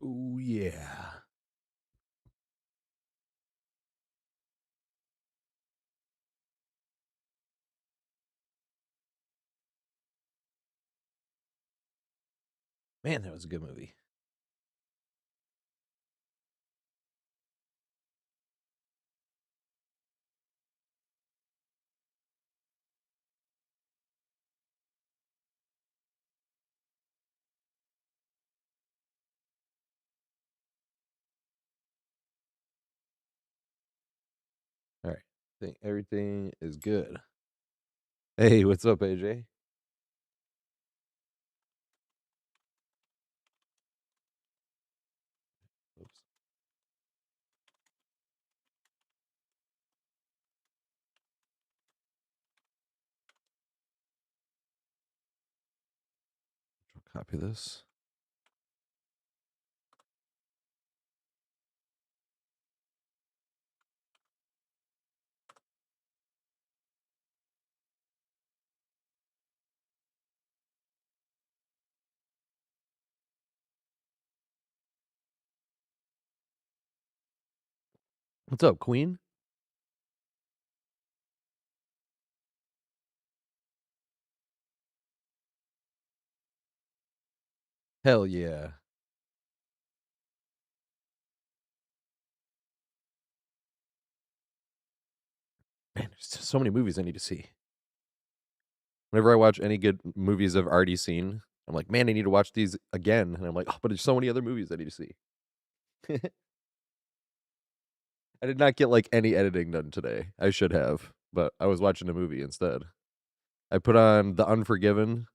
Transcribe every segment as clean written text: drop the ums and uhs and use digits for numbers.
Oh, yeah. Man, that was a good movie. All right. I think everything is good. Hey, what's up, AJ? Oops. Copy this. What's up, Queen? Hell yeah. Man, there's just so many movies I need to see. Whenever I watch any good movies I've already seen, I'm like, man, I need to watch these again. And I'm like, oh, but there's so many other movies I need to see. I did not get like any editing done today. I should have, but I was watching a movie instead. I put on The Unforgiven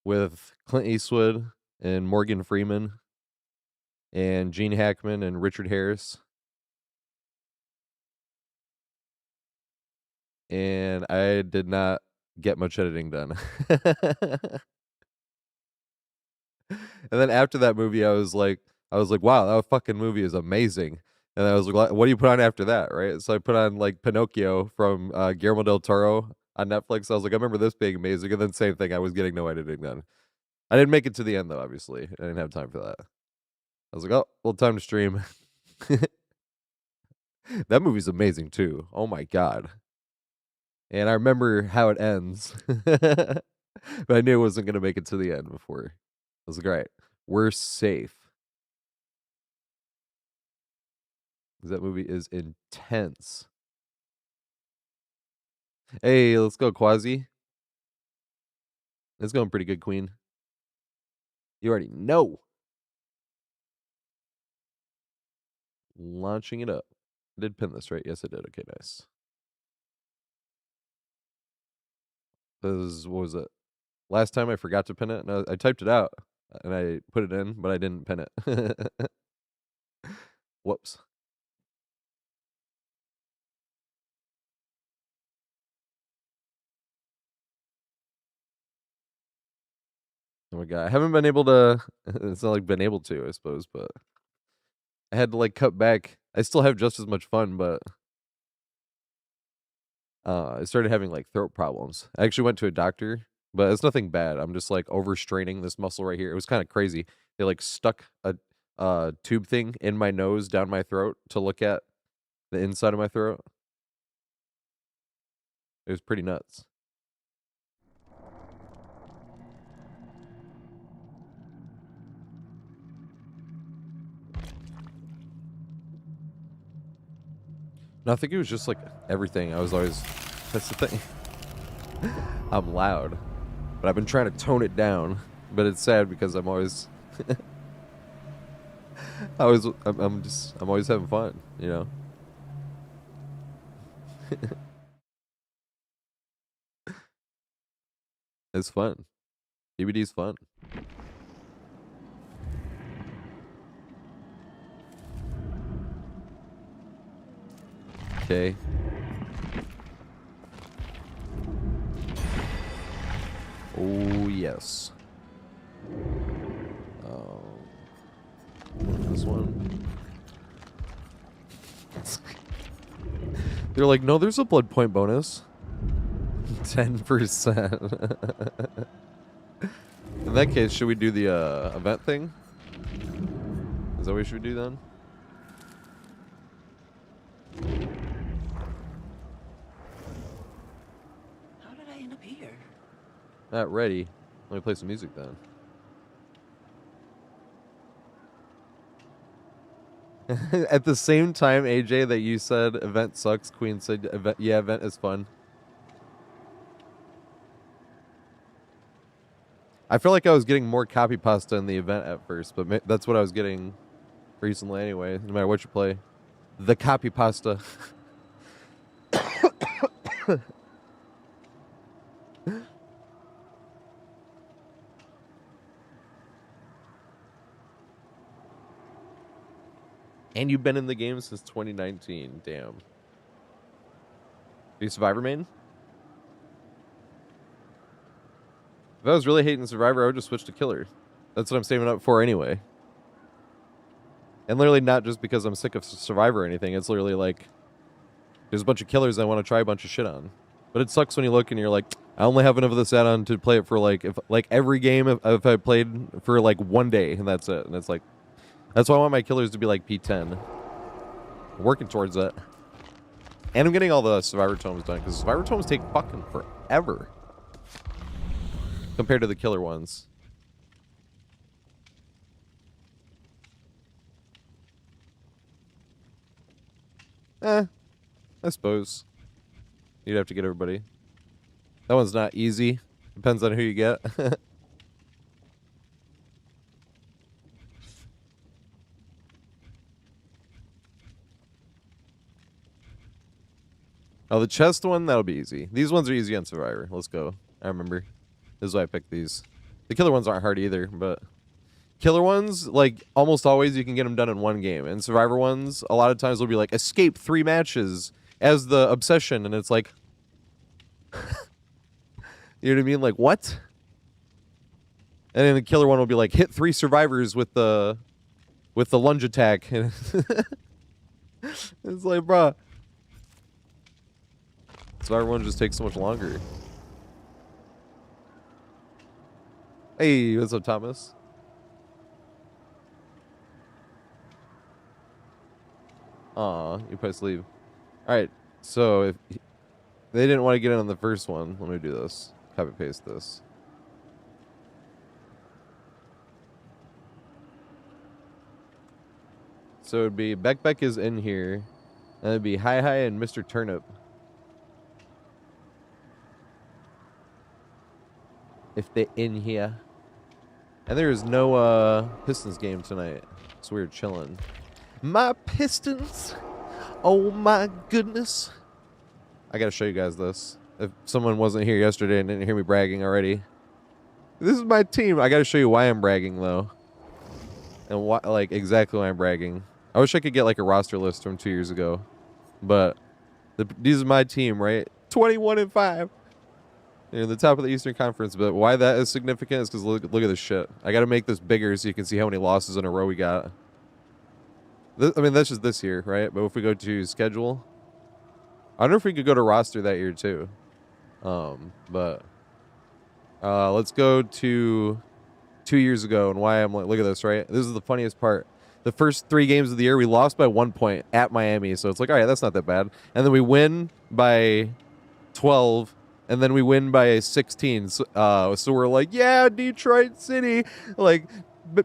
with Clint Eastwood and Morgan Freeman and Gene Hackman and Richard Harris. And I did not get much editing done. And then after that movie, I was like, wow, that fucking movie is amazing. And I was like, what do you put on after that, right? So I put on like Pinocchio from Guillermo del Toro on Netflix. I was like, I remember this being amazing. And then same thing, I was getting no editing done. I didn't make it to the end though, obviously. I didn't have time for that. I was like, oh, well, time to stream. That movie's amazing too. Oh my god. And I remember how it ends. But I knew it wasn't gonna make it to the end before. I was like, all right, we're safe. That movie is intense. Hey, let's go, Quasi. It's going pretty good, Queen. You already know. Launching it up. I did pin this, right? Yes, I did. Okay, nice. This what was it? Last time I forgot to pin it, and I typed it out, and I put it in, but I didn't pin it. Whoops. Oh my god, I haven't been able to. It's not like been able to, I suppose, but I had to like cut back. I still have just as much fun, but I started having like throat problems. I actually went to a doctor, but it's nothing bad. I'm just like overstraining this muscle right here. It was kind of crazy. They like stuck a tube thing in my nose down my throat to look at the inside of my throat. It was pretty nuts. No, I think it was just like everything. I was always that's the thing. I'm loud, but I've been trying to tone it down. But it's sad because I'm always I'm always having fun, you know. It's fun. DVD's fun. Okay. Oh yes. Oh, this one. They're like, no, there's a blood point bonus. 10%. In that case, should we do the event thing? Is that what we should do then? How did I end up here? Not ready. Let me play some music then. At the same time, AJ, that you said event sucks, Queen said event, yeah, event is fun. I feel like I was getting more copy pasta in the event at first, but that's what I was getting recently anyway, no matter what you play. The copy pasta. And you've been in the game since 2019. Damn. Are you Survivor main? If I was really hating Survivor, I would just switch to Killer. That's what I'm saving up for anyway. And literally not just because I'm sick of Survivor or anything. It's literally like, there's a bunch of killers I want to try a bunch of shit on. But it sucks when you look and you're like, I only have enough of this add-on to play it for like, if like every game if I played for like one day and that's it. And it's like, that's why I want my killers to be like P10. I'm working towards that. And I'm getting all the Survivor tomes done, because Survivor tomes take fucking forever. Compared to the killer ones. I suppose. You'd have to get everybody. That one's not easy. Depends on who you get. Oh, the chest one, that'll be easy. These ones are easy on Survivor. Let's go. I remember. This is why I picked these. The killer ones aren't hard either, but killer ones, like, almost always you can get them done in one game. And Survivor ones, a lot of times will be like, escape 3 matches as the obsession, and it's like... You know what I mean? Like, what? And then the killer one will be like, hit 3 survivors with the lunge attack. It's like, bruh. Survivor one just takes so much longer. Hey, what's up, Thomas? Aw, you probably sleep. Alright, so if they didn't want to get in on the first one, let me do this. Copy paste this. So it'd be Beck is in here. And it'd be Hi and Mr. Turnip. If they're in here. And there is no Pistons game tonight. So we're chilling. My Pistons! Oh my goodness. I gotta show you guys this. If someone wasn't here yesterday and didn't hear me bragging already. This is my team. I gotta show you why I'm bragging though. And why, like, exactly why I'm bragging. I wish I could get like a roster list from 2 years ago. But these is my team, right? 21-5. They're in the top of the Eastern Conference, but why that is significant is because look at this shit. I got to make this bigger so you can see how many losses in a row we got. I mean, that's just this year, right? But if we go to schedule, I wonder if we could go to roster that year too. But let's go to 2 years ago and why I'm like, look at this, right? This is the funniest part. The first 3 games of the year, we lost by 1 point at Miami. So it's like, all right, that's not that bad. And then we win by 12. And then we win by 16. So we're like, yeah, Detroit City. Like,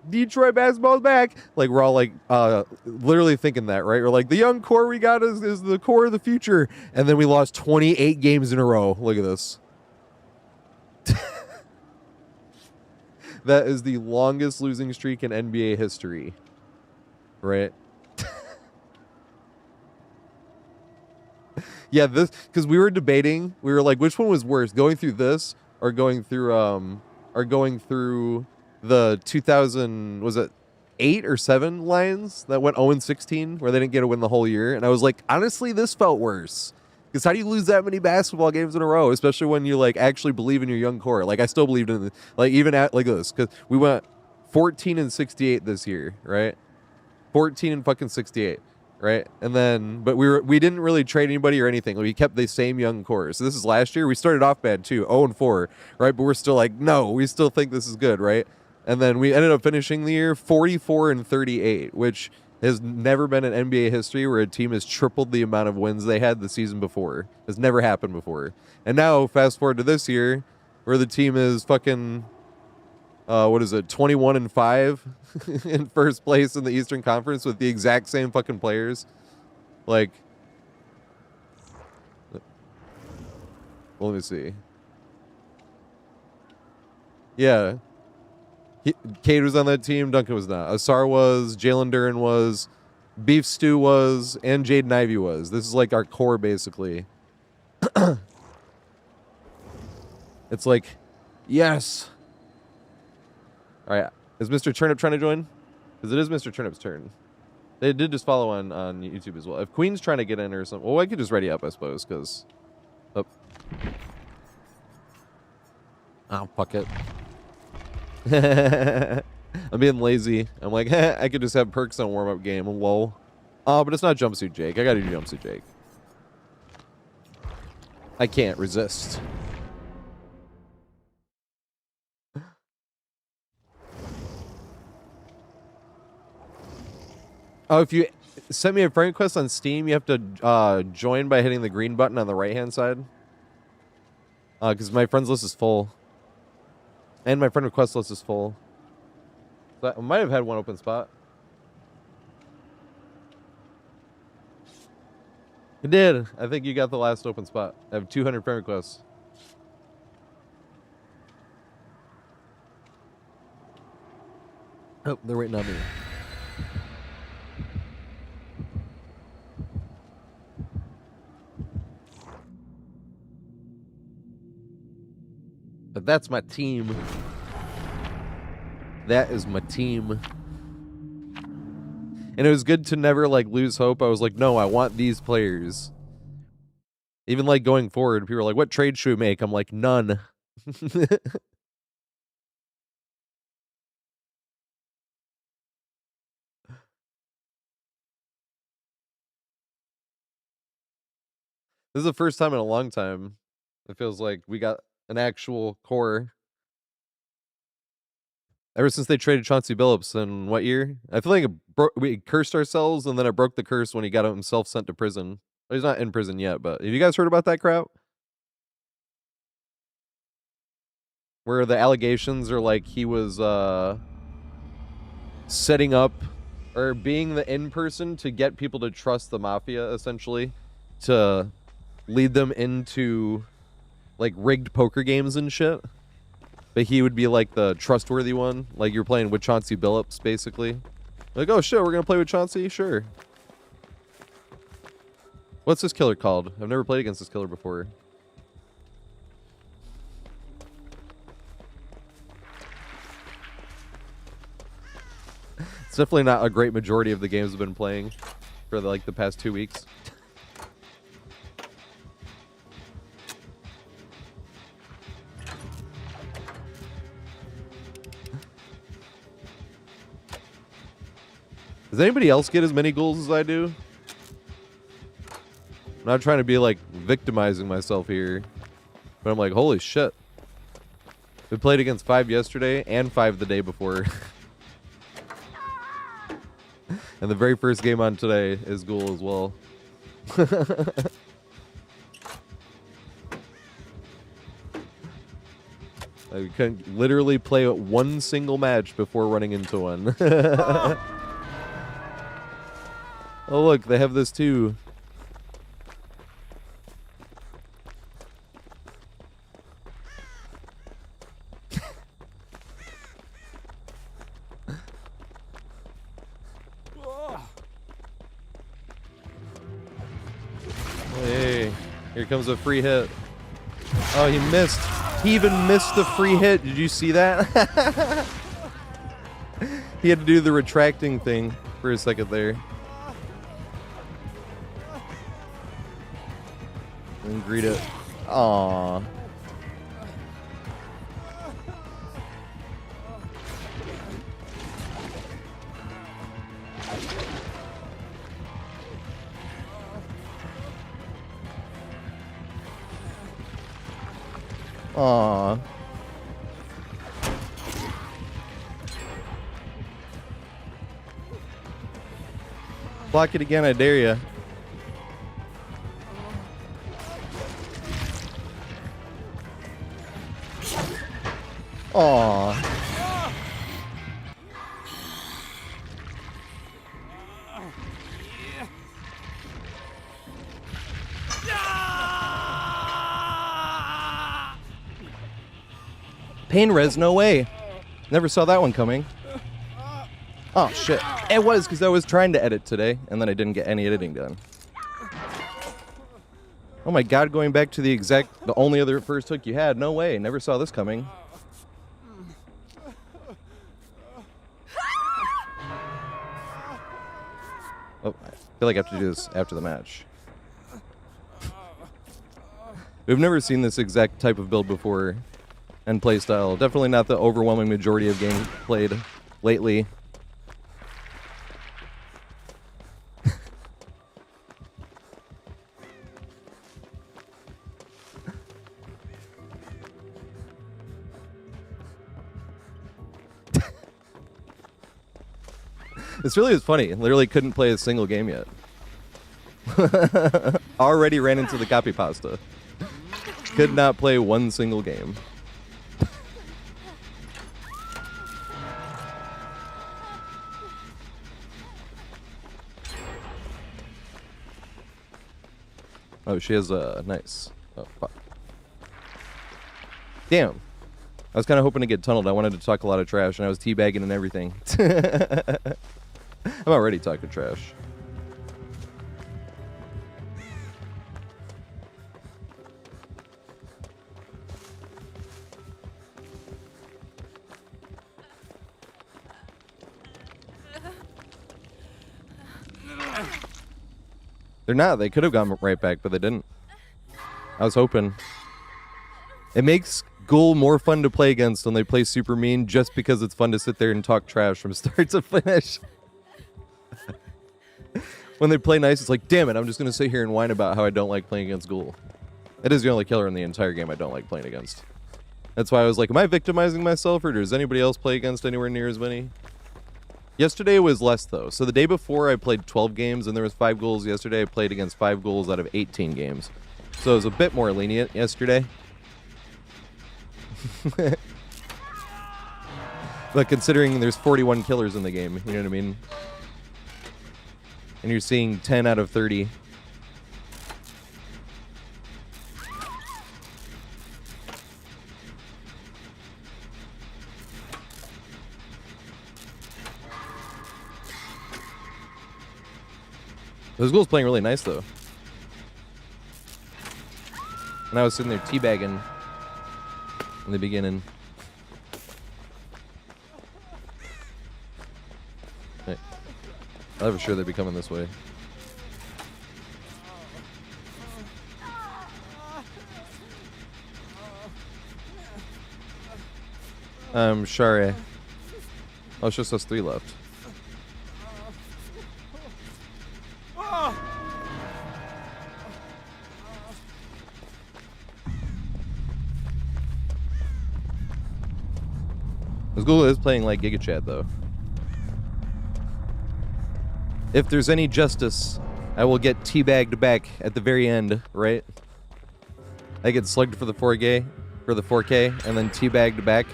Detroit basketball's back. Like, we're all like, literally thinking that, right? We're like, the young core we got is the core of the future. And then we lost 28 games in a row. Look at this. That is the longest losing streak in NBA history. Right? Yeah, this, because we were debating, we were like, which one was worse, going through this or going through the 2000, was it 8 or 7 Lions that went 0-16 where they didn't get to win the whole year? And I was like, honestly, this felt worse. Because how do you lose that many basketball games in a row, especially when you like actually believe in your young core? Like, I still believed in the, like, even at like this, because we went 14-68 this year, right? 14-68. Right, and then, but we didn't really trade anybody or anything. We kept the same young core. So this is last year. We started off bad too, 0-4, right? But we're still like, no, we still think this is good, right? And then we ended up finishing the year 44-38, which has never been in NBA history where a team has tripled the amount of wins they had the season before. It's never happened before. And now, fast forward to this year, where the team is fucking, 21-5 in first place in the Eastern Conference with the exact same fucking players. Like, well, let me see. Yeah. Cade was on that team. Duncan was not. Asar was. Jalen Duren was. Beef Stew was. And Jaden Ivey was. This is like our core, basically. It's like, yes. All right. Is Mr. Turnip trying to join? Because it is Mr. Turnip's turn. They did just follow on YouTube as well. If Queen's trying to get in or something, well, I could just ready up, I suppose, because... Oh, fuck it. I'm being lazy. I'm like, I could just have perks on warm-up game. Lol. Oh, but it's not Jumpsuit Jake. I gotta do Jumpsuit Jake. I can't resist. Oh, if you send me a friend request on Steam, you have to join by hitting the green button on the right-hand side. Because my friends list is full. And my friend request list is full. So I might have had one open spot. It did. I think you got the last open spot. I have 200 friend requests. Oh, they're waiting on me. But that's my team. That is my team. And it was good to never like lose hope. I was like, no, I want these players. Even like going forward, people are like, what trade should we make? I'm like, none. This is the first time in a long time. It feels like we got an actual core. Ever since they traded Chauncey Billups in what year? I feel like we cursed ourselves, and then it broke the curse when he got himself sent to prison. Well, he's not in prison yet, but have you guys heard about that crap? Where the allegations are like he was setting up or being the in person to get people to trust the mafia, essentially, to lead them into like rigged poker games and shit. But he would be like the trustworthy one. Like you're playing with Chauncey Billups, basically. Like, oh shit, we're gonna play with Chauncey? Sure. What's this killer called? I've never played against this killer before. It's definitely not a great majority of the games I've been playing for the past 2 weeks. Does anybody else get as many goals as I do? I'm not trying to be like victimizing myself here, but I'm like, holy shit. We played against 5 yesterday and 5 the day before. And the very first game on today is goal as well. I couldn't literally play one single match before running into one. Oh, look, they have this too. Hey, here comes a free hit. Oh, he missed. He even missed the free hit. Did you see that? He had to do the retracting thing for a second there. And greet it. Aww. Aww. Block it again, I dare ya. Aww. Pain res, no way. Never saw that one coming. Oh, shit. It was because I was trying to edit today, and then I didn't get any editing done. Oh my god, going back to the only other first hook you had. No way. Never saw this coming. Oh, I feel like I have to do this after the match. We've never seen this exact type of build before and playstyle. Definitely not the overwhelming majority of games played lately. This really is funny. Literally couldn't play a single game yet. Already ran into the copy pasta. Could not play one single game. Oh, she has a nice. Oh, fuck. Damn. I was kind of hoping to get tunneled. I wanted to talk a lot of trash, and I was teabagging and everything. I'm already talking trash. They're not. They could have gone right back, but they didn't. I was hoping. It makes Ghoul more fun to play against when they play super mean just because it's fun to sit there and talk trash from start to finish. When they play nice, it's like, damn it, I'm just going to sit here and whine about how I don't like playing against Ghoul. It is the only killer in the entire game I don't like playing against. That's why I was like, am I victimizing myself, or does anybody else play against anywhere near as many? Yesterday was less, though. So the day before, I played 12 games, and there was 5 Ghouls. Yesterday, I played against 5 Ghouls out of 18 games. So it was a bit more lenient yesterday. But considering there's 41 killers in the game, you know what I mean? And you're seeing 10 out of 30. Those Ghouls playing really nice, though. And I was sitting there teabagging in the beginning. Hey. I was sure they'd be coming this way. I'm sorry. Oh, it's just us 3 left. This Ghoul is playing like Giga Chad, though. If there's any justice, I will get teabagged back at the very end, right? I get slugged for the 4K, and then teabagged back.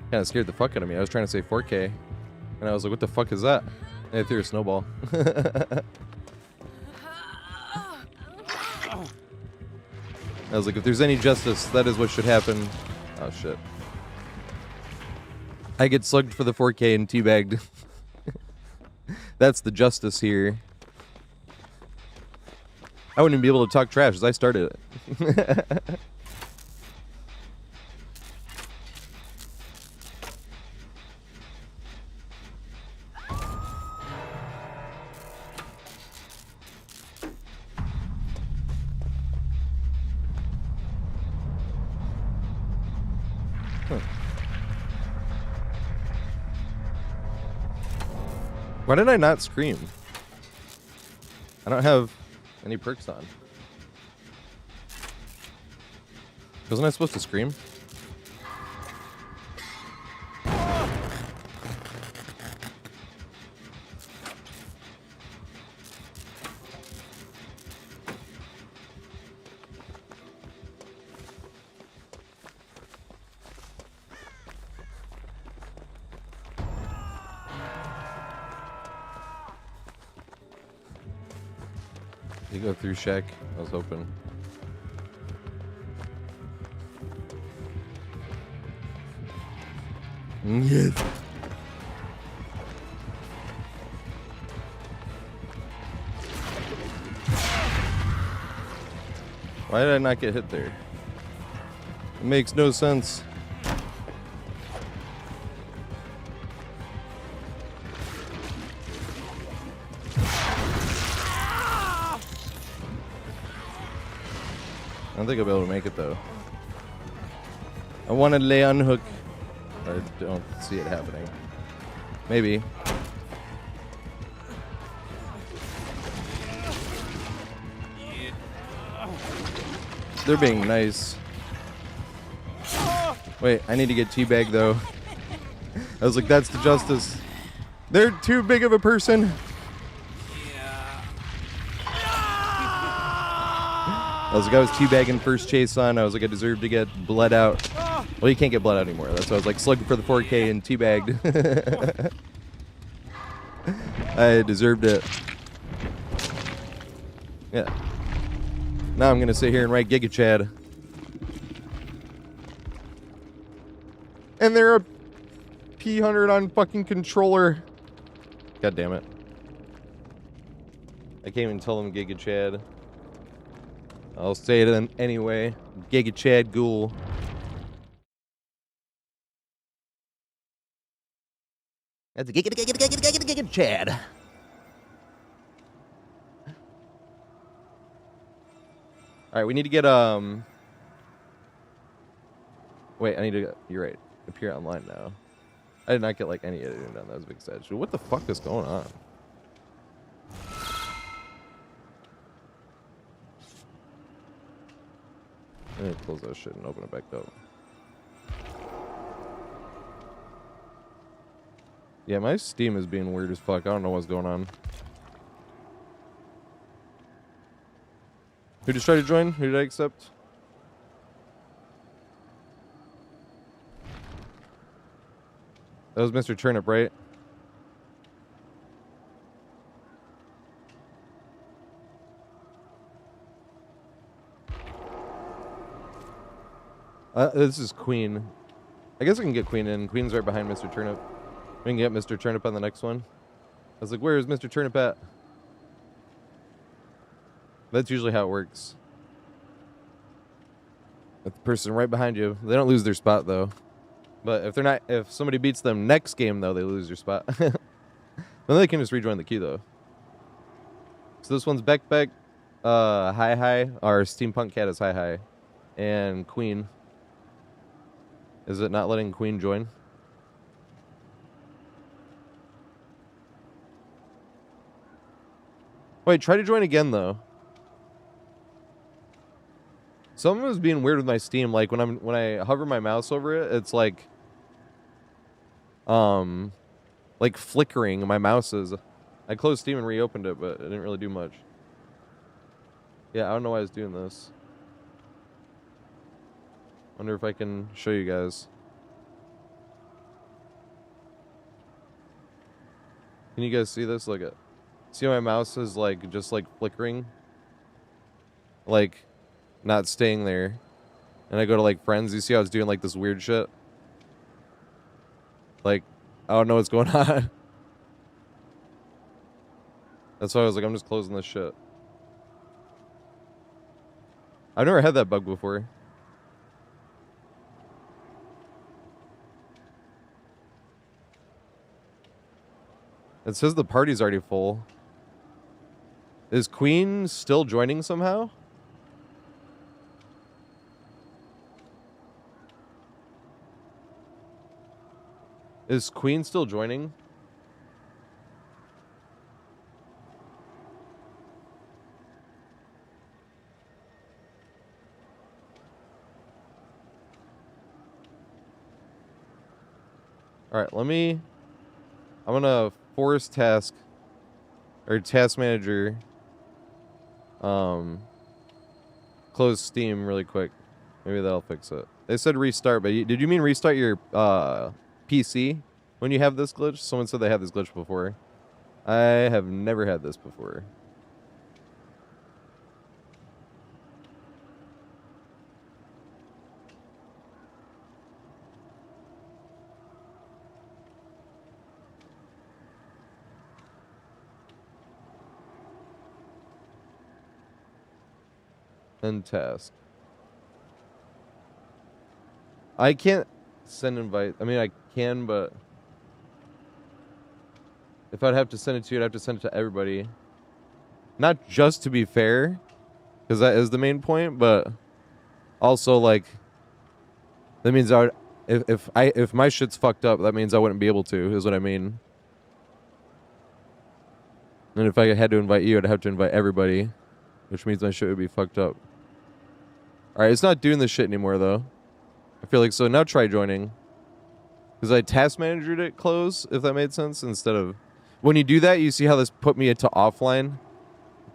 Kind of scared the fuck out of me. I was trying to say 4K, and I was like, what the fuck is that? And I threw a snowball. I was like, if there's any justice, that is what should happen. Oh, shit. I get slugged for the 4K and teabagged. That's the justice here. I wouldn't even be able to talk trash as I started it. Why did I not scream? I don't have any perks on. Wasn't I supposed to scream? You go through Shack. I was hoping. Yes. Why did I not get hit there? It makes no sense. I don't think I'll be able to make it though. I want to lay unhook. I don't see it happening. Maybe. They're being nice. Wait, I need to get teabagged though. I was like, that's the justice. They're too big of a person. I was like, I was teabagging first chase on. I was like, I deserve to get bled out. Well, you can't get bled out anymore. That's why I was like slugging for the 4K and teabagged. I deserved it. Yeah. Now I'm going to sit here and write Giga Chad. And they're a P100 on fucking controller. God damn it. I can't even tell them Giga Chad. I'll say it anyway. Giga Chad Ghoul. That's a Giga Chad. Alright, we need to get, Wait, I need to, you're right. Appear online now. I did not get, like, any editing done. That was a big sad. What the fuck is going on? I need to close that shit and open it back up. Yeah, my Steam is being weird as fuck. I don't know what's going on. Who just tried to join? Who did I accept? That was Mr. Turnip, right? This is Queen. I guess I can get Queen in. Queen's right behind Mr. Turnip. We can get Mr. Turnip on the next one. I was like, where is Mr. Turnip at? That's usually how it works. With the person right behind you. They don't lose their spot, though. But if they're not, if somebody beats them next game, though, they lose their spot. Then they can just rejoin the queue, though. So this one's Beck, Hi. Our Steampunk Cat is Hi. And Queen. Is it not letting Queen join? Wait, try to join again, though. Something was being weird with my Steam. Like when I hover my mouse over it, it's like flickering. My mouse is. I closed Steam and reopened it, but it didn't really do much. Yeah, I don't know why I was doing this. Wonder if I can show you guys. Can you guys see this? Look at. See how my mouse is like just like flickering? Like not staying there. And I go to like friends, you see how it's doing like this weird shit? Like, I don't know what's going on. That's why I was like, I'm just closing this shit. I've never had that bug before. It says the party's already full. Is Queen still joining somehow? Is Queen still joining? Alright, I'm gonna force task or task manager close Steam really quick. Maybe that'll fix it. They said restart, but did you mean restart your PC when you have this glitch? Someone said they had this glitch before. I have never had this before. End task. I can't send invite. I mean, I can, but if I'd have to send it to you, I'd have to send it to everybody. Not just to be fair, because that is the main point, but also like that means I would, if my shit's fucked up, that means I wouldn't be able to, is what I mean. And if I had to invite you, I'd have to invite everybody, which means my shit would be fucked up. Alright, it's not doing this shit anymore, though. I feel like so. Now try joining. Because I task managered it close, if that made sense, instead of... When you do that, you see how this put me into offline?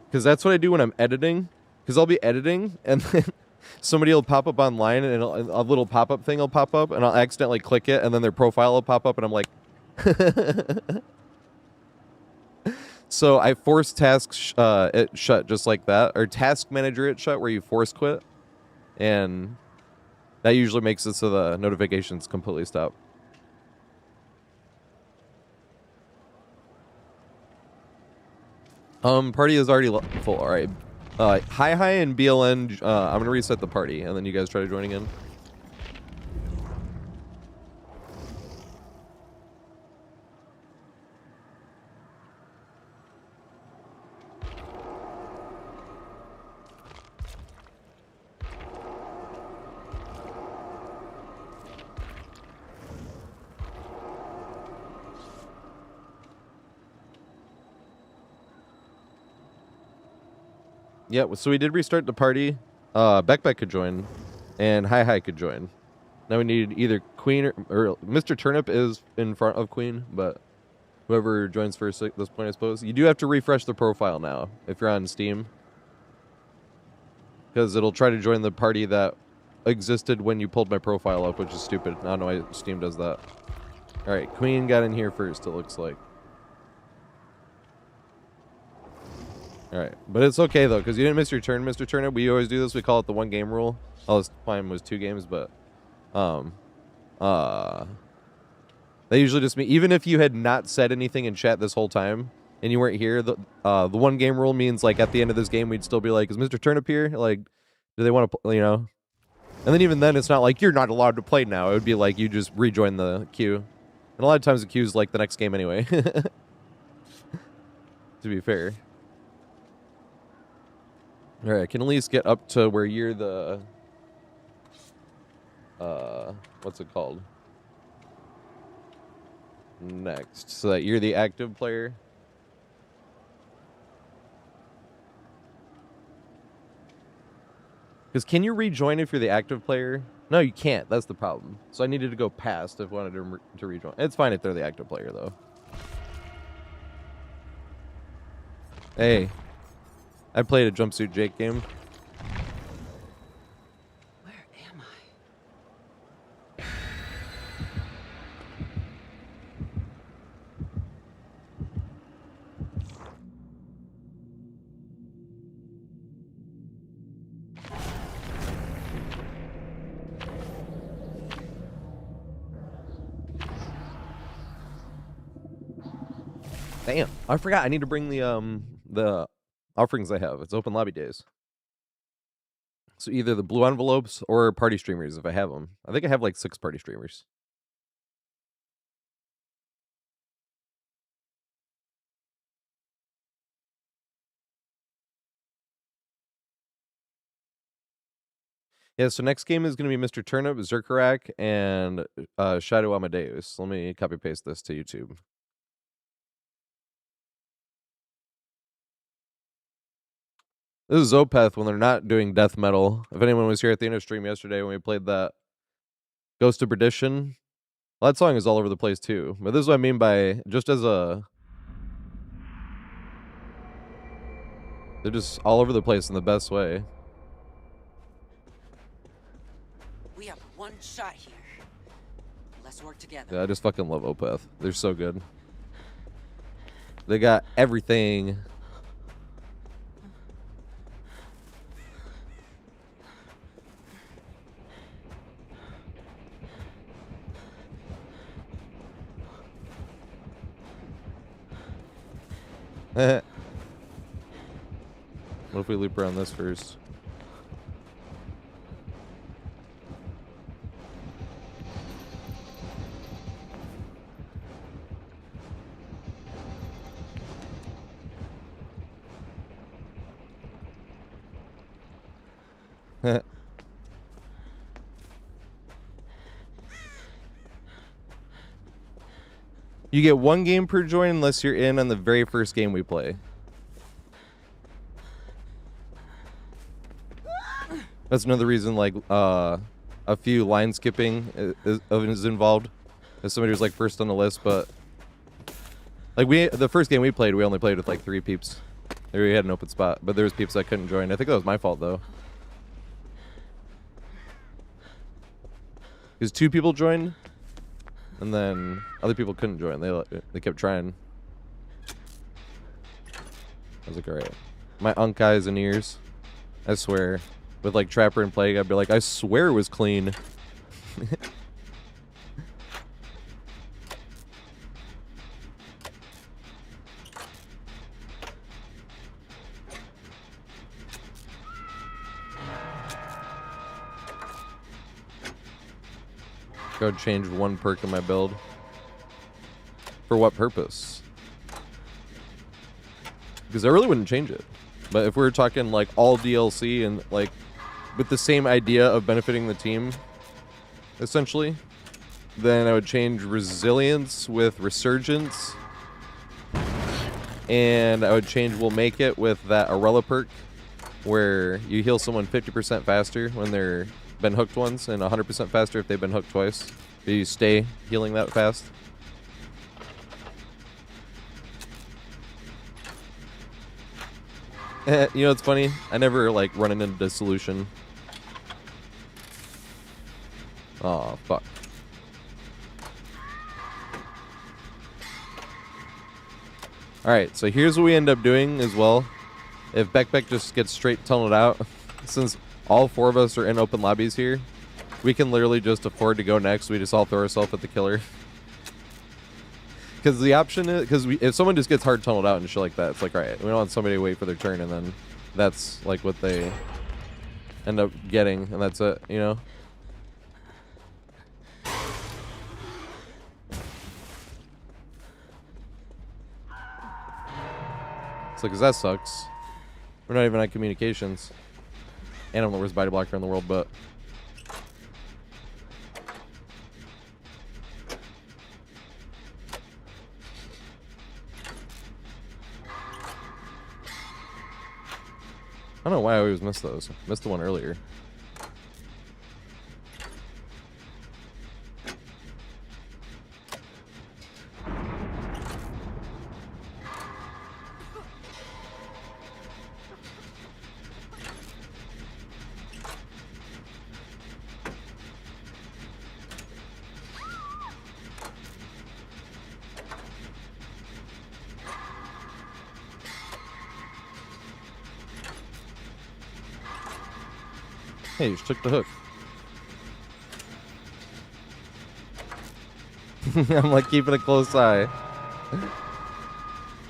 Because that's what I do when I'm editing. Because I'll be editing, and then somebody will pop up online, and a little pop-up thing will pop up, and I'll accidentally click it, and then their profile will pop up, and I'm like... So I force task it shut just like that, or task manager it shut where you force quit, and that usually makes it so the notifications completely stop. Party is already full. All right, hi and BLN. I'm gonna reset the party, and then you guys try joining in. Yeah, so we did restart the party. Beck could join, and Hi could join. Now we need either Queen or Mr. Turnip is in front of Queen, but whoever joins first at this point, I suppose. You do have to refresh the profile now if you're on Steam, because it'll try to join the party that existed when you pulled my profile up, which is stupid. I don't know why Steam does that. All right, Queen got in here first, it looks like. All right, but it's okay though, because you didn't miss your turn, Mr. Turnip. We always do this. We call it the 1 game rule. Oh, this time was 2 games, but they usually just mean, even if you had not said anything in chat this whole time and you weren't here, the 1 game rule means like at the end of this game we'd still be like, is Mr. Turnip here? Like, do they want to, you know? And then even then, it's not like you're not allowed to play now. It would be like you just rejoin the queue, and a lot of times the queue's like the next game anyway. To be fair. All right, I can at least get up to where you're the, what's it called? Next, so that you're the active player. Because can you rejoin if you're the active player? No, you can't. That's the problem. So I needed to go past if I wanted to rejoin. It's fine if they're the active player, though. Hey. I played a Jumpsuit Jake game. Where am I? Damn, I forgot. I need to bring the offerings I have. It's open lobby days. So either the blue envelopes or party streamers if I have them. I think I have like 6 party streamers. Yeah, so next game is going to be Mr. Turnip, Zerkarak, and Shadow Amadeus. Let me copy paste this to YouTube. This is Opeth when they're not doing death metal. If anyone was here at the end of stream yesterday when we played that Ghost of Perdition, well, that song is all over the place too. But this is what I mean by just as a... They're just all over the place in the best way. We have 1 shot here. Let's work together. Yeah, I just fucking love Opeth. They're so good. They got everything. What if we loop around this first? You get 1 game per join unless you're in on the very first game we play. That's another reason, like, a few line skipping is involved. If somebody was, like, first on the list, but... Like, the first game we played, we only played with, like, 3 peeps. We had an open spot, but there was peeps that couldn't join. I think that was my fault, though. Because 2 people joined, and then other people couldn't join. They kept trying. I was like, alright. My unk eyes and ears. I swear. With like Trapper and Plague, I'd be like, I swear it was clean. Go change 1 perk in my build. For what purpose? Because I really wouldn't change it. But if we were talking like all DLC and like with the same idea of benefiting the team, essentially, then I would change Resilience with Resurgence. And I would change We'll Make It with that Arella perk, where you heal someone 50% faster when they're been hooked once, and 100% faster if they've been hooked twice. Do you stay healing that fast? You know, it's funny. I never like running into Dissolution. Oh fuck. Alright, so here's what we end up doing as well. If Beck just gets straight tunneled out, since all 4 of us are in open lobbies here, we can literally just afford to go next. We just all throw ourselves at the killer. Because the option is, because if someone just gets hard tunneled out and shit like that, it's like, alright, we don't want somebody to wait for their turn, and then that's like what they end up getting, and that's it, you know? It's like, 'cause that sucks. We're not even on communications. And I'm the worst body blocker in the world, but... I don't know why I always miss those. Missed the one earlier. Hey, you just took the hook. I'm like keeping a close eye.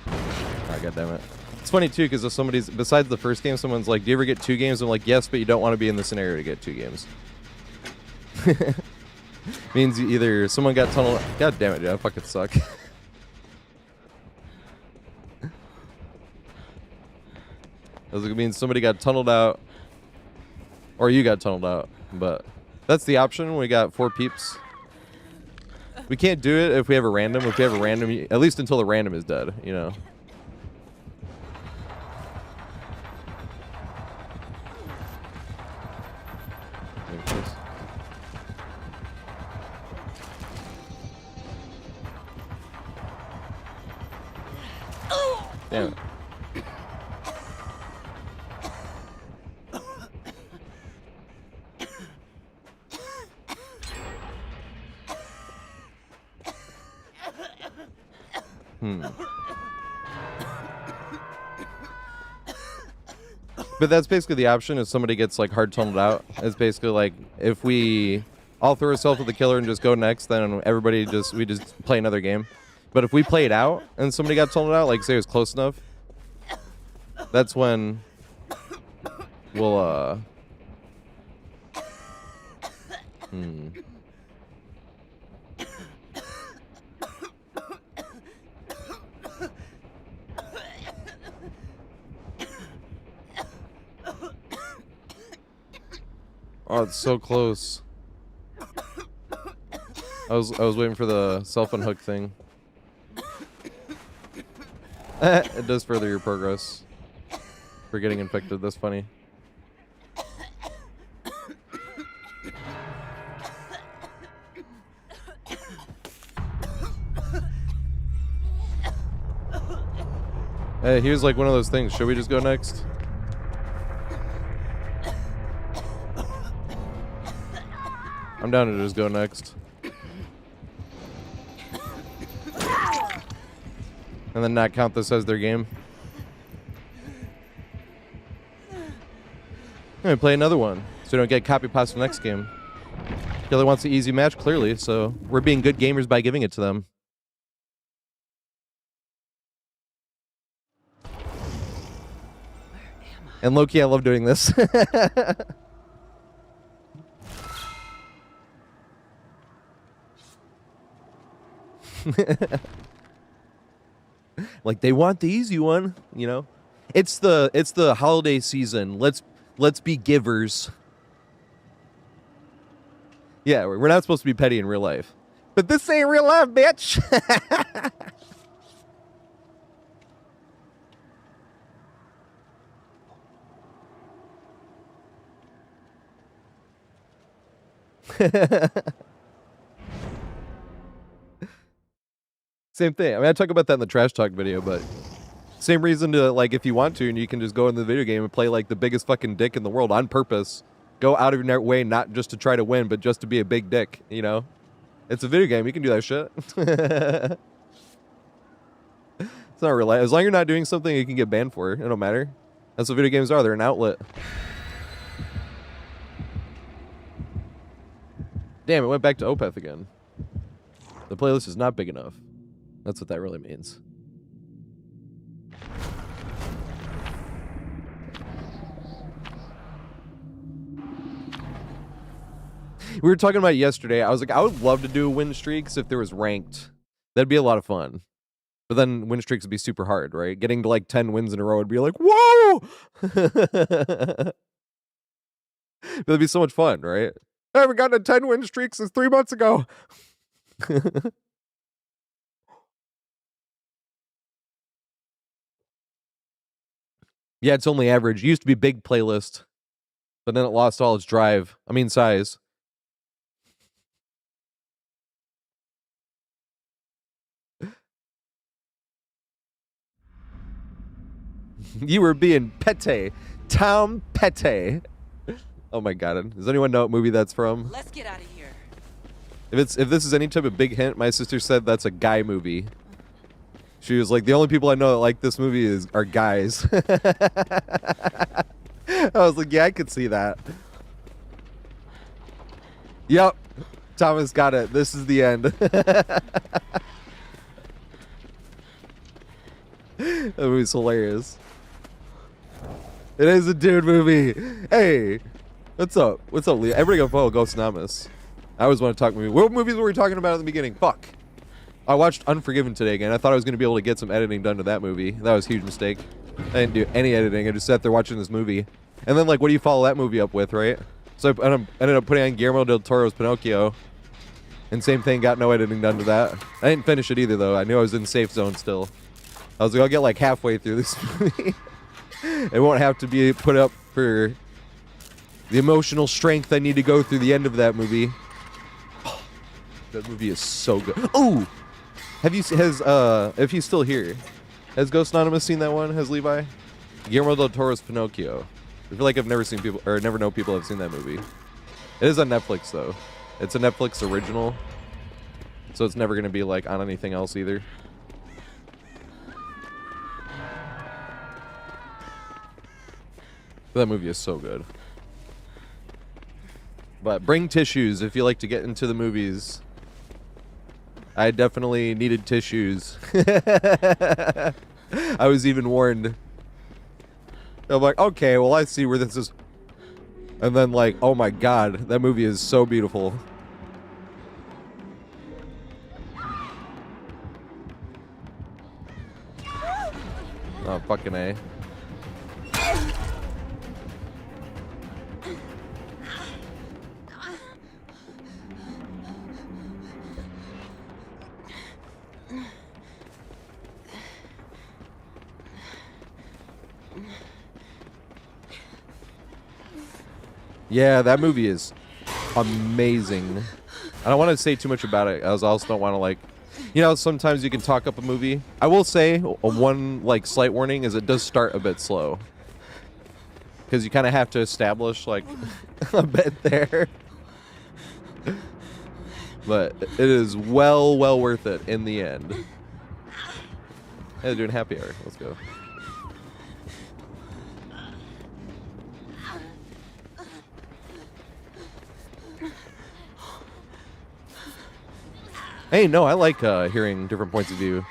Oh, God damn it. It's funny too, because if somebody's, besides the first game, someone's like, do you ever get 2 games? I'm like, yes, but you don't want to be in the scenario to get 2 games. Means either someone got tunneled. God damn it, dude, I fucking suck. It means somebody got tunneled out. Or you got tunneled out, but that's the option when we got 4 peeps. We can't do it if we have a random. If we have a random, at least until the random is dead, you know. Damn it. But that's basically the option if somebody gets like hard tunneled out. It's basically like if we all throw ourselves at the killer and just go next, then everybody we just play another game. But if we play it out and somebody got tunneled out, like say it was close enough, that's when we'll Oh, it's so close. I was waiting for the self-unhook thing. It does further your progress for getting infected. That's funny. Hey, here's like one of those things. Should we just go next? I'm down to just go next. And then not count this as their game. And play another one, so we don't get copy pasta next game. Killer wants the easy match, clearly, so we're being good gamers by giving it to them. And low-key, I love doing this. Like, they want the easy one, you know? It's the holiday season. Let's be givers. Yeah, we're not supposed to be petty in real life. But this ain't real life, bitch. Same thing. I mean, I talk about that in the trash talk video, but same reason to, like, if you want to, and you can just go in the video game and play, like, the biggest fucking dick in the world on purpose. Go out of your way, not just to try to win, but just to be a big dick, you know? It's a video game. You can do that shit. It's not real life. As long as you're not doing something you can get banned for, it don't matter. That's what video games are. They're an outlet. Damn, it went back to Opeth again. The playlist is not big enough. That's what that really means. We were talking about it yesterday. I was like, I would love to do win streaks if there was ranked. That'd be a lot of fun. But then win streaks would be super hard, right? Getting to like 10 wins in a row would be like, whoa! That'd be so much fun, right? I haven't gotten a 10 win streak since 3 months ago. Yeah, it's only average. It used to be big playlist, but then it lost all its drive. I mean, size. You were being pete. Tom Pete. Oh my god. Does anyone know what movie that's from? Let's get out of here. If this is any type of big hint, my sister said that's a guy movie. She was like, the only people I know that like this movie are guys. I was like, yeah, I could see that. Yep. Thomas got it. This is the end. That movie's hilarious. It is a dude movie. Hey, what's up? What's up, Lee? Everybody go follow Ghost Anonymous. I always want to talk movie. What movies were we talking about at the beginning? Fuck. I watched Unforgiven today again. I thought I was going to be able to get some editing done to that movie. That was a huge mistake. I didn't do any editing. I just sat there watching this movie. And then, like, what do you follow that movie up with, right? So I ended up putting on Guillermo del Toro's Pinocchio. And same thing, got no editing done to that. I didn't finish it either, though. I knew I was in safe zone still. I was like, I'll get like halfway through this movie. It won't have to be put up for the emotional strength I need to go through the end of that movie. Oh, that movie is so good. Oh! If he's still here, has Ghost Anonymous seen that one? Has Levi? Guillermo del Toro's Pinocchio. I feel like I've never seen people, or never know people have seen that movie. It is on Netflix though. It's a Netflix original, so it's never gonna be like on anything else either. That movie is so good. But bring tissues if you like to get into the movies. I definitely needed tissues. I was even warned. I'm like, okay, well, I see where this is. And then, like, oh my god, that movie is so beautiful. Oh, fucking A. Yeah, that movie is amazing. I don't want to say too much about it. I also don't want to like, you know, sometimes you can talk up a movie. I will say one like slight warning is it does start a bit slow because you kind of have to establish like a bit there. But it is well worth it in the end. Hey, they're doing happy hour. Let's go. Hey, no, I like hearing different points of view,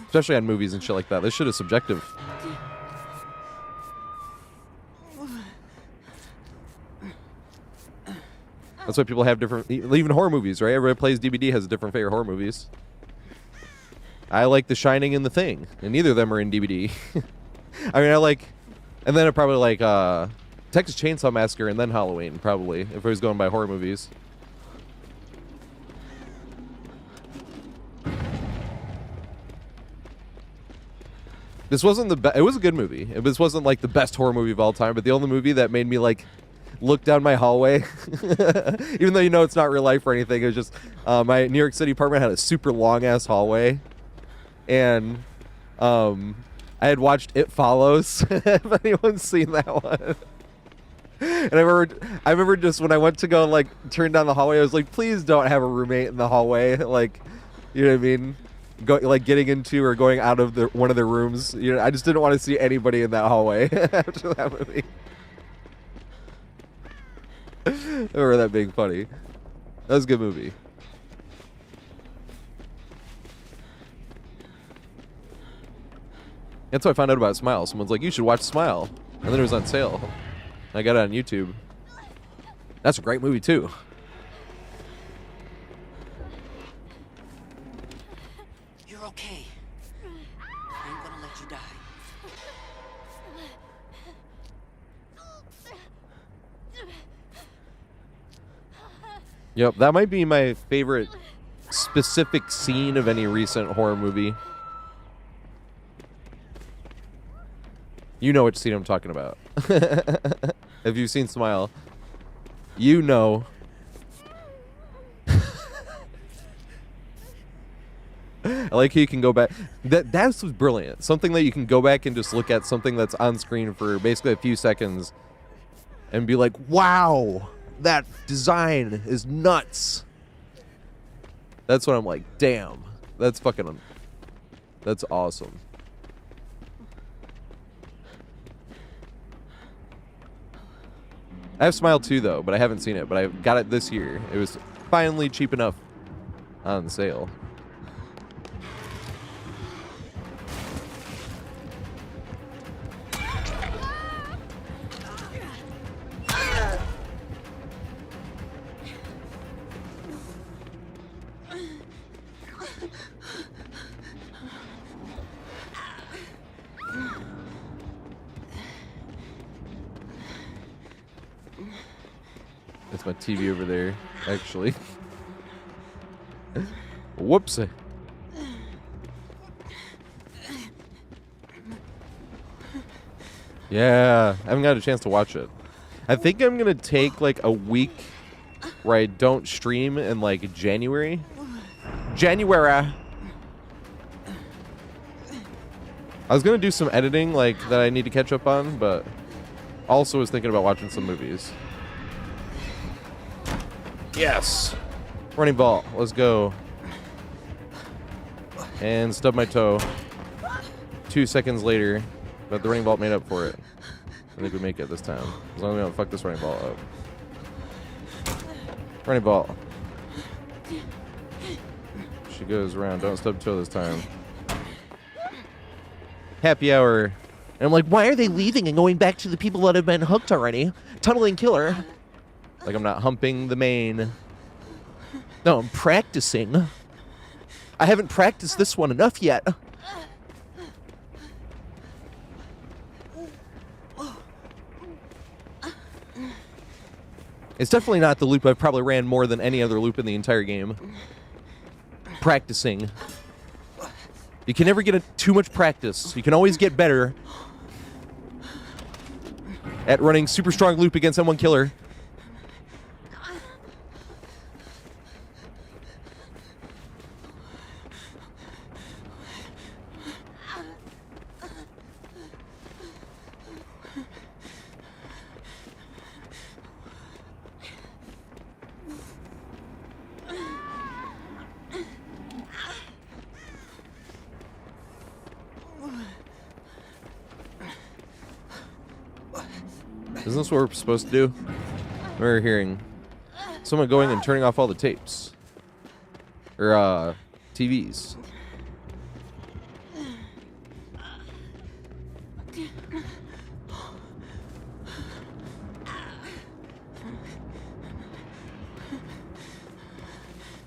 especially on movies and shit like that. This shit is subjective. That's why people have different, even horror movies, right? Everybody plays DVD has different favorite horror movies. I like The Shining and The Thing, and neither of them are in DVD. I mean, I like, and then I probably like Texas Chainsaw Massacre and then Halloween, probably, if I was going by horror movies. This wasn't the best. It was a good movie. This wasn't like the best horror movie of all time, but the only movie that made me like look down my hallway, even though you know it's not real life or anything. It was just my New York City apartment had a super long ass hallway, and I had watched It Follows. If anyone's seen that one. And I remember just when I went to go like turn down the hallway, I was like, please don't have a roommate in the hallway. Like, you know what I mean? Like getting into or going out of one of their rooms. You know, I just didn't want to see anybody in that hallway after that movie. I remember that being funny. That was a good movie. That's how I found out about Smile. Someone's like, you should watch Smile. And then it was on sale. I got it on YouTube. That's a great movie too. You're okay. I ain't gonna let you die. Yep, that might be my favorite specific scene of any recent horror movie. You know which scene I'm talking about. If you've seen Smile, you know. I like how you can go back. That's brilliant. Something that you can go back and just look at something that's on screen for basically a few seconds and be like, wow, that design is nuts. That's what I'm like, damn. That's fucking, that's awesome. I have Smile 2 though, but I haven't seen it, but I got it this year. It was finally cheap enough on sale. That's my TV over there, actually. Whoopsie. Yeah, I haven't got a chance to watch it. I think I'm gonna take like a week where I don't stream in like January. I was gonna do some editing like that I need to catch up on, but also was thinking about watching some movies. Yes! Running ball. Let's go. And stub my toe. 2 seconds later, but the running ball made up for it. I think we make it this time. As long as we don't fuck this running ball up. Running ball. She goes around. Don't stub toe this time. Happy hour. And I'm like, why are they leaving and going back to the people that have been hooked already? Tunneling killer. Like I'm not humping the main. No, I'm practicing. I haven't practiced this one enough yet. It's definitely not the loop I've probably ran more than any other loop in the entire game. Practicing. You can never get too much practice. You can always get better at running super strong loop against M1 killer. Isn't this what we're supposed to do? We're hearing someone going and turning off all the tapes. Or, TVs.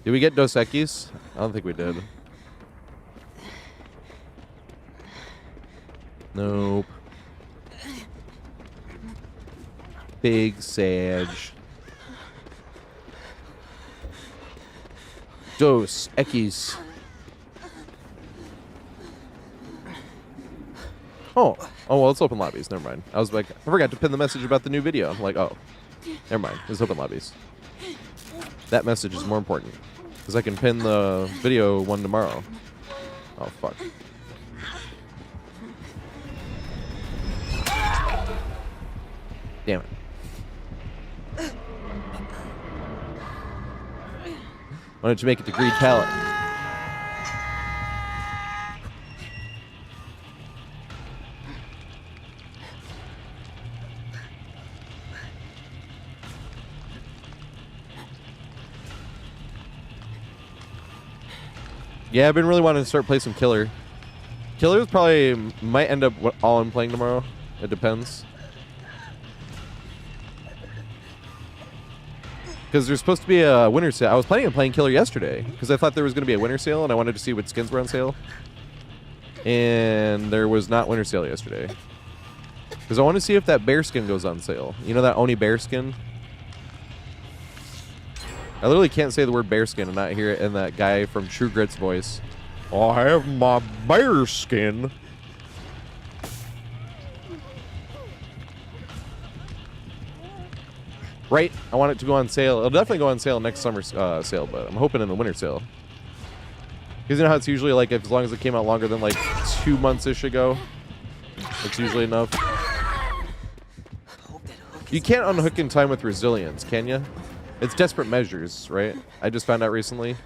Did we get Dos Equis? I don't think we did. Nope. Big Sag. Dos Equis. Oh, well, let's open lobbies. Never mind. I was like, I forgot to pin the message about the new video. I'm like, oh, never mind. Let's open lobbies. That message is more important because I can pin the video one tomorrow. Oh, fuck. Damn it. Why don't you make it to Greed Palette? Yeah, I've been really wanting to start playing some Killer. Killer's probably might end up all I'm playing tomorrow. It depends. Because there's supposed to be a winter sale. I was planning on playing Killer yesterday because I thought there was going to be a winter sale and I wanted to see what skins were on sale. And there was not winter sale yesterday. Because I want to see if that bear skin goes on sale. You know that Oni bear skin? I literally can't say the word bear skin and not hear it in that guy from True Grit's voice. I have my bear skin. Right? I want it to go on sale. It'll definitely go on sale next summer's sale, but I'm hoping in the winter sale. Because you know how it's usually like, if, as long as it came out longer than like 2 months-ish ago, it's usually enough. You can't unhook in time with resilience, can you? It's desperate measures, right? I just found out recently. You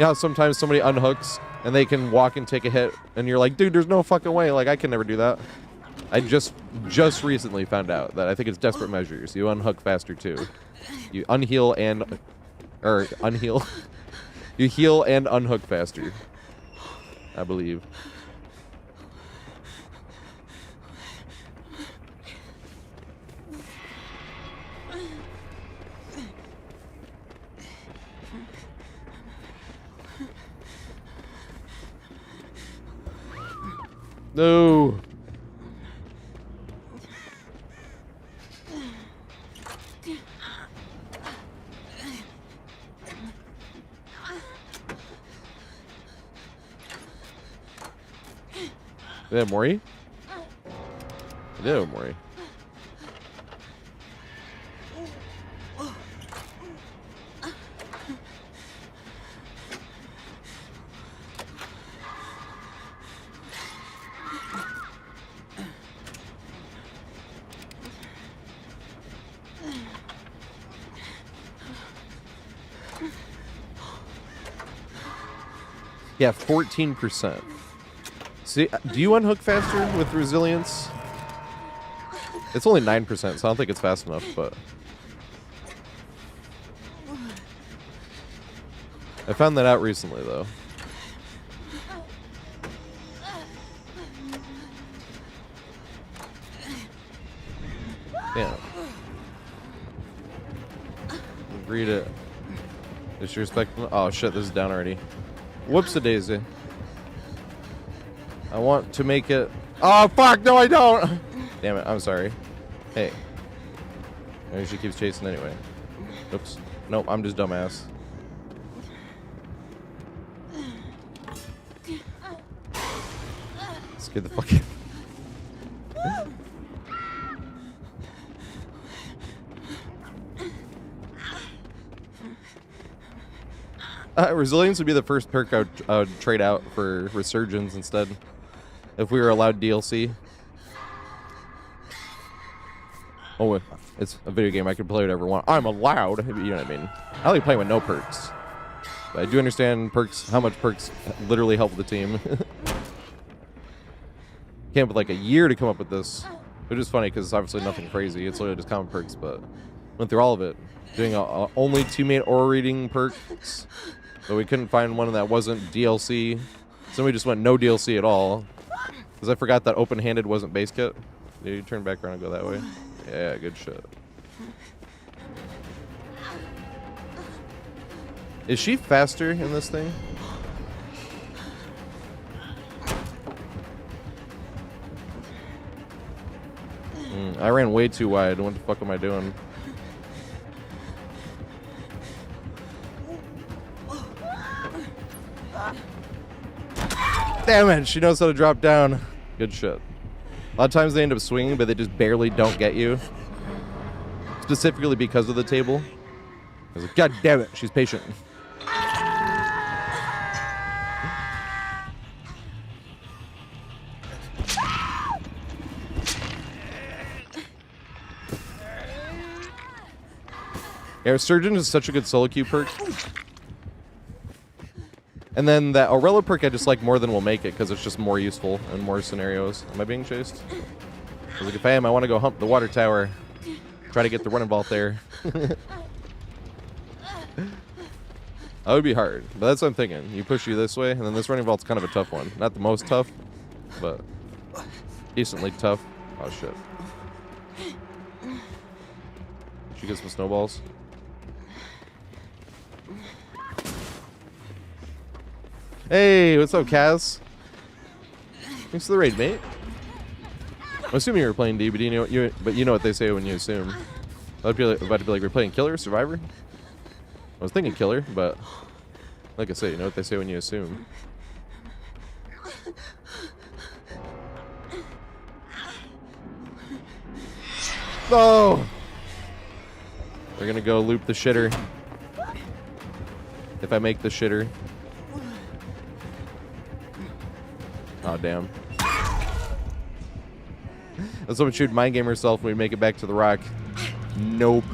know how sometimes somebody unhooks and they can walk and take a hit, and you're like, dude, there's no fucking way. Like, I can never do that. I just recently found out that I think it's desperate measures. You unhook faster too. You unheal and unheal. You heal and unhook faster, I believe. No. Did they have Mori? They did have Mori. Yeah, 14%. See, do you unhook faster with resilience? It's only 9%, so I don't think it's fast enough, but... I found that out recently, though. Damn. Read it. Disrespect. Oh shit, this is down already. Whoops-a-daisy. I want to make it... Oh, fuck! No, I don't! Damn it, I'm sorry. Hey. Maybe she keeps chasing anyway. Oops. Nope, I'm just dumbass. Let's get the fucking... Resilience would be the first perk I would trade out for Resurgence instead. If we were allowed DLC. Oh, it's a video game. I can play whatever I want. I'm allowed. You know what I mean? I like playing with no perks. But I do understand perks, how much perks literally help the team. Came up with like a year to come up with this. Which is funny because it's obviously nothing crazy. It's literally just common perks, but went through all of it. Doing only 2 main aura reading perks, but we couldn't find one that wasn't DLC. So we just went no DLC at all. Because I forgot that open-handed wasn't base kit. Did you turn back around and go that way? Yeah, good shit. Is she faster in this thing? I ran way too wide. What the fuck am I doing? Damn it, she knows how to drop down. Good shit. A lot of times they end up swinging, but they just barely don't get you. Specifically because of the table. I was like, God damn it, she's patient. Yeah, Surgeon is such a good solo queue perk. And then that Aurella perk I just like more than will make it because it's just more useful in more scenarios. Am I being chased? I was like, if I am, I want to go hump the water tower. Try to get the running vault there. That would be hard, but that's what I'm thinking. You push you this way, and then this running vault's kind of a tough one. Not the most tough, but decently tough. Oh, shit. She gets some snowballs. Hey, what's up, Kaz? Thanks for the raid, mate. I'm assuming you were playing D, but you know what they say when you assume. I'd be about to be like, we're playing Killer, Survivor? I was thinking Killer, but like I say, you know what they say when you assume. Oh! They're gonna go loop the shitter. If I make the shitter. Oh, damn. That's someone should mind game herself when we make it back to the rock. Nope.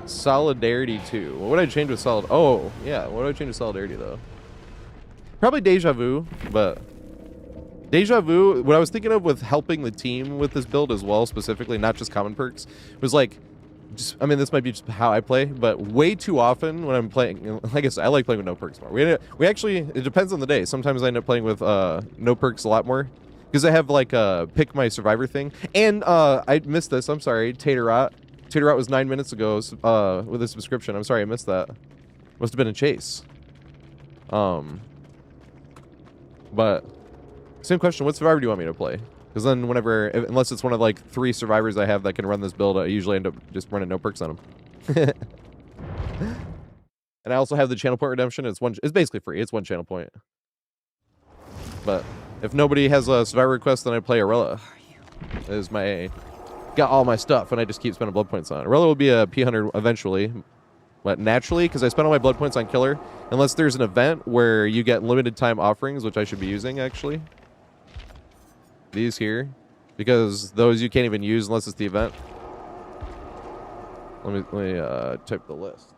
Solidarity 2. What would I change with Solid? Oh, yeah. What would I change with Solidarity, though? Probably Deja Vu, but Deja Vu, what I was thinking of with helping the team with this build as well, specifically, not just common perks, was like, I mean, this might be just how I play, but way too often when I'm playing, like I said, I like playing with no perks more. We actually, it depends on the day. Sometimes I end up playing with no perks a lot more because I have like pick my survivor thing. And I missed this. I'm sorry. TatorHead. TatorHead was 9 minutes ago with a subscription. I'm sorry, I missed that. Must have been a chase. But same question. What survivor do you want me to play? Because then whenever, unless it's one of like 3 survivors I have that can run this build, I usually end up just running no perks on them. And I also have the channel point redemption. It's basically free. It's 1 channel point. But if nobody has a survivor request, then I play Aurella. That is my, got all my stuff, and I just keep spending blood points on. Aurella will be a P100 eventually. But naturally, because I spent all my blood points on Killer, unless there's an event where you get limited time offerings, which I should be using actually. These here, because those you can't even use unless it's the event. Let me type the list.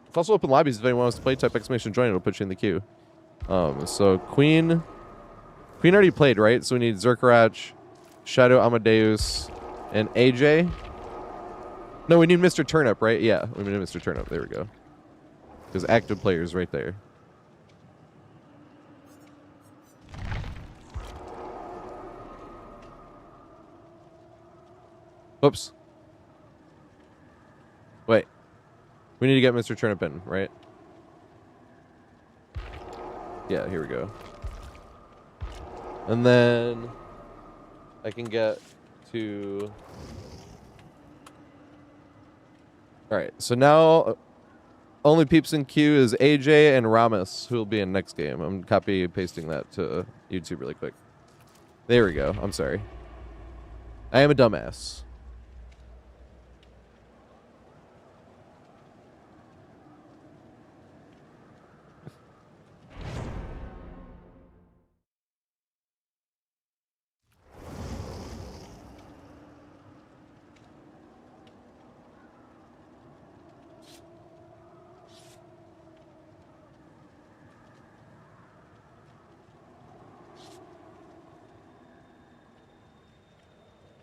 It's also open lobbies if anyone wants to play. Type exclamation join, it'll put you in the queue. So Queen already played, right? So we need Zerkarach, Shadow Amadeus, and AJ. No, we need Mr. Turnip, right? Yeah, we need Mr. Turnip. There we go. There's active players right there. Oops. Wait. We need to get Mr. Turnip in, right? Yeah, here we go. And then I can get to... Alright, so now only peeps in queue is AJ and Ramus, who will be in next game. I'm copy pasting that to YouTube really quick. There we go. I'm sorry. I am a dumbass.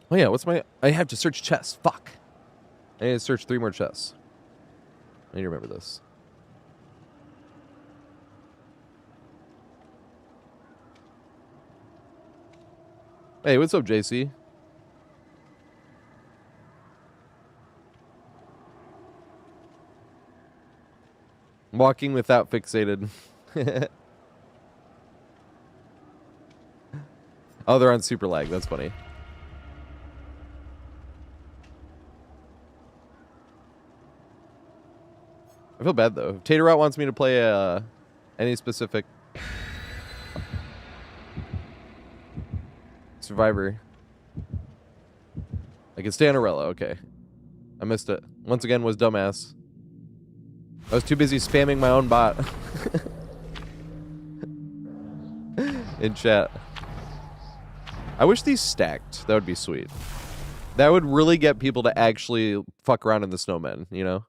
Oh yeah, what's my... I have to search chests. Fuck. I need to search 3 more chests. I need to remember this. Hey, what's up, JC? Walking without fixated. Oh, they're on super lag. That's funny. I feel bad though. If TatorHead wants me to play any specific Survivor, I can stay on Arella. Okay, I missed it. Once again, was dumbass. I was too busy spamming my own bot in chat. I wish these stacked. That would be sweet. That would really get people to actually fuck around in the snowmen, you know?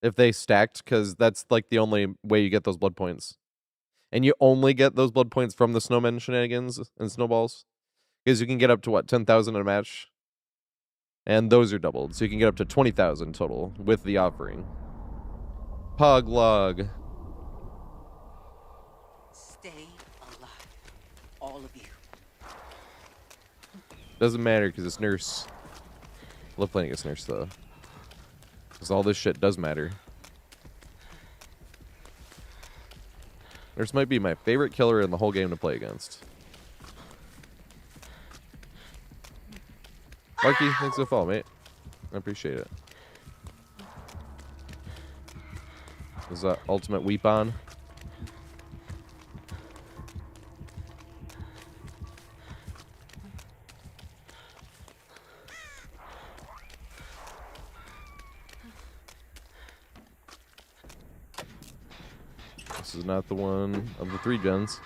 If they stacked, because that's like the only way you get those blood points. And you only get those blood points from the snowmen shenanigans and snowballs. Because you can get up to, what, 10,000 in a match? And those are doubled. So you can get up to 20,000 total with the offering. Pog log. Stay alive. All of you. Doesn't matter because it's Nurse. Love playing against Nurse though. Because all this shit does matter. Nurse might be my favorite killer in the whole game to play against. Marky, thanks for the follow, mate. I appreciate it. Is that ultimate weep on? This is not the one of the 3 gens.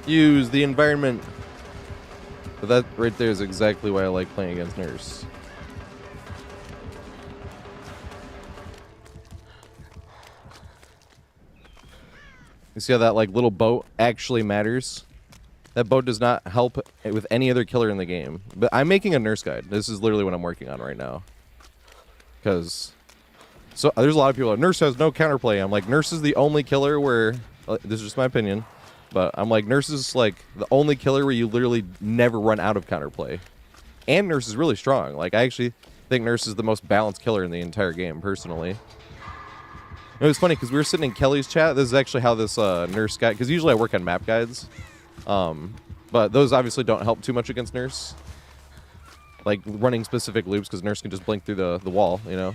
Use the environment. But that right there is exactly why I like playing against Nurse. You see how that like little boat actually matters? That boat does not help with any other killer in the game. But I'm making a Nurse guide. This is literally what I'm working on right now. Because so there's a lot of people like, Nurse has no counterplay. I'm like, Nurse is the only killer where, this is just my opinion, but I'm like, Nurse is like the only killer where you literally never run out of counterplay. And Nurse is really strong. Like, I actually think Nurse is the most balanced killer in the entire game, personally. It was funny because we were sitting in Kelly's chat. This is actually how this Nurse guide, because usually I work on map guides, but those obviously don't help too much against Nurse. Like running specific loops, because Nurse can just blink through the wall, you know.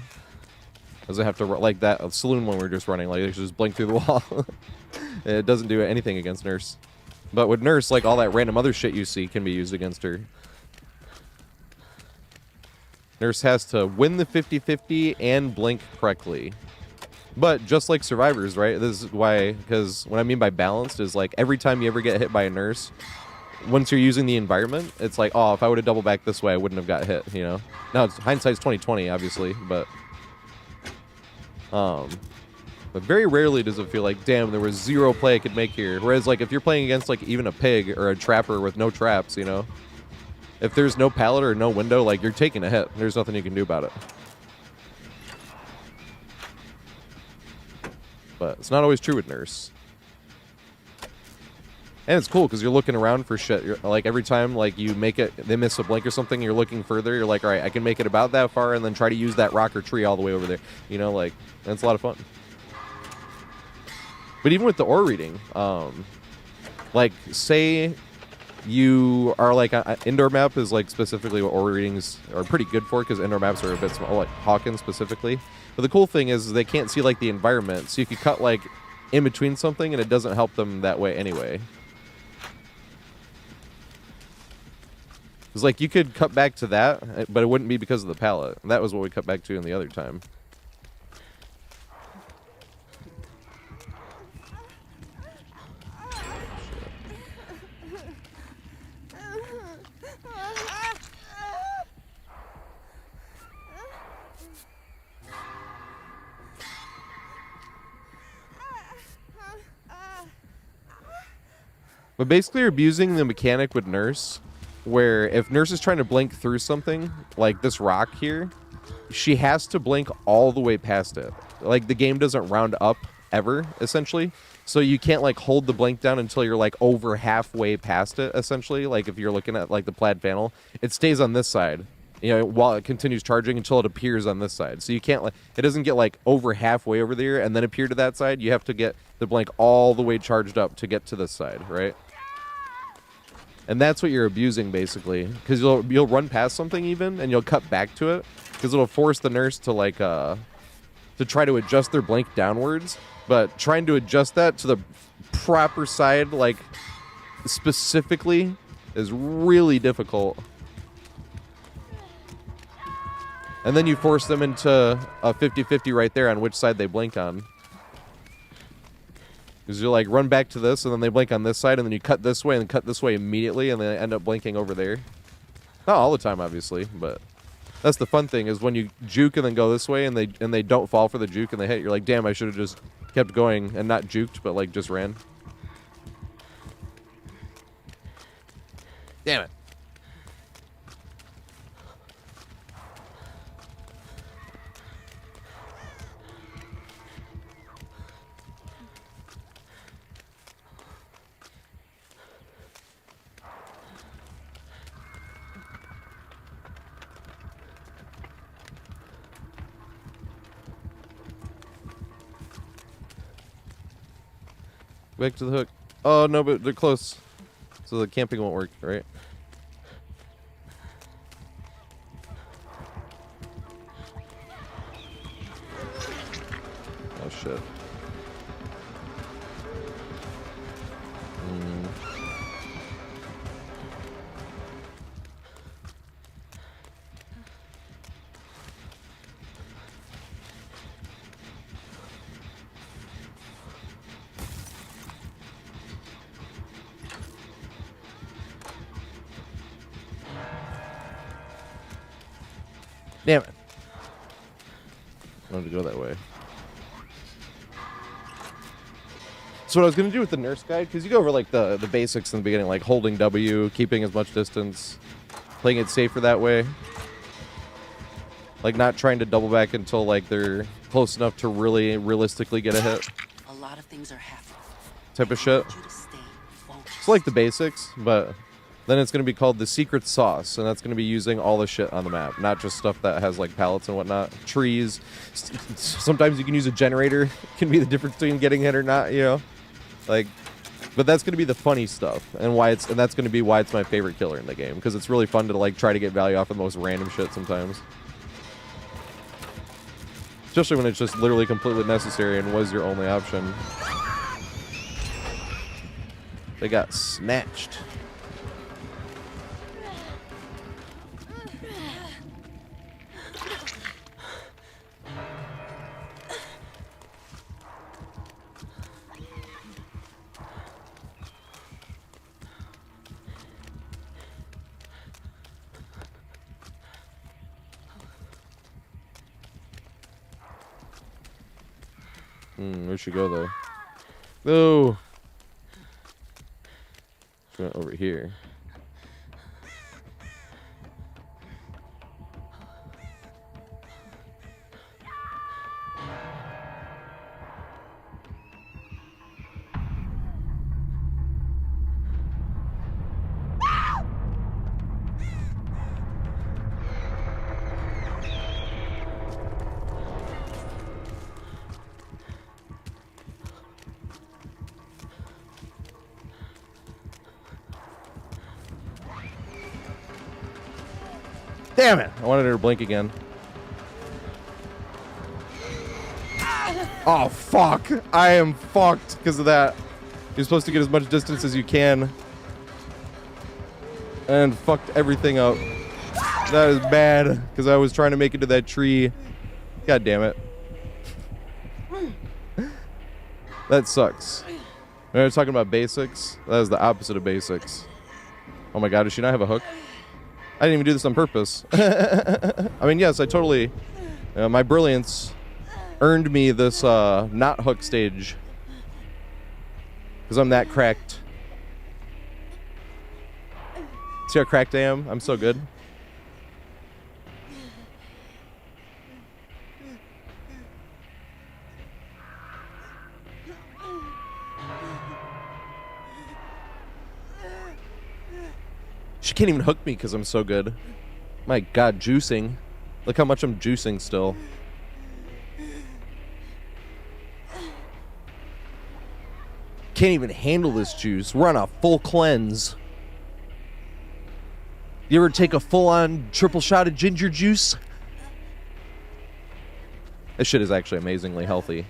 Doesn't have to like that saloon one we were just running. Like, it just blink through the wall. It doesn't do anything against Nurse. But with Nurse, like all that random other shit you see can be used against her. Nurse has to win the 50-50 and blink correctly. But just like Survivors, right? This is why, because what I mean by balanced is like every time you ever get hit by a Nurse, once you're using the environment, it's like, oh, if I would have double back this way, I wouldn't have got hit, you know? Now, it's hindsight's 20/20, obviously, but very rarely does it feel like, damn, there was 0 play I could make here. Whereas, like, if you're playing against, like, even a pig or a trapper with no traps, you know? If there's no pallet or no window, like, you're taking a hit. There's nothing you can do about it. But it's not always true with Nurse. And it's cool because you're looking around for shit. You're, like, every time like you make it, they miss a blink or something, you're looking further. You're like, all right, I can make it about that far and then try to use that rock or tree all the way over there. You know, like, and it's a lot of fun. But even with the ore reading, like, say you are like, indoor map is like specifically what ore readings are pretty good for, because indoor maps are a bit small, like Hawkins specifically. But the cool thing is they can't see like the environment, so you could cut like in between something and it doesn't help them that way anyway. It's like you could cut back to that, but it wouldn't be because of the pallet. That was what we cut back to in the other time. But basically you're abusing the mechanic with Nurse, where if Nurse is trying to blink through something, like this rock here, she has to blink all the way past it. Like, the game doesn't round up ever, essentially. So you can't, like, hold the blink down until you're, like, over halfway past it, essentially. Like, if you're looking at, like, the plaid panel, it stays on this side, you know, while it continues charging until it appears on this side. So you can't, like, it doesn't get, like, over halfway over there and then appear to that side. You have to get the blink all the way charged up to get to this side, right? And that's what you're abusing, basically, because you'll run past something even, and you'll cut back to it, because it'll force the Nurse to, like, to try to adjust their blink downwards, but trying to adjust that to the proper side, like, specifically, is really difficult. And then you force them into a 50-50 right there on which side they blink on. Because you like run back to this, and then they blink on this side, and then you cut this way and cut this way immediately, and they end up blinking over there. Not all the time, obviously, but that's the fun thing, is when you juke and then go this way, and they don't fall for the juke and they hit, you're like, damn, I should have just kept going and not juked, but like just ran. Damn it. Back to the hook. Oh, no, but they're close. So the camping won't work, right? Oh, shit. Damn it. I wanted to go that way. So what I was going to do with the Nurse guide, because you go over like the basics in the beginning, like holding W, keeping as much distance, playing it safer that way. Like not trying to double back until like they're close enough to really realistically get a hit. A lot of things are happening. Type of shit. It's like the basics, but then it's going to be called the secret sauce, and that's going to be using all the shit on the map, not just stuff that has like pallets and whatnot. Trees. Sometimes you can use a generator. Can be the difference between getting hit or not, you know? Like, but that's going to be the funny stuff, and that's going to be why it's my favorite killer in the game, because it's really fun to like try to get value off of the most random shit sometimes. Especially when it's just literally completely necessary and was your only option. They got snatched. Where should go though? No. Went over here. Damn it! I wanted her to blink again. Oh, fuck! I am fucked because of that. You're supposed to get as much distance as you can. And fucked everything up. That is bad, because I was trying to make it to that tree. God damn it. That sucks. When I was talking about basics, that is the opposite of basics. Oh my god, does she not have a hook? I didn't even do this on purpose. I mean, yes, I totally... my brilliance earned me this not hook stage. Because I'm that cracked. See how cracked I am? I'm so good. She can't even hook me because I'm so good. My god, juicing. Look how much I'm juicing still. Can't even handle this juice. We're on a full cleanse. You ever take a full-on triple shot of ginger juice? This shit is actually amazingly healthy.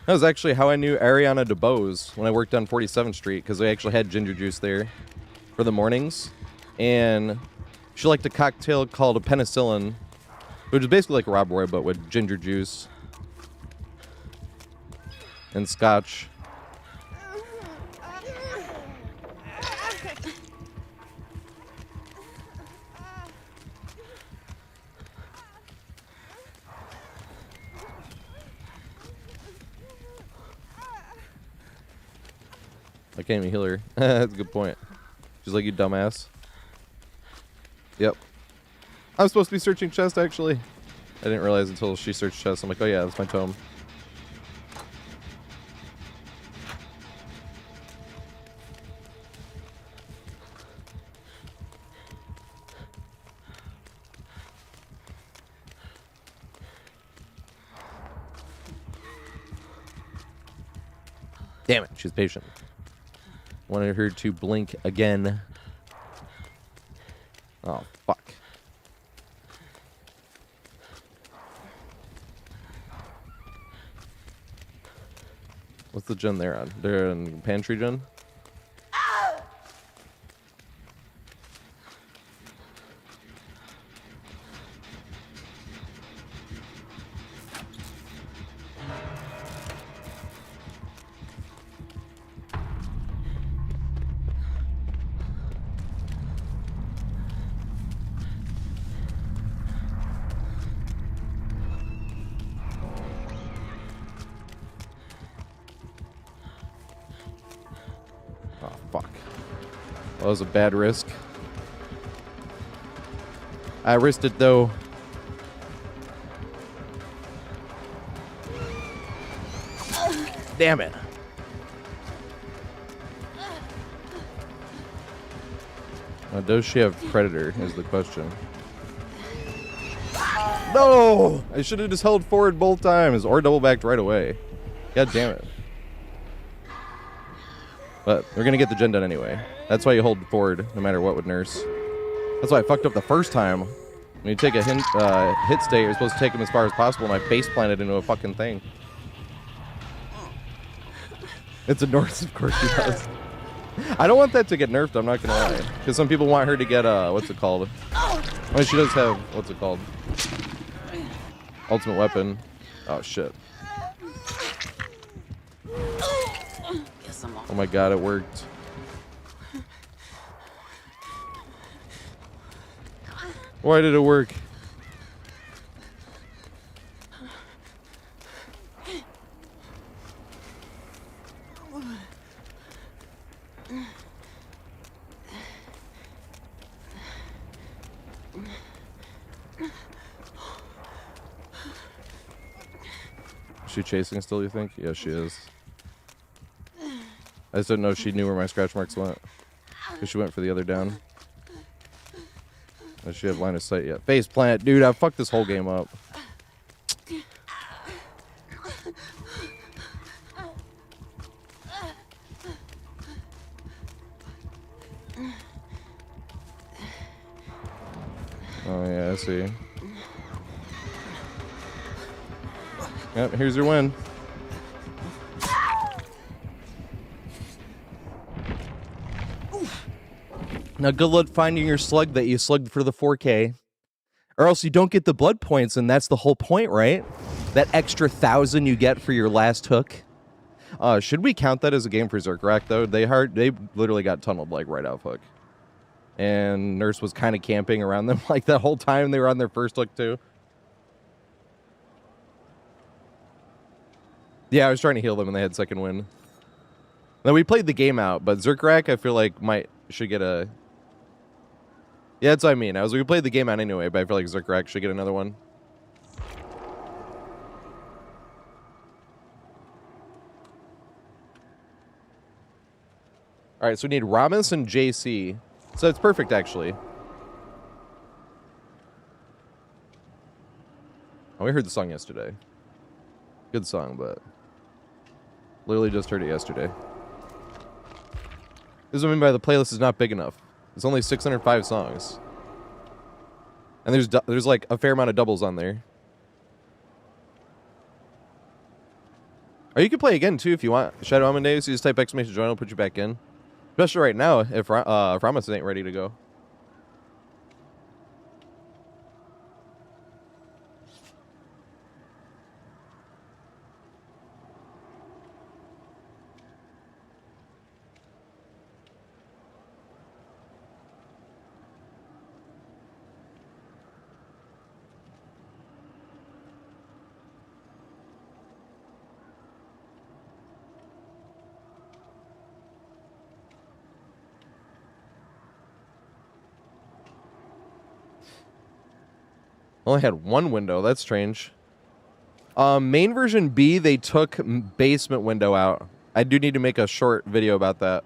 That was actually how I knew Ariana DeBose when I worked on 47th Street, because they actually had ginger juice there for the mornings. And she liked a cocktail called a penicillin, which is basically like Rob Roy, but with ginger juice and scotch. I can't even heal her. That's a good point. She's like, you dumbass. Yep. I'm supposed to be searching chest, actually. I didn't realize until she searched chest. I'm like, oh yeah, that's my tome. Damn it, she's patient. Wanted her to blink again. Oh, fuck. What's the gen they're on? They're in pantry gen? That was a bad risk. I risked it though. Damn it. Now, does she have Predator is the question. No! I should have just held forward both times or double backed right away. God damn it. But we're going to get the gen done anyway. That's why you hold forward no matter what with nurse. That's why I fucked up the first time. When you take a hit state, you're supposed to take him as far as possible, and I face planted into a fucking thing. It's a Norse, of course she does. I don't want that to get nerfed, I'm not going to lie. Because some people want her to get, what's it called? I mean, she does have, what's it called? Ultimate weapon. Oh, shit. Oh my god, it worked. Why did it work? Is she chasing still, you think? Yeah, she is. I just didn't know if she knew where my scratch marks went. Because she went for the other down. Does she have line of sight yet? Face plant, dude, I fucked this whole game up. Oh yeah, I see. Yep, here's your win. Now good luck finding your slug that you slugged for the 4K. Or else you don't get the blood points, and that's the whole point, right? That extra 1,000 you get for your last hook. Should we count that as a game for Zerkrak, though? They literally got tunneled, like, right off hook. and Nurse was kind of camping around them like the whole time they were on their first look too. Yeah, I was trying to heal them and they had second wind. Then we played the game out, but Zerkrak I feel like should get a... Yeah, that's what I mean. We played the game out anyway, but I feel like Zerkrak should get another one. All right, so we need Ramus and JC. So it's perfect, actually. Oh, we heard the song yesterday. Good song, but literally just heard it yesterday. This is what I mean by the playlist is not big enough. It's only 605 songs. And there's like a fair amount of doubles on there. Or you can play again, too, if you want. Shadow Amadeus, you just type exclamation join, it'll put you back in. Especially right now, if Ramus ain't ready to go. Only had one window. That's strange. Main version B, they took basement window out. I do need to make a short video about that.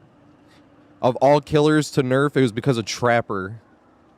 Of all killers to nerf, it was because of Trapper.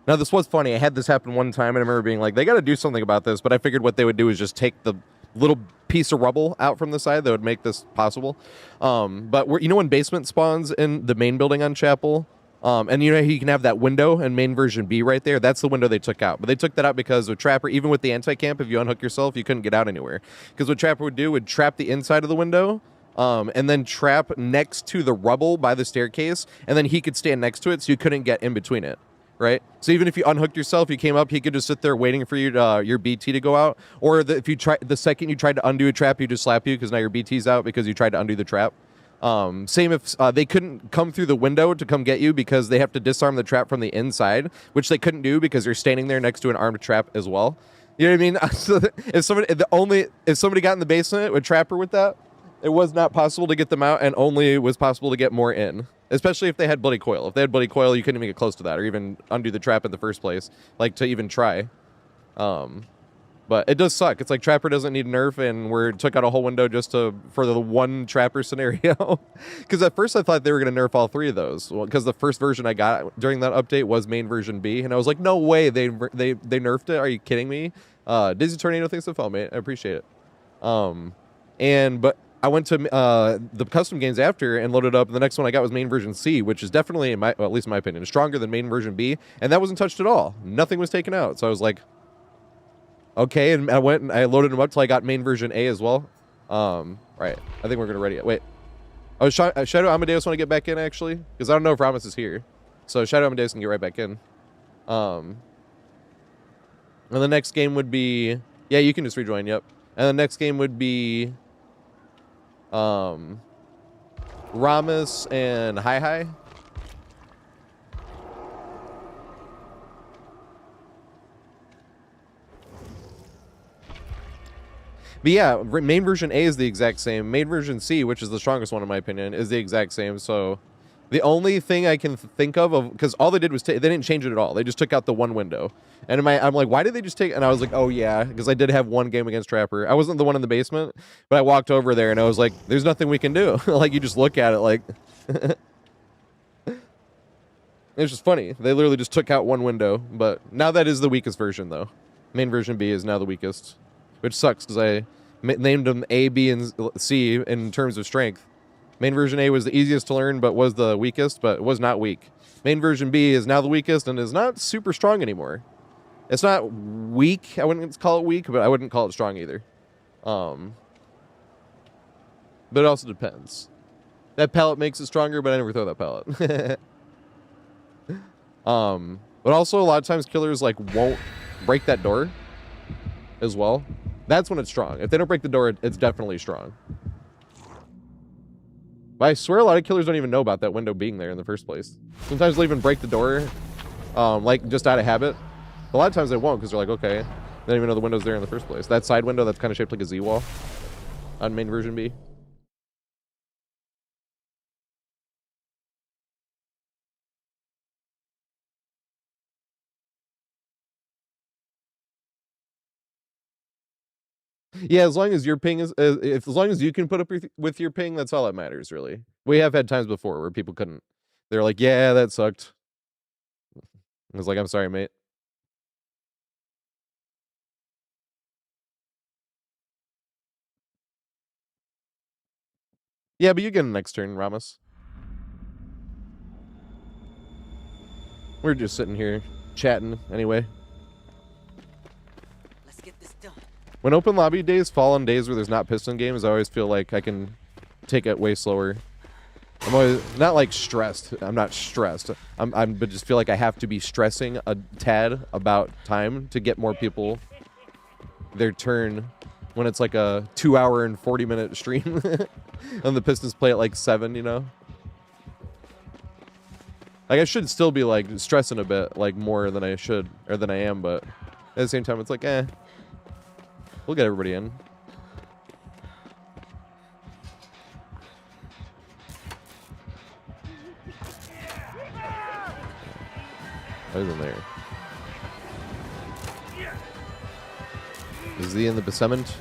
Now, this was funny. I had this happen one time, and I remember being like, they got to do something about this. But I figured what they would do is just take the little piece of rubble out from the side that would make this possible. But you know when basement spawns in the main building on Chapel? And you know you can have that window in main version B right there. That's the window they took out. But they took that out because with Trapper, even with the anti-camp, if you unhook yourself, you couldn't get out anywhere. Because what Trapper would do would trap the inside of the window, and then trap next to the rubble by the staircase, and then he could stand next to it so you couldn't get in between it. Right? So even if you unhooked yourself, you came up, he could just sit there waiting for you to, your BT to go out. Or if you the second you tried to undo a trap, he just slap you because now your BT's out because you tried to undo the trap. Same if they couldn't come through the window to come get you because they have to disarm the trap from the inside, which they couldn't do because you're standing there next to an armed trap as well. You know what I mean? So if somebody got in the basement with Trapper with that, it was not possible to get them out, and only was possible to get more in. Especially if they had Bloody Coil. If they had Bloody Coil, you couldn't even get close to that or even undo the trap in the first place, like to even try. But it does suck. It's like Trapper doesn't need nerf, and we took out a whole window just for the one Trapper scenario. Because at first I thought they were going to nerf all three of those. Well, because the first version I got during that update was main version B, and I was like, no way, they nerfed it. Are you kidding me? Dizzy Tornado, thanks for the follow, mate. I appreciate it. But I went to the custom games after and loaded up. The next one I got was main version C, which is definitely, at least in my opinion, stronger than main version B, and that wasn't touched at all. Nothing was taken out. So I was like, okay, and I went and I loaded them up till I got main version A as well. Right, I think we're gonna ready it. Wait, Shadow Amadeus want to get back in actually, because I don't know if Ramus is here. So Shadow Amadeus can get right back in. And the next game would be, yeah, you can just rejoin. Yep. And the next game would be, Ramus and Hi. But yeah, main version A is the exact same. Main version C, which is the strongest one in my opinion, is the exact same. So the only thing I can think of because all they did was they didn't change it at all. They just took out the one window. And I'm like, why did they just take? And I was like, oh yeah, because I did have one game against Trapper. I wasn't the one in the basement, but I walked over there and I was like, there's nothing we can do. Like you just look at it like. It's just funny. They literally just took out one window. But now that is the weakest version though. Main version B is now the weakest. Which sucks because I named them A, B, and C in terms of strength. Main version A was the easiest to learn, but was the weakest, but was not weak. Main version B is now the weakest and is not super strong anymore. It's not weak. I wouldn't call it weak, but I wouldn't call it strong either. But it also depends. That pallet makes it stronger, but I never throw that pallet. But also a lot of times killers like won't break that door as well. That's when it's strong. If they don't break the door, it's definitely strong. But I swear a lot of killers don't even know about that window being there in the first place. Sometimes they'll even break the door like just out of habit. A lot of times they won't because they're like, okay, they don't even know the window's there in the first place. That side window that's kind of shaped like a Z wall on main version B. Yeah, as long as your ping is, as long as you can put up with your ping, that's all that matters, really. We have had times before where people couldn't. They're like, yeah, that sucked. I was like, I'm sorry, mate. Yeah, but you get a next turn, Ramos. We're just sitting here chatting anyway. Let's get this done. When open lobby days fall on days where there's not piston games, I always feel like I can take it way slower. I'm always not like stressed. I'm not stressed. but just feel like I have to be stressing a tad about time to get more people their turn when it's like a 2-hour and 40-minute stream and the Pistons play at like 7, you know? Like I should still be like stressing a bit like more than I should or than I am, but at the same time it's like, we'll get everybody in. Who's in there? Is he in the basement?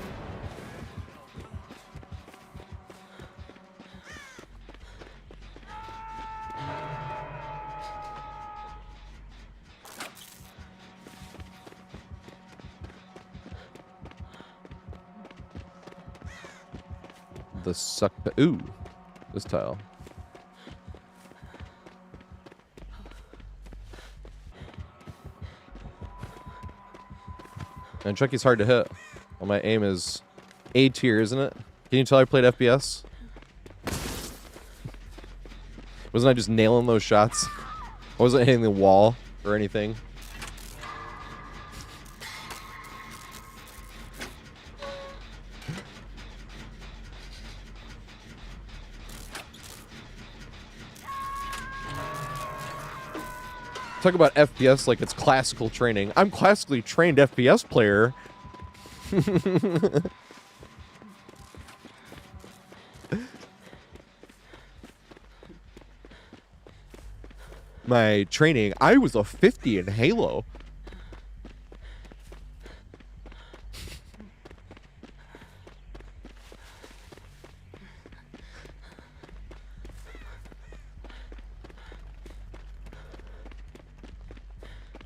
The suck. Ooh, this tile. And Chucky's hard to hit. Well, my aim is A tier, isn't it? Can you tell I played FPS? Wasn't I just nailing those shots? I wasn't hitting the wall or anything. Talk about FPS like it's classical training. I'm classically trained FPS player. My training, I was a 50 in Halo.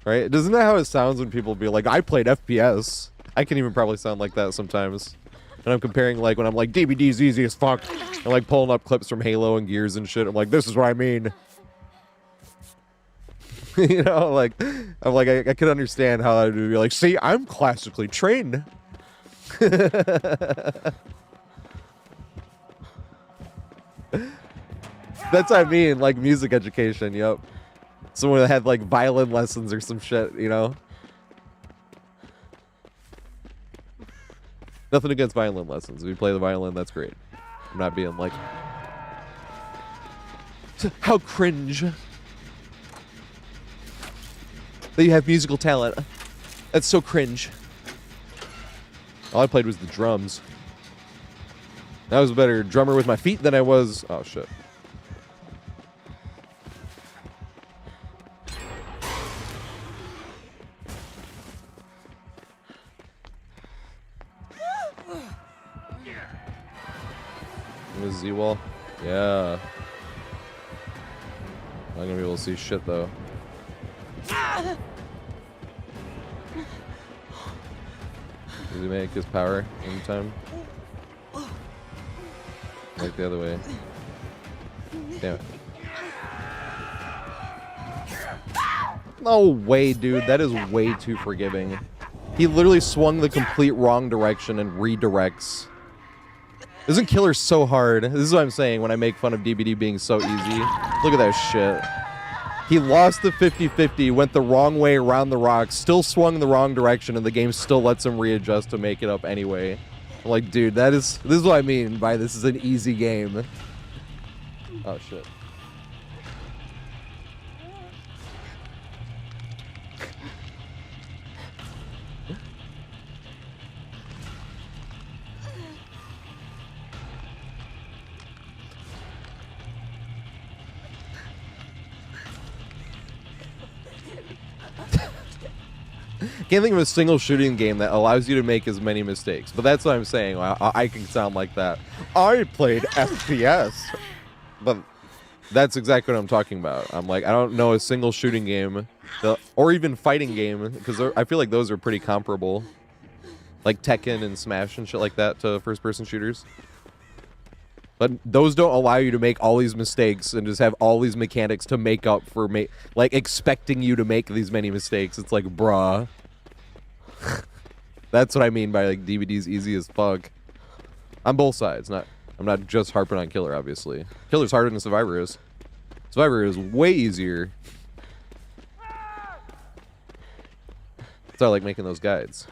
Right? Isn't that how it sounds when people be like, I played FPS? I can even probably sound like that sometimes. And I'm comparing, like, when I'm like, DBD's easy as fuck. I'm like pulling up clips from Halo and Gears and shit. I'm like, this is what I mean. You know, like, I'm like, I could understand how I'd be like, see, I'm classically trained. That's what I mean, like music education, yep. Someone that had like violin lessons or some shit, you know? Nothing against violin lessons. If you play the violin, that's great. I'm not being like, how cringe that you have musical talent. That's so cringe. All I played was the drums. I was a better drummer with my feet than I was. Oh shit. With Z-wall? Yeah. I'm not gonna be able to see shit though. Does he make his power in time? Like the other way. Damn it. No way, dude. That is way too forgiving. He literally swung the complete wrong direction and redirects. Isn't killer so hard? This is what I'm saying when I make fun of DBD being so easy. Look at that shit. He lost the 50-50, went the wrong way around the rock, still swung the wrong direction, and the game still lets him readjust to make it up anyway. I'm like, dude, this is what I mean by this is an easy game. Oh, shit. Can't think of a single shooting game that allows you to make as many mistakes. But that's what I'm saying. I can sound like that. I played FPS. But that's exactly what I'm talking about. I'm like, I don't know a single shooting game or even fighting game, because I feel like those are pretty comparable. Like Tekken and Smash and shit like that to first-person shooters. But those don't allow you to make all these mistakes and just have all these mechanics to make up for like expecting you to make these many mistakes. It's like, bruh. That's what I mean by like DBD's easy as fuck. On both sides. I'm not just harping on Killer, obviously. Killer's harder than Survivor is. Survivor is way easier. So I like making those guides.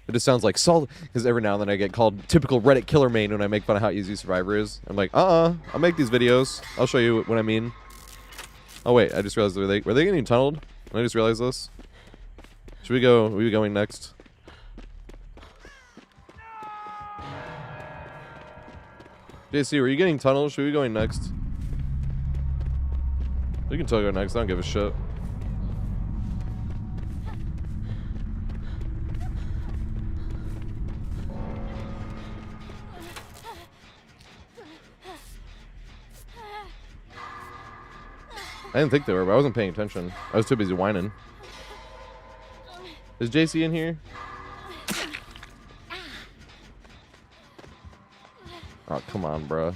It just sounds like salt, because every now and then I get called typical Reddit killer main when I make fun of how easy Survivor is. I'm like, I'll make these videos. I'll show you what I mean. Oh wait, I just realized were they getting tunneled? Did I just realize this? Should we go? Are we going next? JC, were you getting tunneled? Should we be going next? We can totally go next. I don't give a shit. I didn't think they were, but I wasn't paying attention. I was too busy whining. Is JC in here? Oh, come on, bro.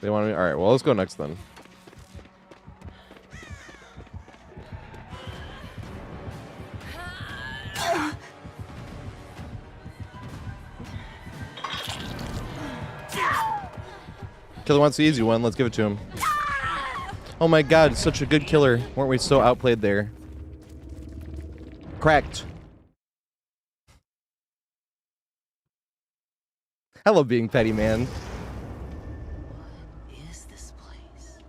They want me? Alright, well, let's go next then. Killer wants the easy one. Let's give it to him. Oh my god, such a good killer. Weren't we so outplayed there? Cracked. I love being petty, man. What is this place?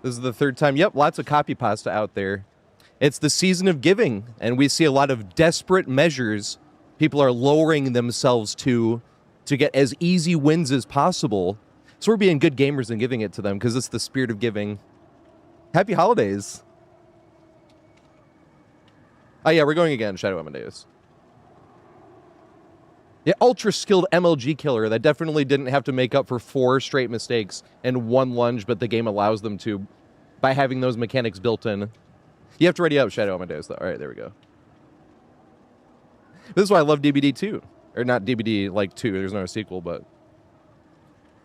This is the third time. Yep, lots of copy pasta out there. It's the season of giving, and we see a lot of desperate measures people are lowering themselves to get as easy wins as possible. So we're being good gamers and giving it to them because it's the spirit of giving. Happy holidays. Oh yeah, we're going again, Shadow Amadeus. Yeah, ultra skilled MLG killer that definitely didn't have to make up for 4 straight mistakes and 1 lunge, but the game allows them to by having those mechanics built in. You have to ready up Shadow Amadeus, though. All right, there we go. This is why I love DBD 2. Or not DBD, like, 2. There's no sequel, but...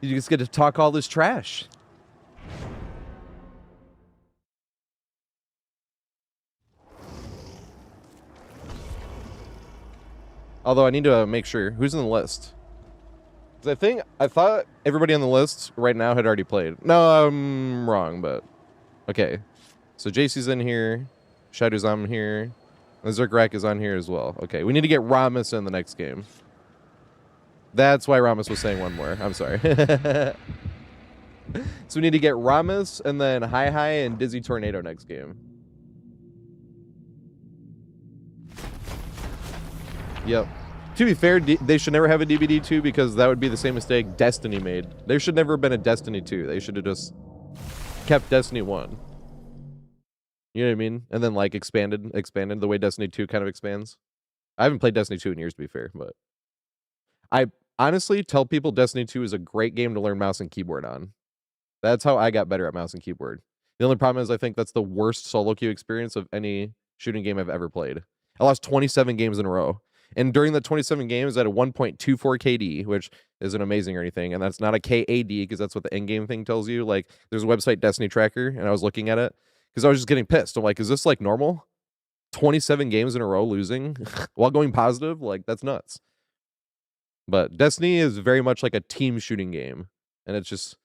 you just get to talk all this trash. Although I need to make sure. Who's in the list? Because I thought everybody on the list right now had already played. No, I'm wrong, but... okay. So JC's in here, Shadow's on here, and Zergrak is on here as well. Okay, we need to get Ramos in the next game. That's why Ramos was saying one more. I'm sorry. So we need to get Ramos and then Hi Hi and Dizzy Tornado next game. Yep. To be fair, they should never have a DBD 2 because that would be the same mistake Destiny made. There should never have been a Destiny 2. They should have just kept Destiny 1. You know what I mean? And then, like, expanded the way Destiny 2 kind of expands. I haven't played Destiny 2 in years, to be fair, but... I honestly tell people Destiny 2 is a great game to learn mouse and keyboard on. That's how I got better at mouse and keyboard. The only problem is I think that's the worst solo queue experience of any shooting game I've ever played. I lost 27 games in a row. And during the 27 games, I had a 1.24 KD, which isn't amazing or anything. And that's not a KAD, because that's what the in-game thing tells you. Like, there's a website, Destiny Tracker, and I was looking at it. Because I was just getting pissed. I'm like, is this like normal? 27 games in a row losing while going positive? Like, that's nuts. But Destiny is very much like a team shooting game. And it's just,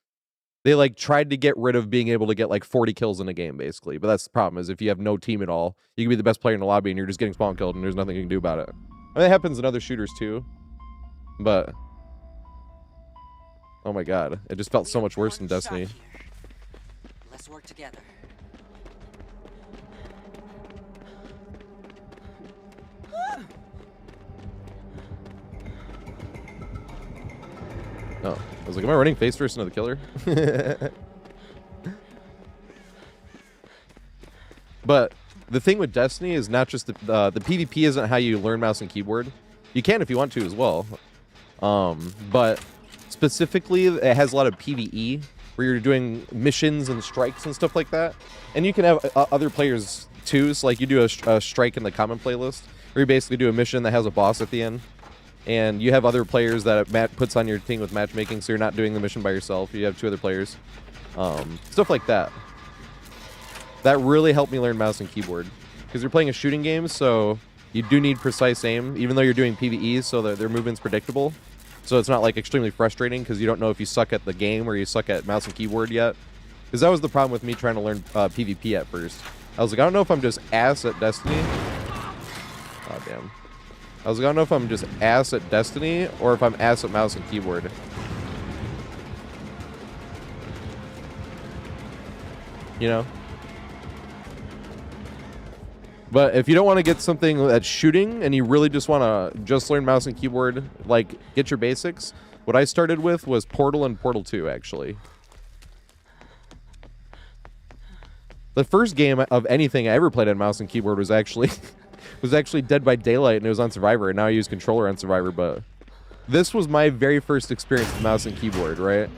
they like tried to get rid of being able to get like 40 kills in a game, basically. But that's the problem, is if you have no team at all, you can be the best player in the lobby and you're just getting spawn killed and there's nothing you can do about it. I mean, it happens in other shooters too. But, oh my god, it just felt so much worse in Destiny. Let's work together. Oh, I was like, am I running face first into the killer? But the thing with Destiny is not just the PvP isn't how you learn mouse and keyboard. You can if you want to as well. But specifically, it has a lot of PvE where you're doing missions and strikes and stuff like that. And you can have other players too. So like you do a strike in the common playlist, where you basically do a mission that has a boss at the end. And you have other players that Matt puts on your team with matchmaking, so you're not doing the mission by yourself. You have 2 other players. Stuff like that. That really helped me learn mouse and keyboard. Because you're playing a shooting game, so you do need precise aim, even though you're doing PvE, so that their movement's predictable. So it's not like extremely frustrating, because you don't know if you suck at the game or you suck at mouse and keyboard yet. Because that was the problem with me trying to learn PvP at first. I was like, I don't know if I'm just ass at Destiny. Oh, damn. I was like, I don't know if I'm just ass at Destiny or if I'm ass at mouse and keyboard. You know? But if you don't want to get something that's shooting and you really just want to just learn mouse and keyboard, like get your basics, what I started with was Portal and Portal 2, actually. The first game of anything I ever played on mouse and keyboard was actually Dead by Daylight, and it was on Survivor, and now I use controller on Survivor, but this was my very first experience with mouse and keyboard, right?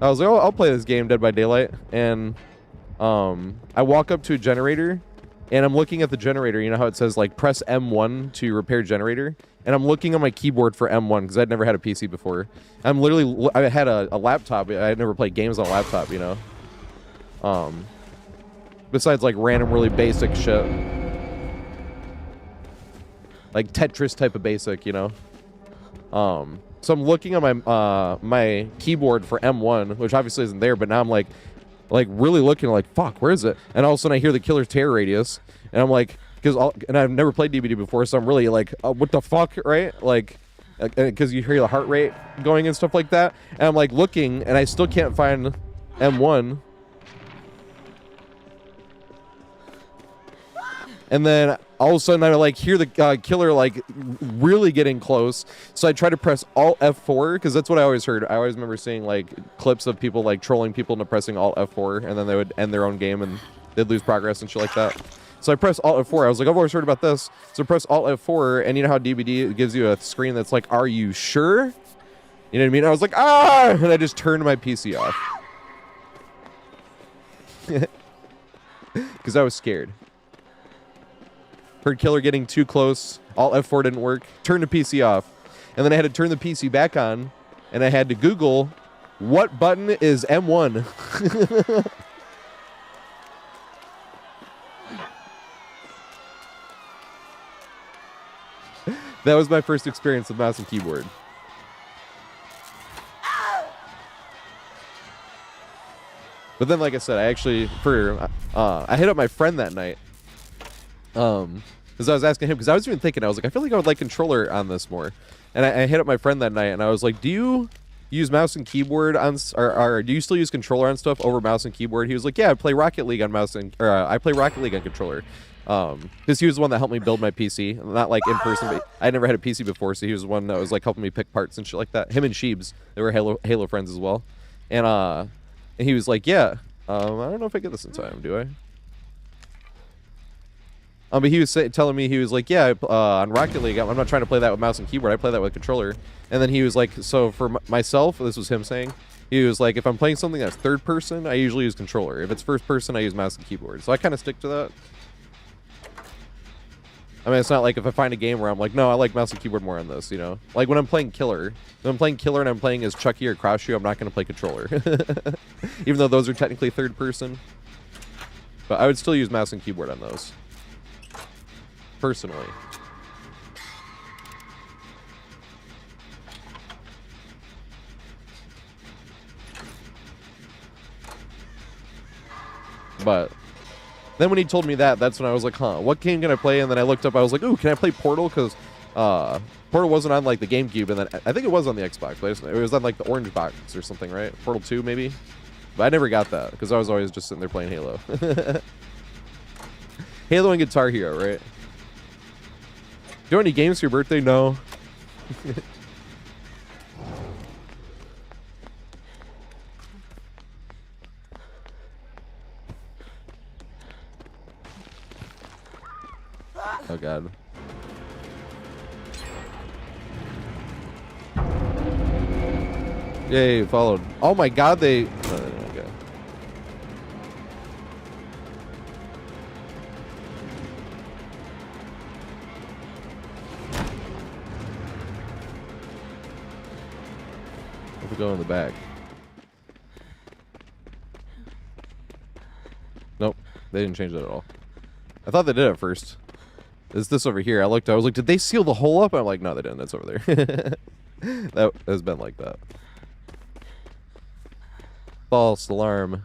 I was like, oh, I'll play this game, Dead by Daylight, and I walk up to a generator, and I'm looking at the generator. You know how it says, like, press M1 to repair generator? And I'm looking on my keyboard for M1, because I'd never had a PC before. I'm literally, I had a laptop. I had never played games on a laptop, you know? Besides, like, random, really basic shit. Like Tetris type of basic, you know? So I'm looking on my my keyboard for M1, which obviously isn't there, but now I'm like really looking, like, fuck, where is it? And all of a sudden I hear the killer's terror radius, and I'm like, and I've never played DBD before, so I'm really like, what the fuck, right? Like, because you hear the heart rate going and stuff like that, and I'm like looking, and I still can't find M1. And then all of a sudden I like hear the killer like really getting close. So I try to press Alt F4, because that's what I always heard. I always remember seeing like clips of people like trolling people into pressing Alt F4, and then they would end their own game and they'd lose progress and shit like that. So I pressed Alt F4. I was like, I've always heard about this. So I press Alt F4, and you know how DBD gives you a screen that's like, are you sure? You know what I mean? I was like, ah! And I just turned my PC off. Because I was scared. Heard killer getting too close. Alt F4 didn't work. Turned the PC off. And then I had to turn the PC back on. And I had to Google, what button is M1? That was my first experience with mouse and keyboard. But then, like I said, I actually, I hit up my friend that night. Because I was asking him, because I was even thinking, I was like, I feel like I would like controller on this more. And I hit up my friend that night, and I was like, do you use mouse and keyboard on, or do you still use controller on stuff over mouse and keyboard? He was like, yeah, I play Rocket League on mouse and, I play Rocket League on controller. Because he was the one that helped me build my PC, not like in person, but I never had a PC before, so he was the one that was like helping me pick parts and shit like that. Him and Sheebs, they were Halo friends as well. And he was like, yeah, I don't know if I get this in time, do I? But he was telling me, he was like, yeah, on Rocket League, I'm not trying to play that with mouse and keyboard. I play that with controller. And then he was like, so for myself, this was him saying, he was like, if I'm playing something that's third person, I usually use controller. If it's first person, I use mouse and keyboard. So I kind of stick to that. I mean, it's not like if I find a game where I'm like, no, I like mouse and keyboard more on this, you know? Like when I'm playing Killer. When I'm playing Killer and I'm playing as Chucky or Crossshoe, I'm not going to play controller. Even though those are technically third person. But I would still use mouse and keyboard on those. Personally. But then when he told me that, that's when I was like, huh, what game can I play? And then I looked up, I was like, ooh, can I play Portal? Because Portal wasn't on like the GameCube, and then I think it was on the Xbox, but it was on like the orange box or something, right? Portal 2 maybe? But I never got that because I was always just sitting there playing Halo. Halo and Guitar Hero, right? Do you have any games for your birthday? No. Oh god. Yay, followed. Oh my god, they... okay. If we go in the back. Nope, they didn't change that at all. I thought they did at first. Is this over here? I looked, I was like, did they seal the hole up? I'm like, no, they didn't. That's over there. That has been like that. False alarm.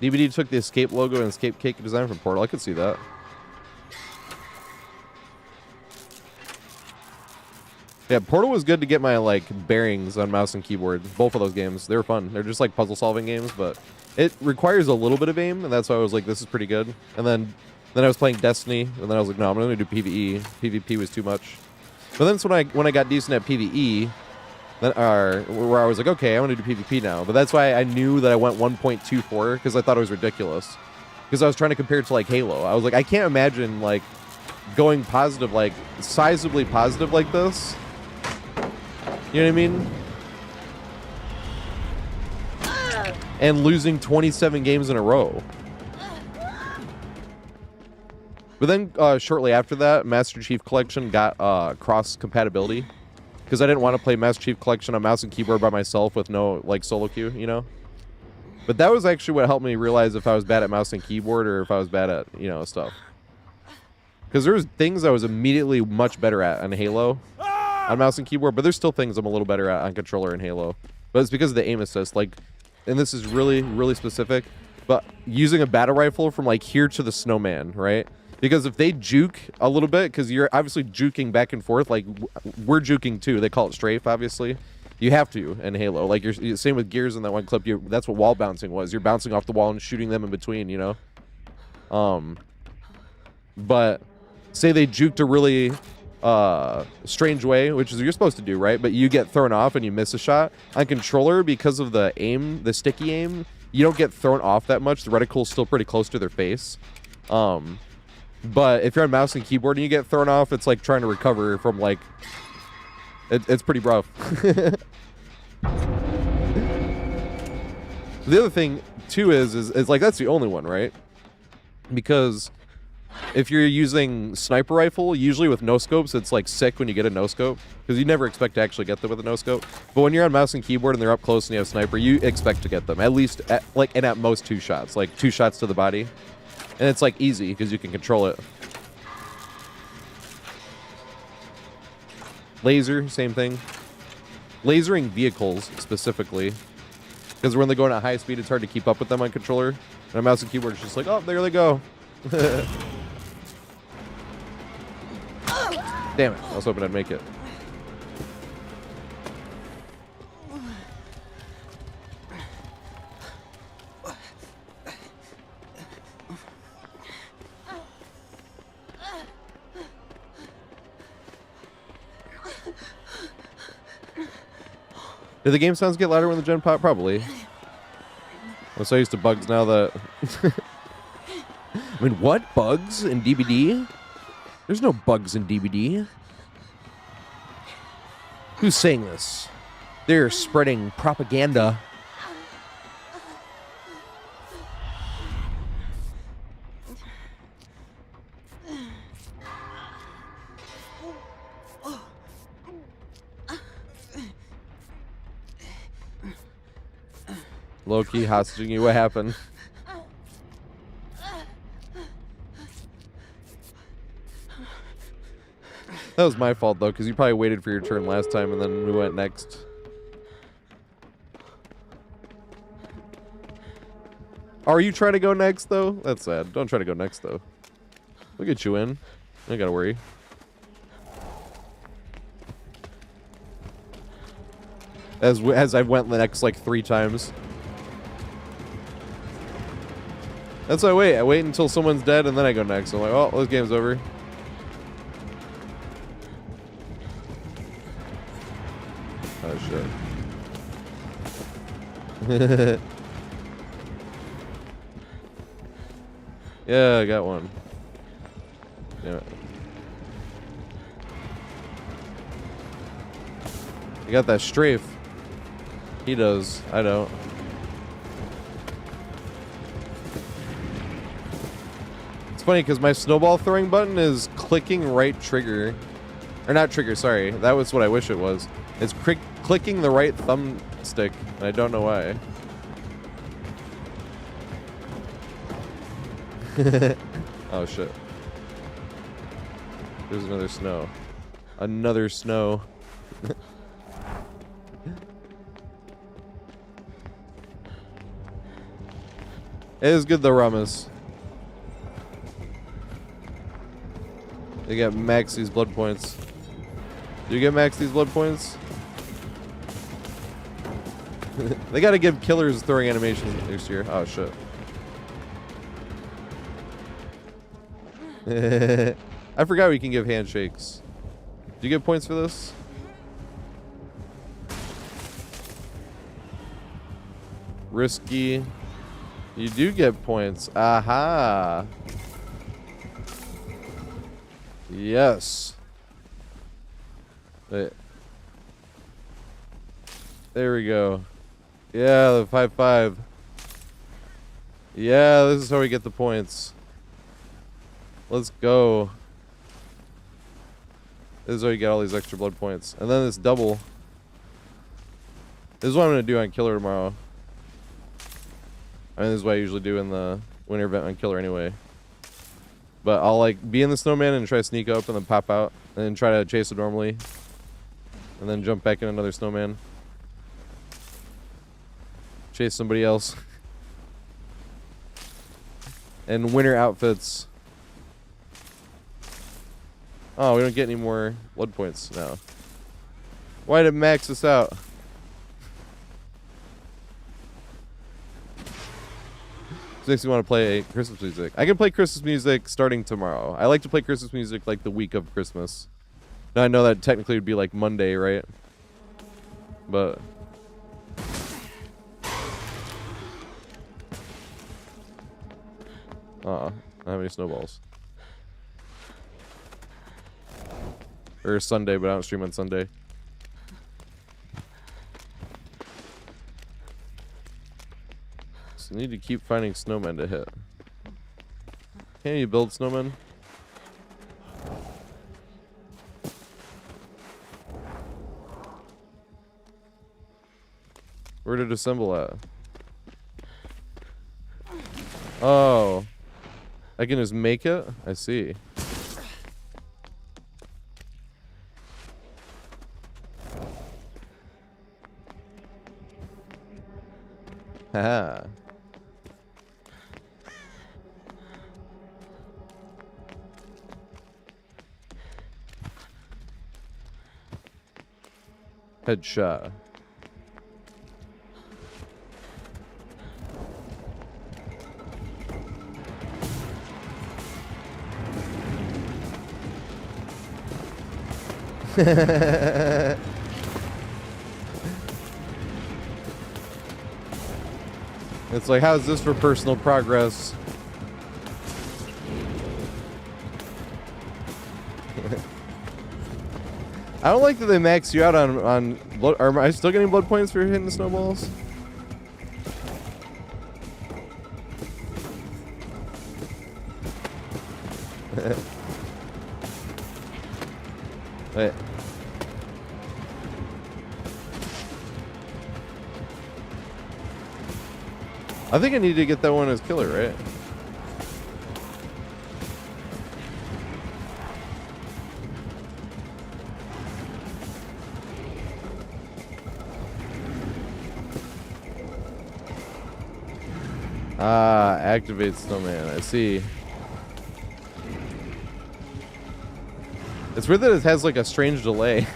DVD took the escape logo and escape cake design from Portal. I could see that. Yeah, Portal was good to get my like bearings on mouse and keyboard. Both of those games, they were fun. They're just like puzzle solving games, but it requires a little bit of aim, and that's why I was like, this is pretty good. And then I was playing Destiny, and then I was like, no, I'm gonna do PvE. PvP was too much. But then when I got decent at PvE, then where I was like, okay, I want to do PvP now. But that's why I knew that I went 1.24 because I thought it was ridiculous. Because I was trying to compare it to like Halo. I was like, I can't imagine like going positive, like sizably positive like this. You know what I mean? And losing 27 games in a row. But then shortly after that, Master Chief Collection got cross compatibility. Because I didn't want to play Master Chief Collection on mouse and keyboard by myself with no like solo queue, you know? But that was actually what helped me realize if I was bad at mouse and keyboard or if I was bad at, you know, stuff. Because there's things I was immediately much better at on Halo on mouse and keyboard, but there's still things I'm a little better at on controller and Halo. But it's because of the aim assist, like, and this is really, really specific, but using a battle rifle from like here to the snowman, right? Because if they juke a little bit, because you're obviously juking back and forth, like we're juking too. They call it strafe, obviously. You have to in Halo. Like you're same with Gears in that one clip. That's what wall bouncing was. You're bouncing off the wall and shooting them in between, you know. But say they juked a really strange way, which is what you're supposed to do, right? But you get thrown off and you miss a shot on controller because of the aim, the sticky aim. You don't get thrown off that much. The reticle's still pretty close to their face. But if you're on mouse and keyboard and you get thrown off, it's like trying to recover from like... It's pretty rough. The other thing, too, is like that's the only one, right? Because if you're using sniper rifle, usually with no-scopes, it's like sick when you get a no-scope. Because you never expect to actually get them with a no-scope. But when you're on mouse and keyboard and they're up close and you have sniper, you expect to get them. At least, at most 2 shots. Like 2 shots to the body. And it's like easy because you can control it. Laser, same thing. Lasering vehicles specifically. Because when they're going at high speed, it's hard to keep up with them on controller. And a mouse and keyboard is just like, oh, there they go. Damn it. I was hoping I'd make it. Did the game sounds get louder when the gen pop? Probably. I'm so used to bugs now that... I mean, what? Bugs in DBD? There's no bugs in DBD. Who's saying this? They're spreading propaganda. Low-key hostage you. What happened? That was my fault, though, because you probably waited for your turn last time, and then we went next. Are you trying to go next, though? That's sad. Don't try to go next, though. We'll get you in. I ain't gotta worry. As I went the next like 3 times. That's why I wait. I wait until someone's dead and then I go next. I'm like, oh, this game's over. Oh shit. Yeah, I got one. Damn it. I got that strafe. He does. I don't. It's funny because my snowball throwing button is clicking right trigger. Or not trigger, sorry. That was what I wish it was. It's clicking the right thumbstick, and I don't know why. Oh shit. There's another snow. Another snow. It is good though, Ramas. They got max these blood points. Do you get max these blood points? They gotta give killers throwing animations next year. Oh shit. I forgot we can give handshakes. Do you get points for this? Risky. You do get points. Aha. Yes. Wait. There we go. Yeah, the 5-5. Yeah, this is how we get the points. Let's go. This is how you get all these extra blood points. And then this double. This is what I'm going to do on Killer tomorrow. I mean, this is what I usually do in the winter event on Killer anyway. But I'll like be in the snowman and try to sneak up and then pop out. And then try to chase it normally. And then jump back in another snowman. Chase somebody else. And winter outfits. Oh, we don't get any more blood points now. Why did it max us out? This makes me want to play Christmas music. I can play Christmas music starting tomorrow. I like to play Christmas music like the week of Christmas. Now I know that technically would be like Monday, right? But I don't have any snowballs. Or Sunday, but I don't stream on Sunday. So I need to keep finding snowmen to hit. Can you build snowmen? Where did it assemble at? Oh. I can just make it? I see. Haha. Headshot. It's like, how's this for personal progress? I don't like that they max you out on blood. Am I still getting blood points for hitting the snowballs? Wait. I think I need to get that one as killer, right? Ah, activate snowman. I see. It's weird that it has like a strange delay.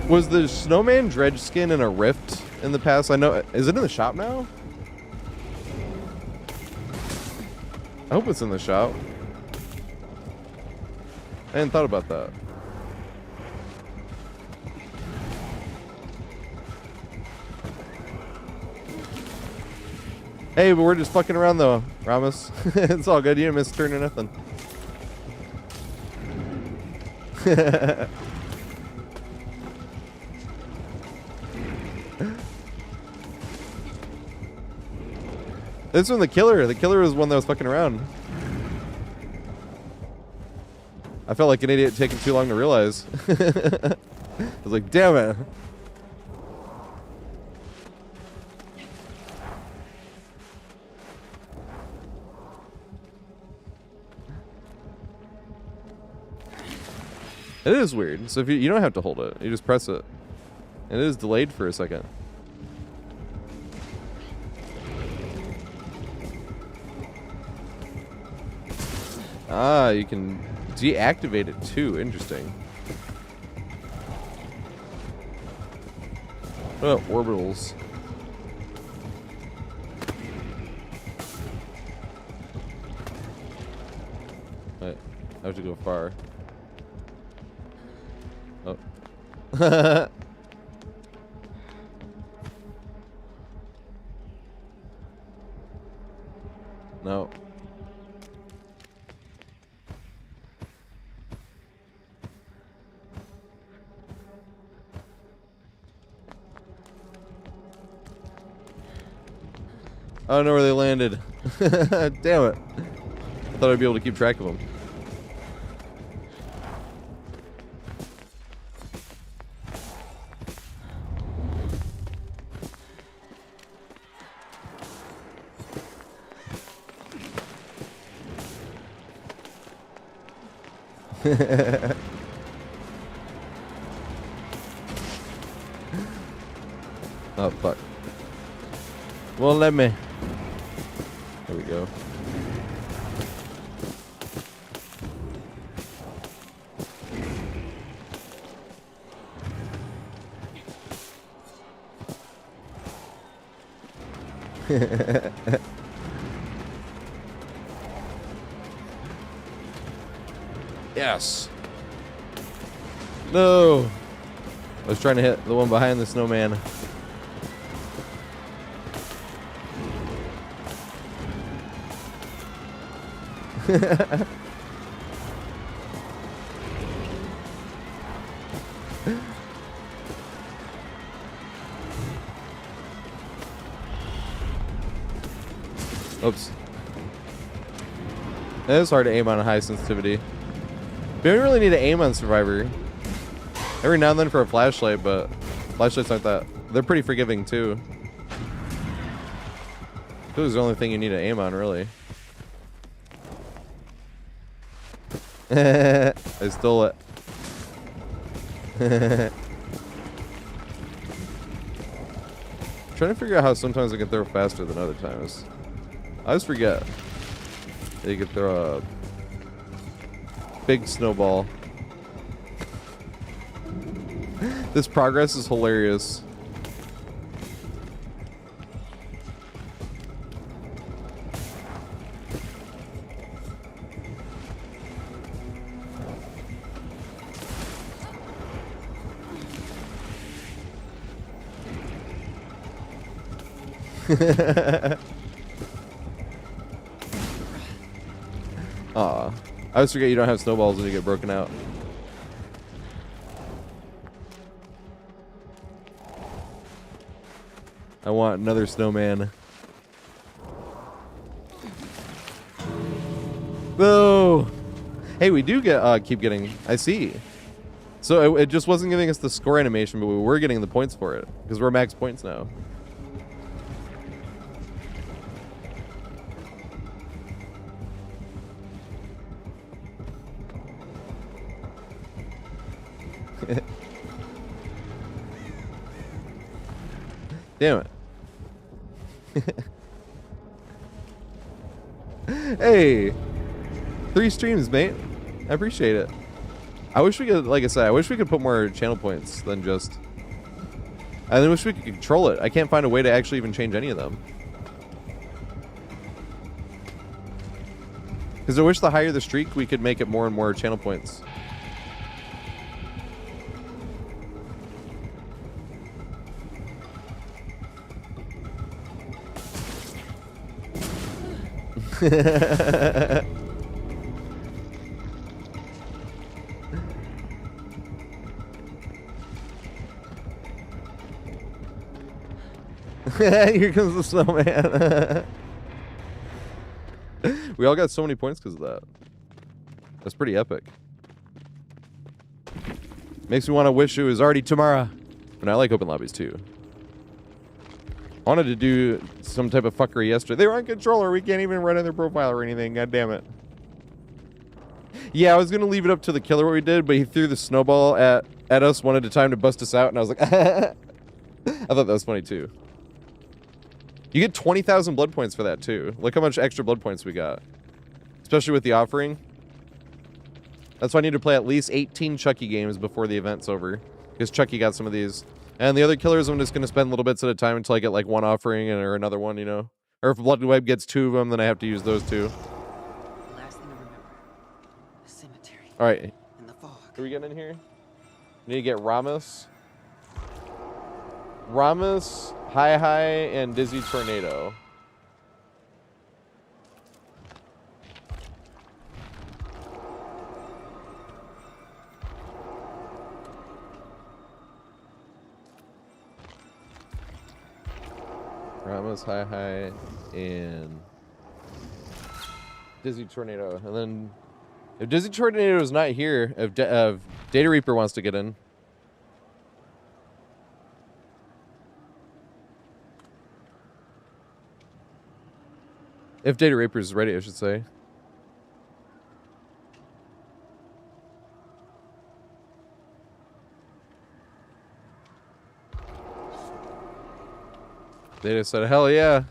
Was the snowman dredge skin in a rift in the past? I know. Is it in the shop now? I hope it's in the shop. I hadn't thought about that. Hey, but we're just fucking around though, Ramos. It's all good. You didn't miss a turn or nothing. This one, the killer. The killer was one that was fucking around. I felt like an idiot taking too long to realize. I was like, damn it. It is weird. So if you don't have to hold it, you just press it. And it is delayed for a second. Ah, you can deactivate it too. Interesting. Oh, orbitals. Wait, I have to go far. Oh. No. I don't know where they landed. Damn it. I thought I'd be able to keep track of them. Oh, fuck. Well, let me. There we go. Yes. No. I was trying to hit the one behind the snowman. Oops. It is hard to aim on a high sensitivity. We don't really need to aim on Survivor. Every now and then for a flashlight, but flashlights aren't that. They're pretty forgiving too. It was the only thing you need to aim on, really. I stole it. Trying to figure out how sometimes I can throw faster than other times. I always forget that you can throw a big snowball. This progress is hilarious. Aw. I always forget you don't have snowballs when you get broken out. I want another snowman. No. Hey, we do get keep getting. I see. So it just wasn't giving us the score animation, but we were getting the points for it because we're max points now. Damn it. Hey, 3 streams, mate. I appreciate it. I wish we could, like I said, I wish we could put more channel points than just. I wish we could control it. I can't find a way to actually even change any of them. Because I wish the higher the streak, we could make it more and more channel points. Here comes the snowman. We all got so many points because of that. That's pretty epic. Makes me want to wish it was already tomorrow. And I like open lobbies too. I wanted to do some type of fuckery yesterday. They were on controller. We can't even run in their profile or anything. God damn it. Yeah, I was going to leave it up to the killer what we did, but he threw the snowball at us one at a time to bust us out. And I was like, I thought that was funny too. You get 20,000 blood points for that too. Look how much extra blood points we got. Especially with the offering. That's why I need to play at least 18 Chucky games before the event's over. Because Chucky got some of these. And the other killers, I'm just going to spend little bits at a time until I get like one offering or another one, you know. Or if Blood Web gets 2 of them, then I have to use those 2. The last thing I remember. The cemetery. Alright. In the fog. Who are we getting in here? We need to get Ramos. Ramos, Hi Hi, and Dizzy Tornado. Ramos, Hi Hi, and Dizzy Tornado. And then if Dizzy Tornado is not here, if Data Reaper wants to get in. If Data Reaper is ready, I should say. Data said, hell yeah.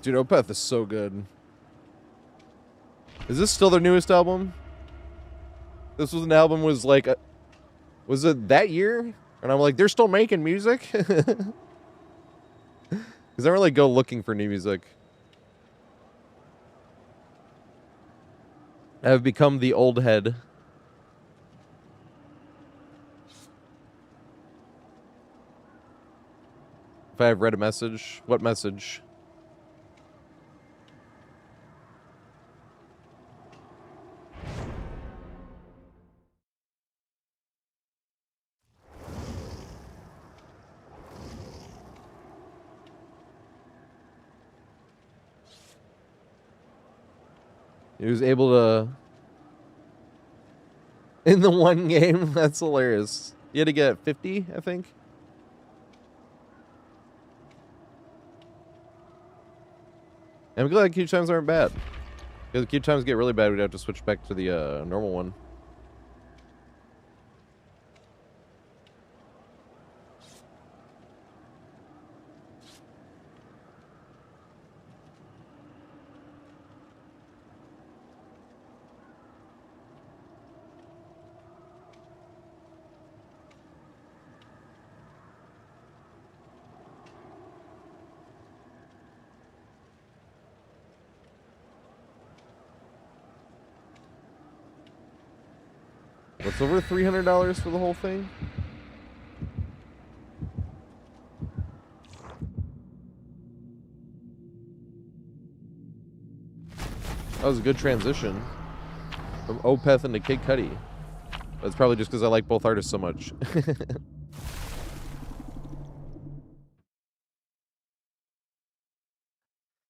Dude, Opeth is so good. Is this still their newest album? This was an album was like, was it that year? And I'm like, they're still making music? Because I don't really go looking for new music. I have become the old head. If I have read a message, what message? He was able to... In the one game? That's hilarious. You had to get 50, I think? I'm glad queue times aren't bad. Because queue times get really bad, we'd have to switch back to the normal one. What's over $300 for the whole thing? That was a good transition from Opeth into Kid Cudi. That's probably just because I like both artists so much.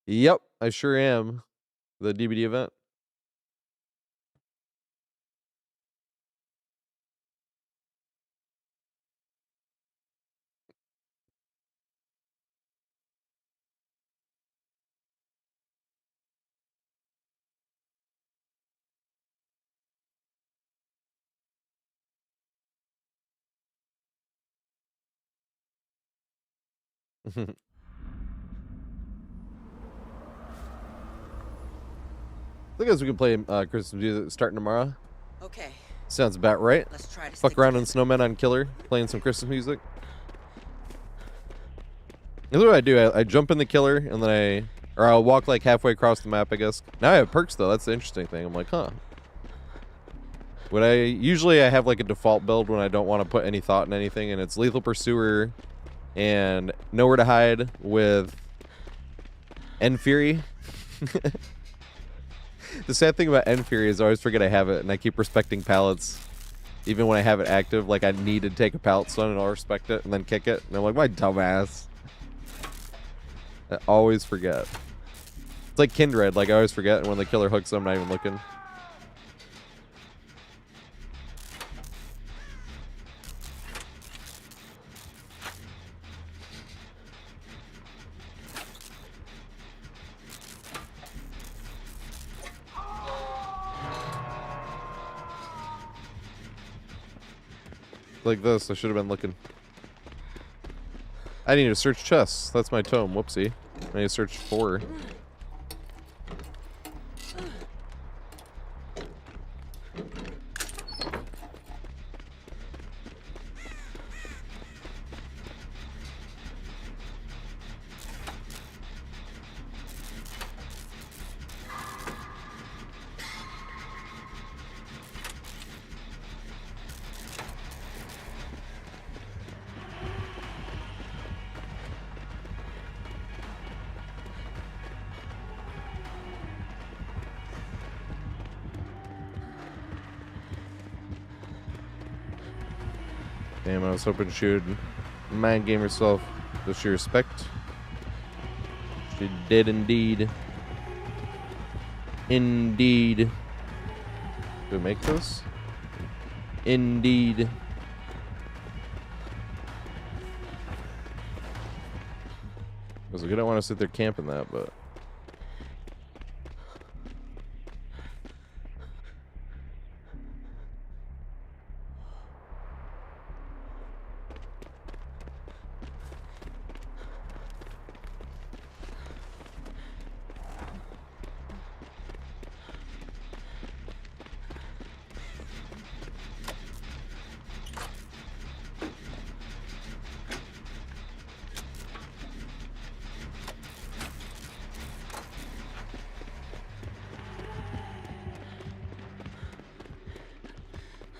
Yep, I sure am. The DVD event. I guess we can play Christmas music starting tomorrow. Okay, Sounds about right. let's try to Fuck stick around on together. Snowmen on Killer, playing some Christmas music. That's what I do. I jump in the Killer, and then I'll walk like halfway across the map, I guess. Now I have perks, though. That's the interesting thing. I'm like, huh. Usually I have like a default build when I don't want to put any thought in anything, and it's Lethal Pursuer and Nowhere to Hide with End Fury. The sad thing about End Fury is I always forget I have it, and I keep respecting pallets. Even when I have it active, like I need to take a pallet stun and I'll respect it and then kick it. And I'm like, my dumbass. I always forget. It's like Kindred, like I always forget, and when the killer hooks them, I'm not even looking. Like this, I should have been looking. I need to search chests. That's my tome. Whoopsie. I need to search for. Damn, I was hoping she would mind game herself. Does she respect? She did indeed. Indeed. Do we make this? Indeed. Because we don't want to sit there camping that, but.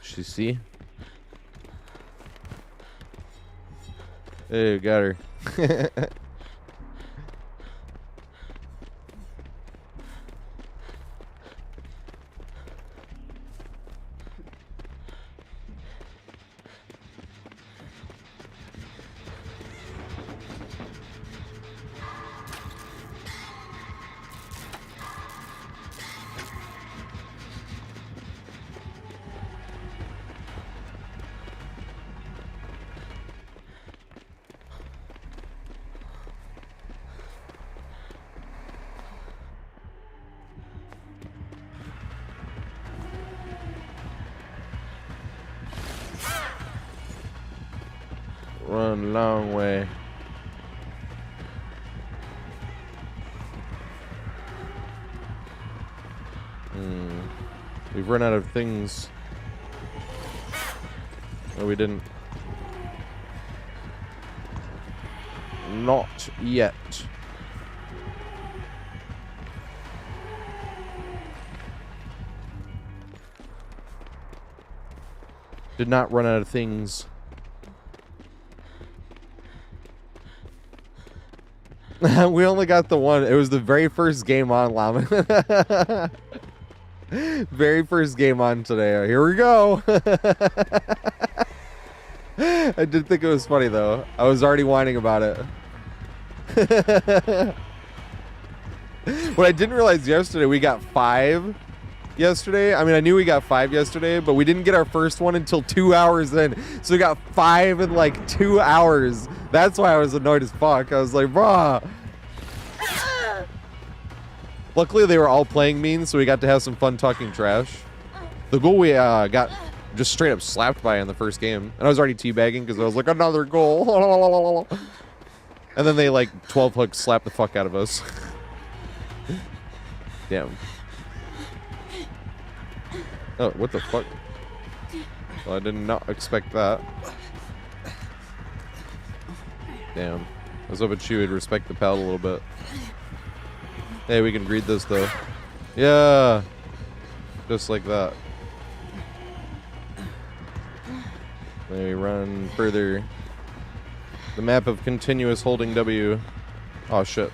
She see? Hey, got her. Run a long way. We've run out of things. No, we didn't. Not yet. Did not run out of things. We only got the one. It was the very first game on, Llama. Very first game on today. Here we go. I did think it was funny, though. I was already whining about it. What I didn't realize yesterday, we got 5 yesterday. I mean, I knew we got 5 yesterday, but we didn't get our first one until 2 hours in. So we got 5 in like 2 hours. That's why I was annoyed as fuck. I was like, bruh. Luckily, they were all playing mean, so we got to have some fun talking trash. The goal we got just straight up slapped by in the first game. And I was already teabagging because I was like, another goal. And then they, like, 12 hooks slap the fuck out of us. Damn. Oh, what the fuck? Well, I did not expect that. Damn. I was hoping she would respect the pallet a little bit. Hey, we can read this, though. Yeah! Just like that. Then we run further. The map of continuous holding W. Oh, shit.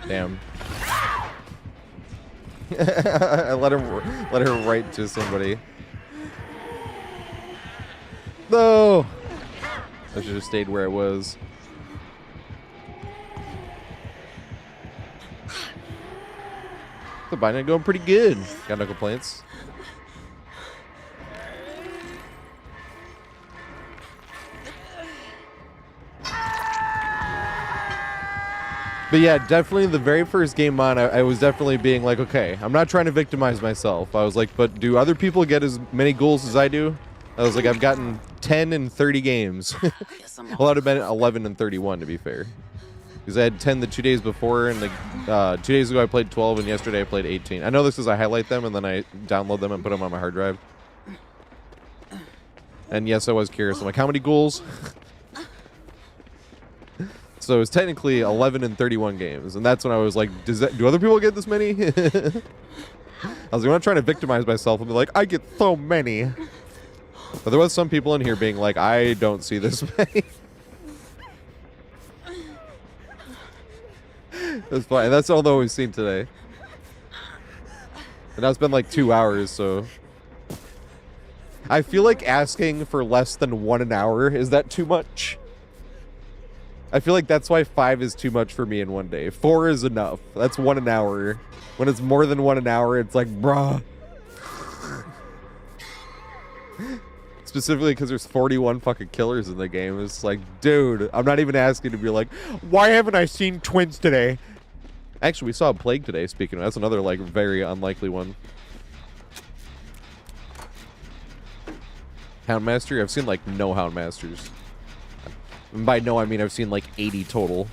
Damn. I let her write to somebody. No! I should have stayed where I was. The binding going pretty good. Got no complaints. But yeah, definitely the very first game on, I was definitely being like, okay, I'm not trying to victimize myself. I was like, but do other people get as many goals as I do? I was like, I've gotten 10 in 30 games. Well, it would have been 11 and 31, to be fair. Because I had 10 the 2 days before, and 2 days ago I played 12, and yesterday I played 18. I know this is I highlight them, and then I download them and put them on my hard drive. And yes, I was curious. I'm like, how many goals? So it's technically 11 and 31 games, and that's when I was like, do other people get this many? I was like, I'm not trying to victimize myself and be like, I get so many. But there was some people in here being like, I don't see this many. That's fine. And that's all that we've seen today. And now it's been like 2 hours, so I feel like asking for less than 1 an hour, is that too much? I feel like that's why 5 is too much for me in one day. 4 is enough. That's 1 an hour. When it's more than 1 an hour, it's like, bruh. Specifically because there's 41 fucking killers in the game. It's like, dude, I'm not even asking to be like, why haven't I seen twins today? Actually, we saw a plague today, speaking of. That's another, like, very unlikely one. Houndmaster? I've seen, like, no Houndmasters. And by no, I mean I've seen like 80 total,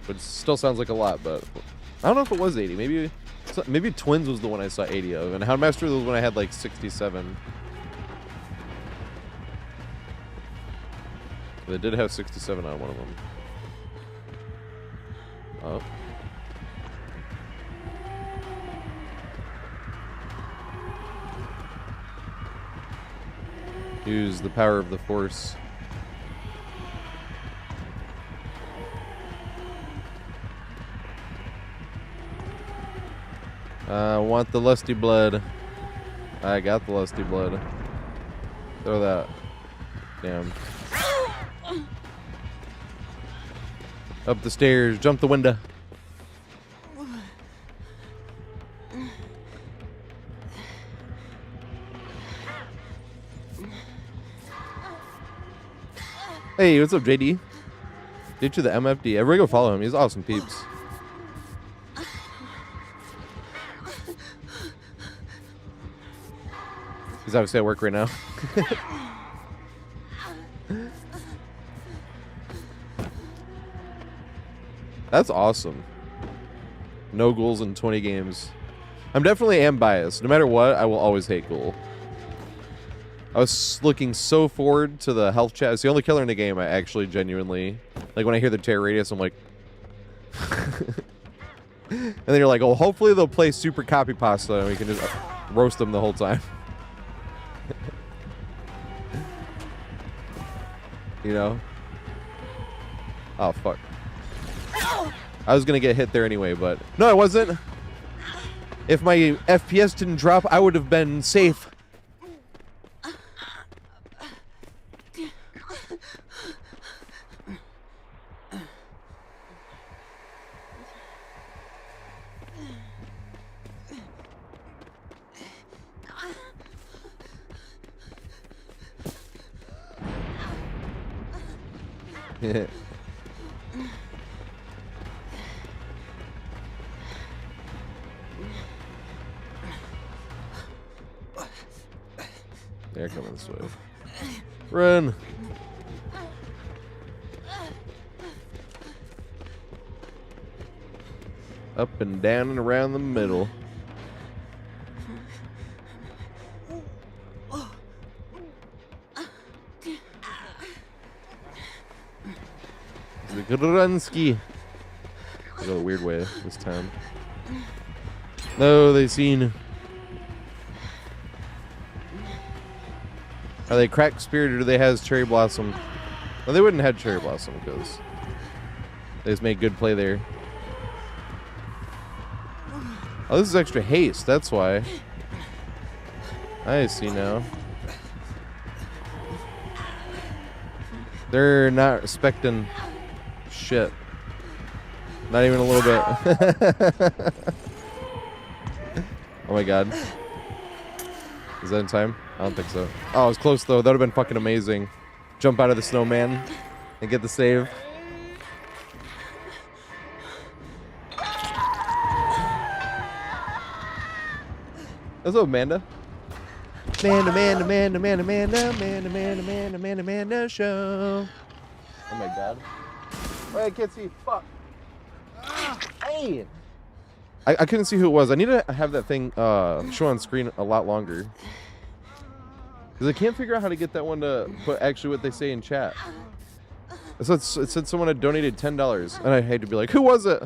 but it still sounds like a lot. But I don't know if it was 80. Maybe Twins was the one I saw 80 of, and Houndmaster was when I had like 67. They did have 67 on one of them. Oh. Use the power of the Force. I want the lusty blood. I got the lusty blood. Throw that. Damn. Up the stairs. Jump the window. Hey, what's up, JD? Dude to the MFD. Everybody go follow him. He's awesome peeps. He's obviously at work right now. That's awesome. No ghouls in 20 games. I'm definitely am biased. No matter what, I will always hate ghoul. I was looking so forward to the health chat. It's the only killer in the game I actually genuinely... Like, when I hear the terror radius, I'm like... And then you're like, oh, hopefully they'll play super copy pasta and we can just roast them the whole time. You know? Oh, fuck. I was gonna get hit there anyway, but... No, I wasn't! If my FPS didn't drop, I would have been safe. Yeah. They're coming this way. Run! Up and down and around the middle. The Grunsky. I go a weird way this time. No, they seen. Are they crack spirit or do they have cherry blossom? Well, they wouldn't have cherry blossom because they just made good play there. Oh, this is extra haste. That's why. I see now. They're not respecting shit. Not even a little bit. Oh my god. Is that in time? I don't think so. Oh, it was close though. That would have been fucking amazing. Jump out of the snowman and get the save. That's Amanda. Amanda show. Oh my god. Wait, I can't see. Fuck. Hey. I couldn't see who it was. I need to have that thing show on screen a lot longer. Because I can't figure out how to get that one to put actually what they say in chat. It said someone had donated $10. And I hate to be like, who was it?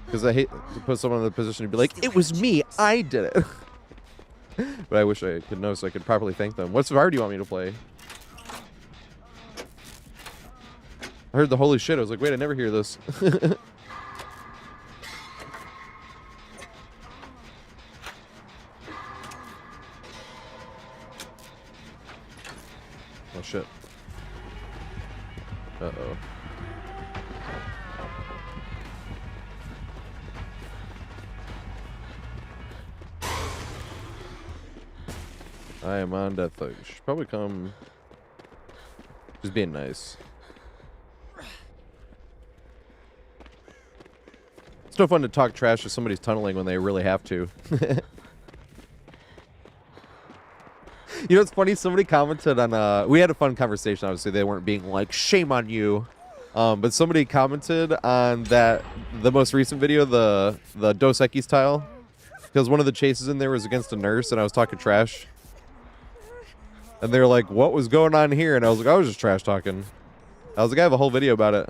Because I hate to put someone in the position to be like, it was me. I did it. But I wish I could know so I could properly thank them. What survivor do you want me to play? I heard the holy shit. I was like, wait, I never hear this. Oh shit. Uh-oh. I am on death thug. Should probably come just being nice. It's no fun to talk trash if somebody's tunneling when they really have to. You know, it's funny. Somebody commented on. We had a fun conversation. Obviously, they weren't being like, "Shame on you," but somebody commented on that the most recent video, the Dos Equis tile, because one of the chases in there was against a nurse, and I was talking trash, and they were like, "What was going on here?" And I was like, "I was just trash talking." I was like, "I have a whole video about it."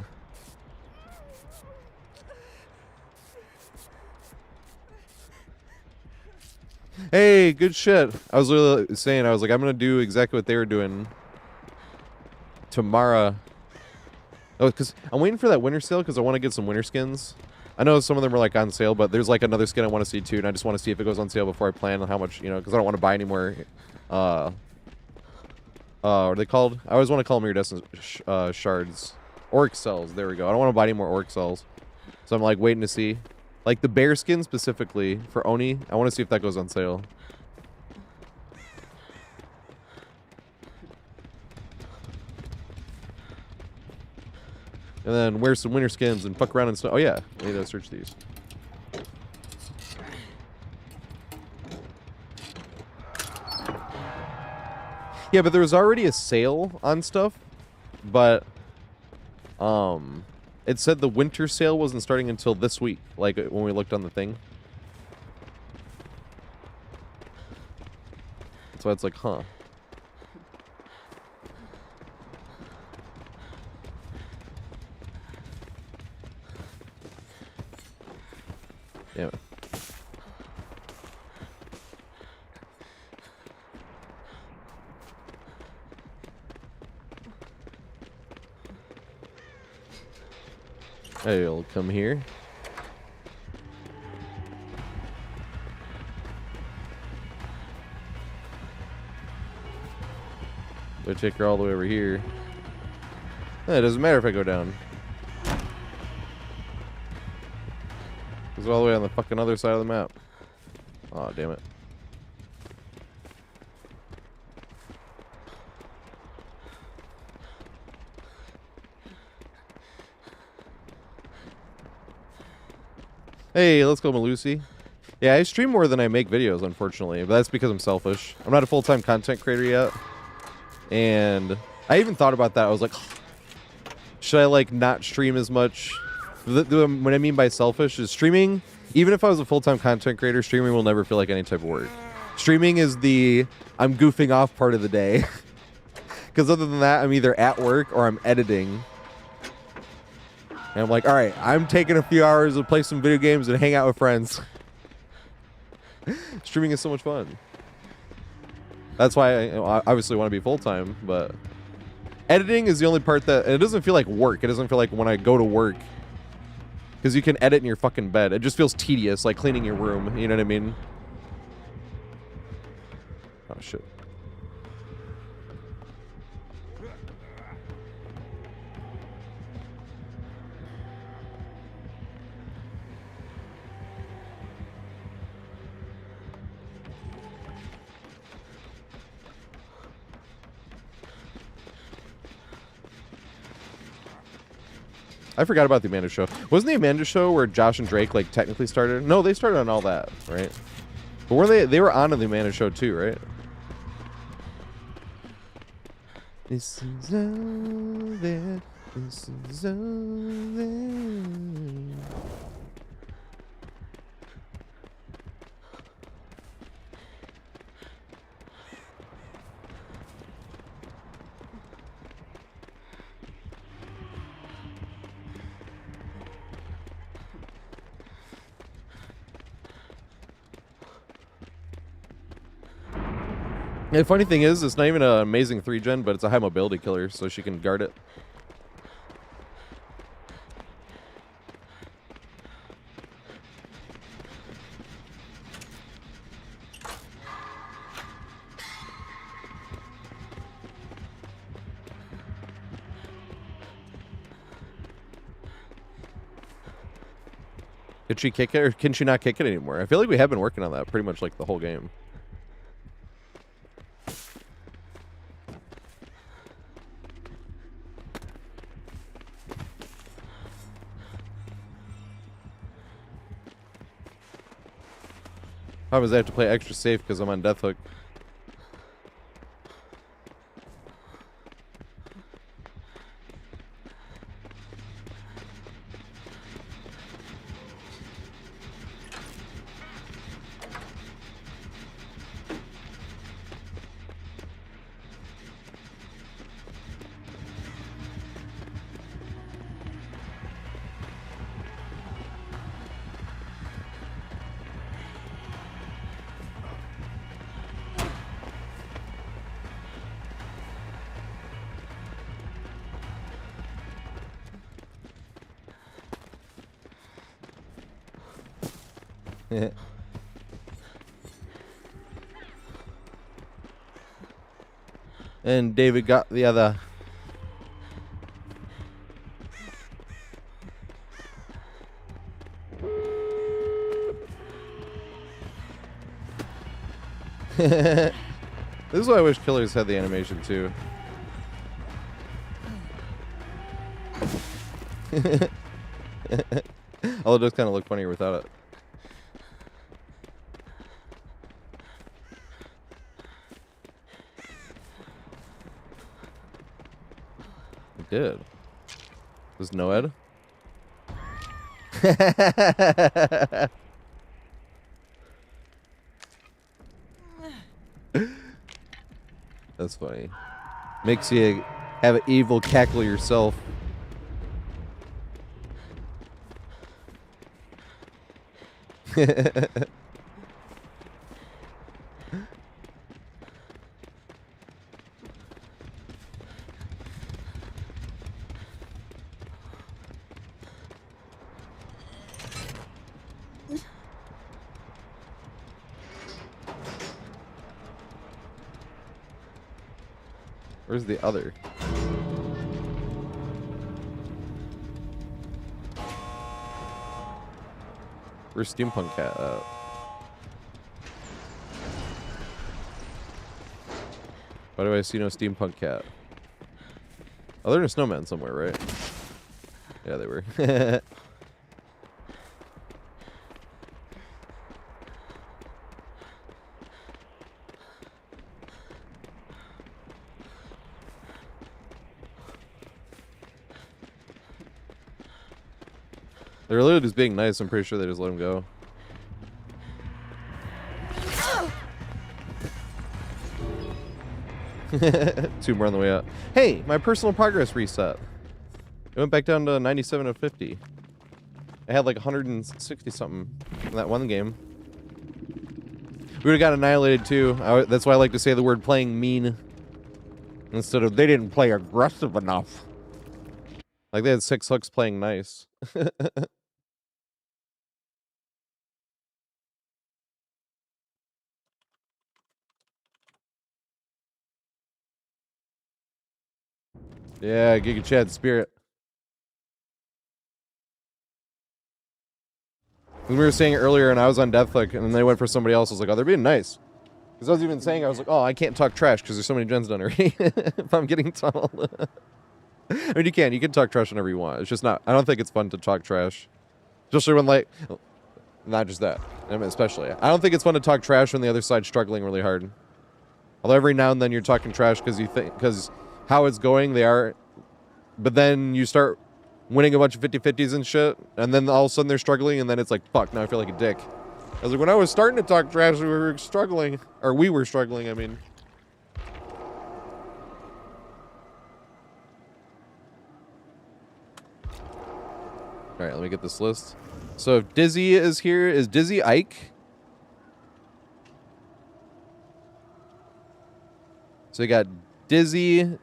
Hey, good shit. I was literally saying, I was like, I'm going to do exactly what they were doing tomorrow. Oh, because I'm waiting for that winter sale because I want to get some winter skins. I know some of them are like on sale, but there's like another skin I want to see too, and I just want to see if it goes on sale before I plan on how much, you know, because I don't want to buy any more, what are they called? I always want to call them iridescent shards. Orc cells, there we go. I don't want to buy any more orc cells. So I'm like waiting to see. Like the bear skin specifically for Oni, I want to see if that goes on sale. And then wear some winter skins and fuck around and stuff. Oh yeah, I need to search these. Yeah, but there was already a sale on stuff, but it said the winter sale wasn't starting until this week, like when we looked on the thing. That's why it's like, huh. Yeah. Hey, you'll come here. Go take her all the way over here. It doesn't matter if I go down. It's all the way on the fucking other side of the map. Aw, damn it. Hey, let's go, Malusi. Yeah, I stream more than I make videos, unfortunately, but that's because I'm selfish. I'm not a full-time content creator yet. And I even thought about that. I was like, should I, like, not stream as much? What I mean by selfish is streaming Even if I was a full-time content creator, streaming will never feel like any type of work. Streaming is the I'm goofing off part of the day. Because other than that, I'm either at work or I'm editing. And I'm like, all right, I'm taking a few hours to play some video games and hang out with friends. Streaming is so much fun. That's why I obviously want to be full-time, but editing is the only part that it doesn't feel like work. It doesn't feel like when I go to work. Because you can edit in your fucking bed. It just feels tedious, like cleaning your room. You know what I mean? Oh, shit. I forgot about the Amanda Show. Wasn't the Amanda Show where Josh and Drake like technically started? No, they started on all that, right? But were they were on the Amanda Show too, right? This is all there. This is all there. The funny thing is, it's not even an amazing 3-gen, but it's a high mobility killer, so she can guard it. Could she kick it, or can she not kick it anymore? I feel like we have been working on that pretty much like the whole game. Problem is I have to play extra safe because I'm on Death Hook. And David got the other. This is why I wish Killers had the animation too. Although it does kind of look funnier without it. It did. Was Noed? That's funny. Makes you have an evil cackle yourself. Where's the other? Where's Steampunk Cat at? Why do I see no Steampunk Cat? Oh, they're in a snowman somewhere, right? Yeah, they were. They're literally just being nice. I'm pretty sure they just let him go. 2 more on the way out. Hey, my personal progress reset. It went back down to 97 of 50. I had like 160 something in that one game. We would have got annihilated too. That's why I like to say the word playing mean instead of they didn't play aggressive enough. Like they had 6 hooks playing nice. Yeah, Giga Chad Spirit. We were saying earlier, and I was on Deathlick, and then they went for somebody else. I was like, oh, they're being nice. Because I was even saying, I was like, oh, I can't talk trash because there's so many gens done already. If I'm getting tunneled. I mean, you can talk trash whenever you want. It's just not, I don't think it's fun to talk trash. Especially when, like, not just that. I mean, especially. I don't think it's fun to talk trash when the other side's struggling really hard. Although every now and then you're talking trash because you think, because how it's going, they are. But then you start winning a bunch of 50-50s and shit, and then all of a sudden they're struggling, and then it's like, fuck, now I feel like a dick. I was like, when I was starting to talk trash, we were struggling. Or we were struggling, I mean. Alright, let me get this list. So if Dizzy is here, is Dizzy Ike? So you got Dizzy,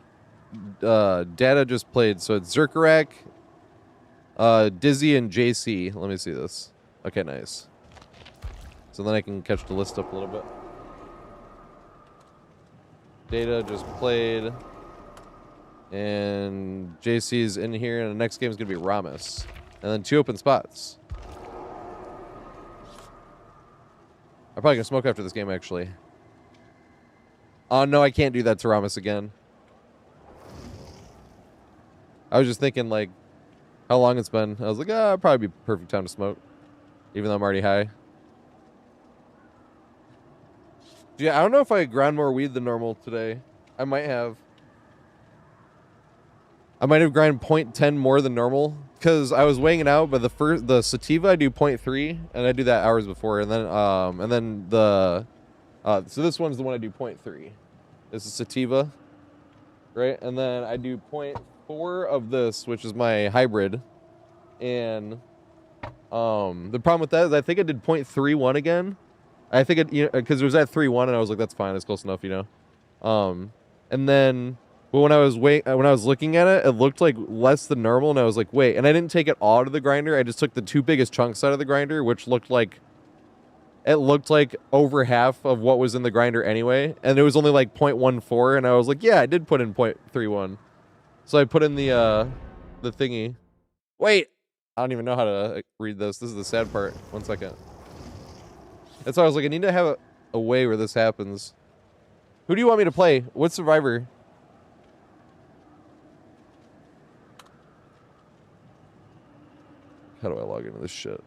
Data just played, so it's Zerkarak, Dizzy, and JC. Let me see this. Okay, nice. So then I can catch the list up a little bit. Data just played. And JC's in here, and the next game is going to be Ramus. And then 2 open spots. I'm probably going to smoke after this game, actually. Oh, no, I can't do that to Ramus again. I was just thinking, like, how long it's been. I was like, ah, probably be perfect time to smoke. Even though I'm already high. Yeah, I don't know if I ground more weed than normal today. I might have. I might have ground 0.10 more than normal. Because I was weighing it out, but the sativa I do 0.3, and I do that hours before. And then the... so this one's the one I do 0.3. This is sativa. Right? And then I do 0.4 of this, which is my hybrid. And the problem with that is I think I did 0.31 again. I think it, you know, because it was at 3.1, and I was like, that's fine, it's close enough, you know. And then, but when I was looking at it, it looked like less than normal, and I was like, wait. And I didn't take it all out of the grinder. I just took the 2 biggest chunks out of the grinder, which looked like over half of what was in the grinder anyway, and it was only like 0.14, and I was like, yeah, I did put in 0.31. So I put in the thingy. Wait, I don't even know how to read this. This is the sad part. 1 second. That's why I was like, I need to have a way where this happens. Who do you want me to play? What survivor? How do I log into this shit?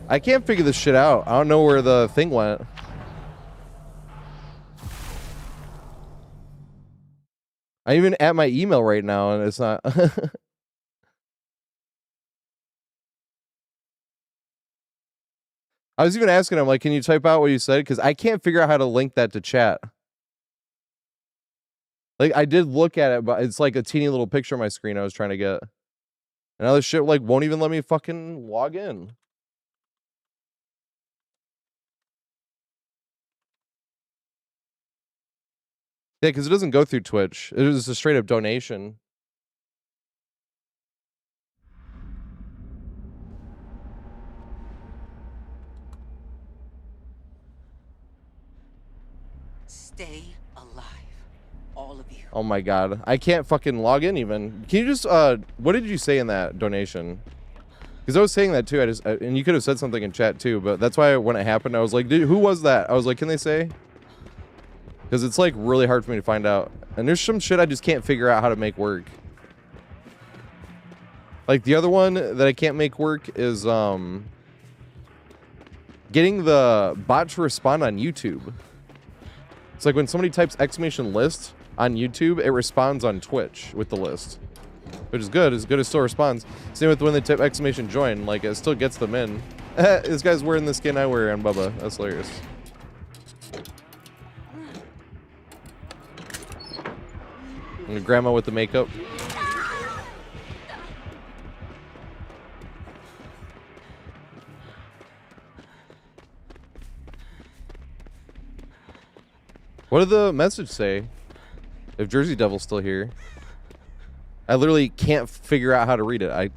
I can't figure this shit out. I don't know where the thing went. I'm even at my email right now, and it's not. I was even asking him, like, can you type out what you said? Because I can't figure out how to link that to chat. Like, I did look at it, but it's like a teeny little picture on my screen I was trying to get. And other shit, like, won't even let me fucking log in. Yeah, because it doesn't go through Twitch. It was a straight up donation. Stay alive. All of you. Oh my god. I can't fucking log in even. Can you just, what did you say in that donation? Because I was saying that too. And you could have said something in chat too, but that's why when it happened, I was like, dude, who was that? I was like, can they say? Because it's like really hard for me to find out. And there's some shit I just can't figure out how to make work. Like the other one that I can't make work is getting the bot to respond on YouTube. It's like when somebody types exclamation list on YouTube, it responds on Twitch with the list. Which is good. It's good, it still responds. Same with when they type exclamation join, like it still gets them in. This guy's wearing the skin I wear on Bubba. That's hilarious. And grandma with the makeup. What did the message say? If Jersey Devil's still here. I literally can't figure out how to read it. I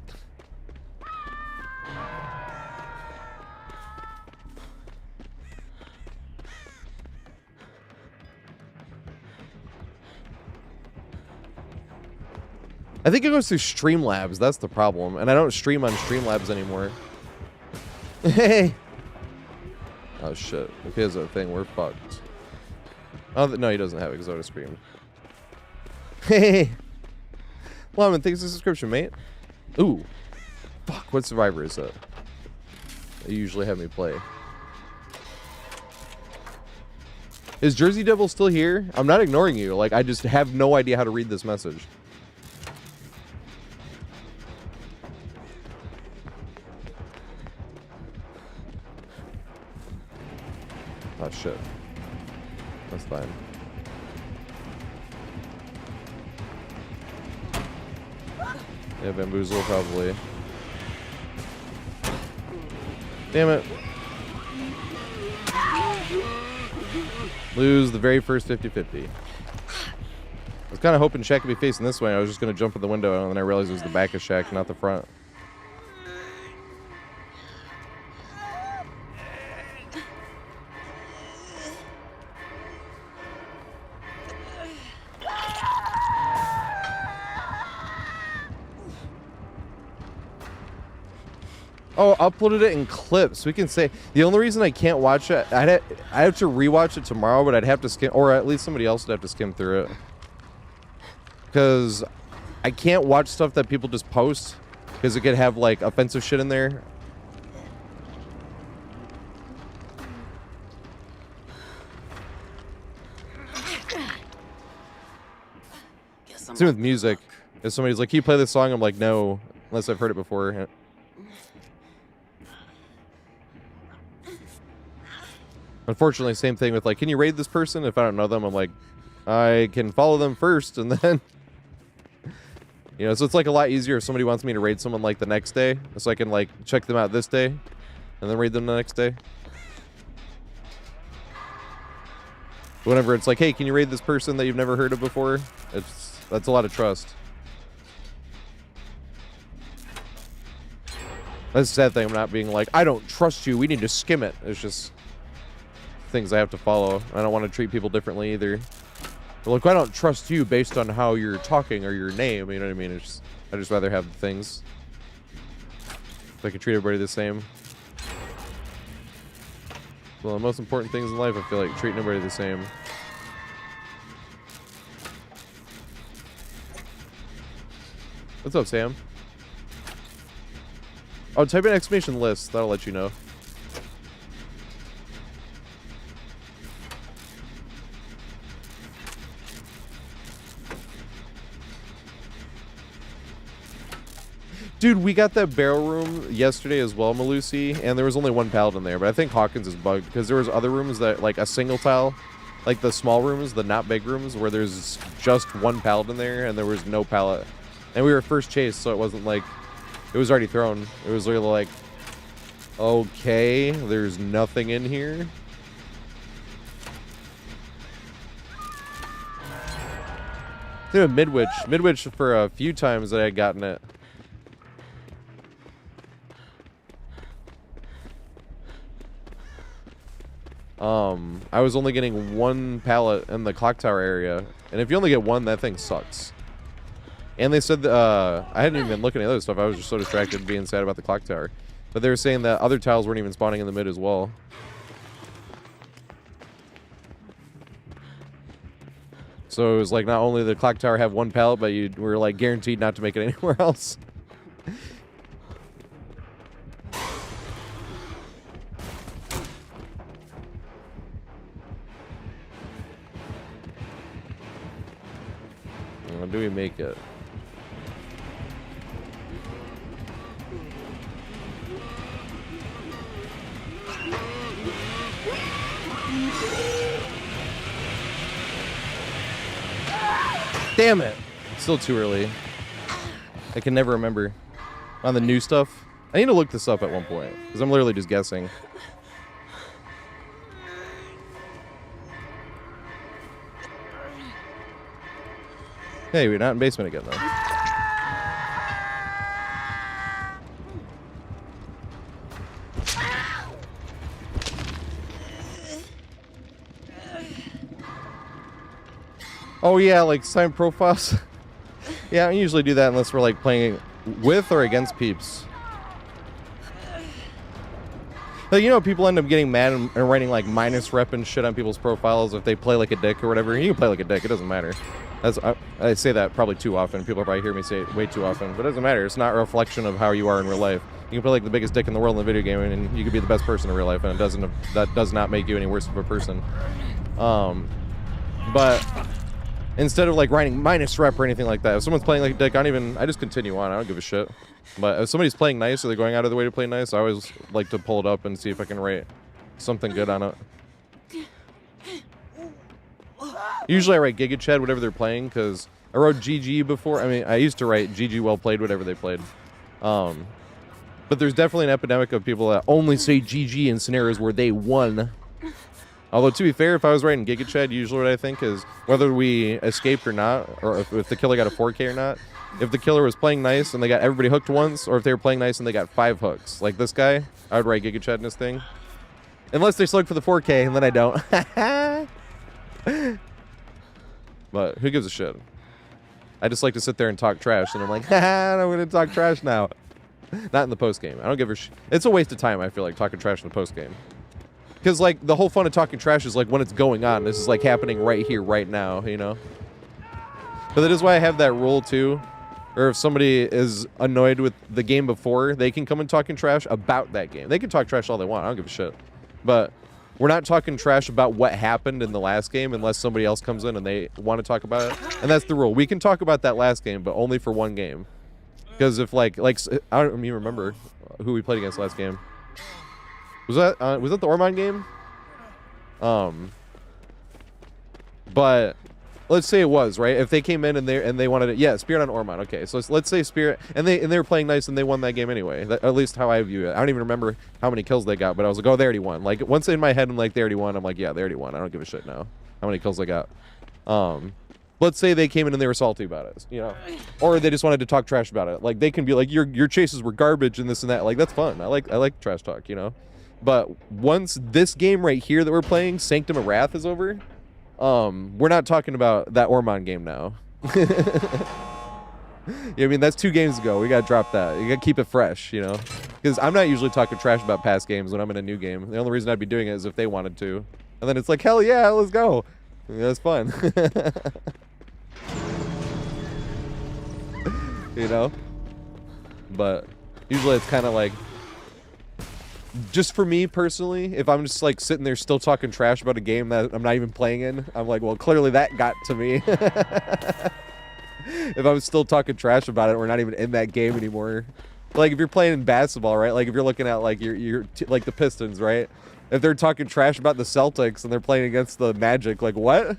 think it goes through Streamlabs. That's the problem. And I don't stream on Streamlabs anymore. Hey! Oh shit. If he has a thing, we're fucked. Oh, no, he doesn't have it because I would have screamed. Hey! Lemon, thanks for the subscription, mate. Ooh. Fuck, what Survivor is that? They usually have me play. Is Jersey Devil still here? I'm not ignoring you. Like, I just have no idea how to read this message. Oh, shit. That's fine. Yeah, bamboozle probably. Damn it. Lose the very first 50-50. I was kind of hoping Shaq could be facing this way. I was just going to jump in the window, and then I realized it was the back of Shaq, not the front. Oh, uploaded it in clips. We can say the only reason I can't watch it, I have to rewatch it tomorrow, but I'd have to skim, or at least somebody else would have to skim through it, because I can't watch stuff that people just post because it could have like offensive shit in there. Same with music. If somebody's like, "Can you play this song?" I'm like, "No," unless I've heard it before. Unfortunately, same thing with like, can you raid this person? If I don't know them, I'm like, I can follow them first, and then, you know, so it's like a lot easier if somebody wants me to raid someone like the next day, so I can like check them out this day, and then raid them the next day. Whenever it's like, hey, can you raid this person that you've never heard of before? That's a lot of trust. That's the sad thing. I'm not being like, I don't trust you. We need to skim it. It's just things I have to follow. I don't want to treat people differently either. But like, I don't trust you based on how you're talking or your name. You know what I mean? It's just, I just rather have the things. If I can treat everybody the same. Well, the most important things in life, I feel like treating everybody the same. What's up, Sam? Oh, type in exclamation list. That'll let you know. Dude, we got that barrel room yesterday as well, Malusi, and there was only one paladin there, but I think Hawkins is bugged because there was other rooms that, like a single tile, like the small rooms, the not big rooms, where there's just one paladin there and there was no pallet. And we were first chase, so it wasn't like, it was already thrown. It was really like, okay, there's nothing in here. Dude, Midwich for a few times that I had gotten it. I was only getting 1 pallet in the clock tower area, and if you only get 1, that thing sucks. And they said I hadn't even been looking at other stuff. I was just so distracted being sad about the clock tower. But they were saying that other tiles weren't even spawning in the mid as well. So it was like not only did the clock tower have 1 pallet, but you were like guaranteed not to make it anywhere else. Do we make it? Damn it! It's still too early. I can never remember. On the new stuff? I need to look this up at one point, because I'm literally just guessing. Hey, we're not in basement again, though. Oh, yeah, like sign profiles. Yeah, I usually do that unless we're like playing with or against peeps. Like, you know, people end up getting mad and writing like minus rep and shit on people's profiles if they play like a dick or whatever. You can play like a dick, it doesn't matter. I say that probably too often. People probably hear me say it way too often, but it doesn't matter. It's not a reflection of how you are in real life. You can play like the biggest dick in the world in the video game, and you could be the best person in real life, and that does not make you any worse of a person. But instead of like writing minus rep or anything like that, if someone's playing like a dick, I just continue on. I don't give a shit. But if somebody's playing nice or they're going out of their way to play nice, I always like to pull it up and see if I can write something good on it. Usually I write Giga Chad, whatever they're playing, because I wrote GG before. I mean, I used to write GG well played, whatever they played. But there's definitely an epidemic of people that only say GG in scenarios where they won. Although, to be fair, if I was writing Giga Chad, usually what I think is whether we escaped or not, or if the killer got a 4K or not, if the killer was playing nice and they got everybody hooked once, or if they were playing nice and they got 5 hooks. Like this guy, I would write Giga Chad in this thing. Unless they slug for the 4K, and then I don't. But who gives a shit? I just like to sit there and talk trash, and I'm like, haha, I'm gonna talk trash now. Not in the post game. I don't give a shit. It's a waste of time, I feel like, talking trash in the post game. Because, like, the whole fun of talking trash is, like, when it's going on. This is, like, happening right here, right now, you know? But that is why I have that rule, too. Or if somebody is annoyed with the game before, they can come and talking trash about that game. They can talk trash all they want. I don't give a shit. But we're not talking trash about what happened in the last game unless somebody else comes in and they want to talk about it. And that's the rule. We can talk about that last game, but only for one game. Because if, like, I don't even remember who we played against last game. Was that the Ormond game? But let's say it was, right? If they came in and they wanted it, yeah, Spirit on Ormond. Okay, so let's say Spirit, and they were playing nice and they won that game anyway. At least how I view it. I don't even remember how many kills they got, but I was like, oh, they already won. Like once in my head, I'm like, they already won. I'm like, yeah, they already won. I don't give a shit now how many kills they got. Let's say they came in and they were salty about it, you know, or they just wanted to talk trash about it. Like they can be like, your chases were garbage and this and that. Like that's fun. I like trash talk, you know. But once this game right here that we're playing, Sanctum of Wrath, is over, we're not talking about that Ormond game now. Yeah, I mean, that's 2 games ago. We got to drop that. You got to keep it fresh, you know? Because I'm not usually talking trash about past games when I'm in a new game. The only reason I'd be doing it is if they wanted to. And then it's like, hell yeah, let's go. That's fun. You know? But usually it's kind of like, just for me personally, if I'm just like sitting there still talking trash about a game that I'm not even playing in, I'm like, well, clearly that got to me. If I'm still talking trash about it, we're not even in that game anymore. Like if you're playing in basketball, right? Like if you're looking at like like the Pistons, right? If they're talking trash about the Celtics and they're playing against the Magic, like what?